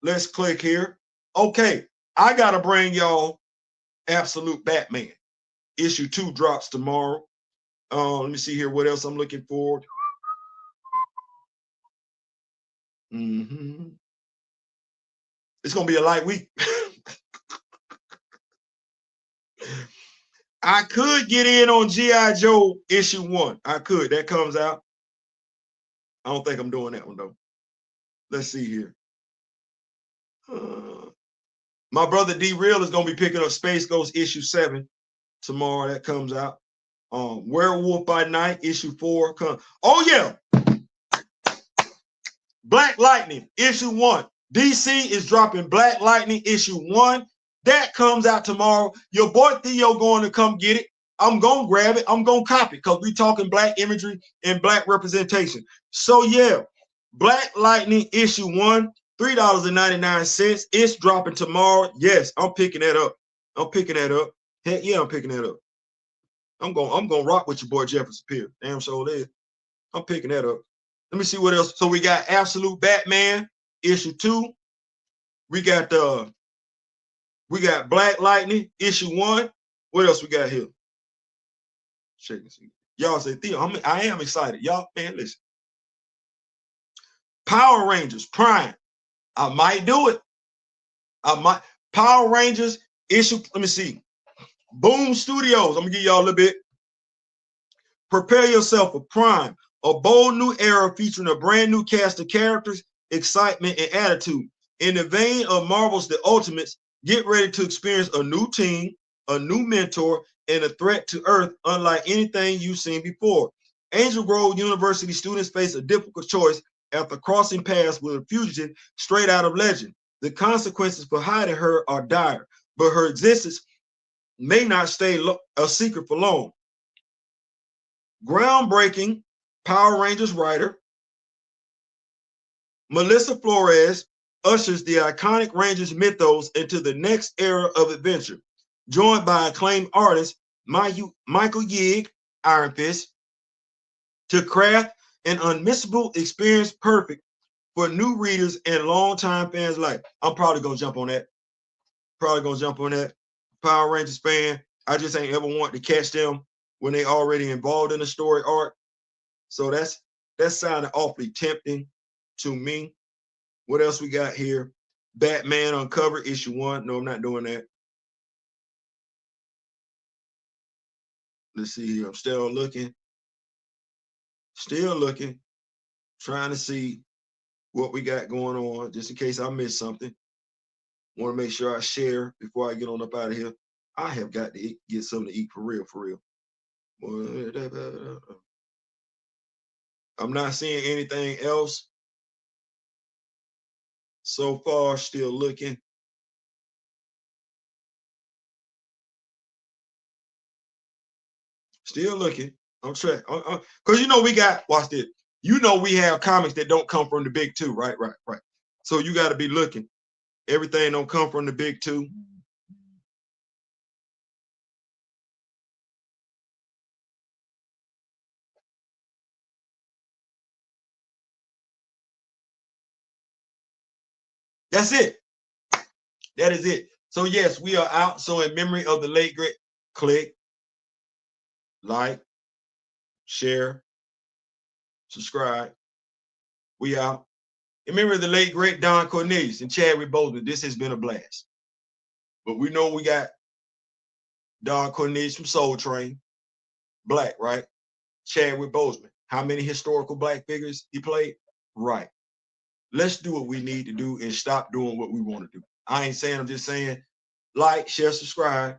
Let's click here. Okay, I gotta bring y'all Absolute Batman. Issue 2 drops tomorrow. Let me see here what else I'm looking for. It's gonna be a light week. I could get in on G.I. Joe issue 1. I could. That comes out. I don't think I'm doing that one though. Let's see here. My brother D Real is gonna be picking up Space Ghost issue 7 tomorrow. That comes out. Werewolf by Night issue 4. Oh yeah, Black Lightning issue 1. DC is dropping Black Lightning issue 1. That comes out tomorrow. Your boy Theo going to come get it. I'm gonna grab it. I'm gonna copy it because we talking black imagery and black representation. So yeah, Black Lightning issue 1, $3.99. It's dropping tomorrow. Yes, I'm picking that up. I'm picking that up. Heck yeah, I'm picking that up. I'm gonna rock with your boy Jefferson Pierce. Damn sure is. I'm picking that up. Let me see what else. So we got Absolute Batman issue 2. We got Black Lightning issue 1. What else we got here? Check and see. Y'all say, Theo, I am excited. Y'all, man, listen. Power Rangers Prime. I might do it. I might. Power Rangers issue. Let me see. Boom Studios. I'm gonna give y'all a little bit. Prepare yourself for Prime, a bold new era featuring a brand new cast of characters, excitement, and attitude. In the vein of Marvel's The Ultimates, get ready to experience a new team, a new mentor, and a threat to Earth unlike anything you've seen before. Angel Grove University students face a difficult choice after crossing paths with a fugitive straight out of legend. The consequences for hiding her are dire, but her existence may not stay a secret for long. Groundbreaking Power Rangers writer Melissa Flores ushers the iconic Rangers mythos into the next era of adventure, joined by acclaimed artist Michael Yig, Iron Fist, to craft an unmissable experience perfect for new readers and longtime fans alike. I'm probably gonna jump on that. Power Rangers fan. I just ain't ever want to catch them when they already involved in the story arc. So that's sounding awfully tempting to me. What else we got here? Batman Uncover issue 1. No, I'm not doing that. Let's see here. I'm still looking. Trying to see what we got going on, just in case I missed something. Want to make sure I share before I get on up out of here. I have got to get something to eat for real. I'm not seeing anything else so far. Still looking. I'm trying. Because you know we got, watch this. You know we have comics that don't come from the big two, right? So you got to be looking. Everything don't come from the big two. That's it. That is it. So yes, we are out. So in memory of the late great, click, like, share, subscribe. We out. In memory of the late great Don Cornelius and Chadwick Boseman, this has been a blast. But we know we got Don Cornelius from Soul Train, black, right? Chadwick Boseman. How many historical black figures he played? Right. Let's do what we need to do and stop doing what we want to do. I ain't saying, I'm just saying, like, share, subscribe.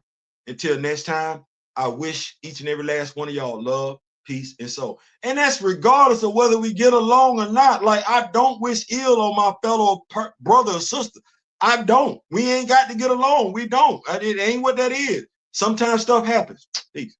Until next time, I wish each and every last one of y'all love, peace, and soul. And that's regardless of whether we get along or not. Like, I don't wish ill on my fellow brother or sister. I don't. We ain't got to get along. We don't. It ain't what that is. Sometimes stuff happens. Peace.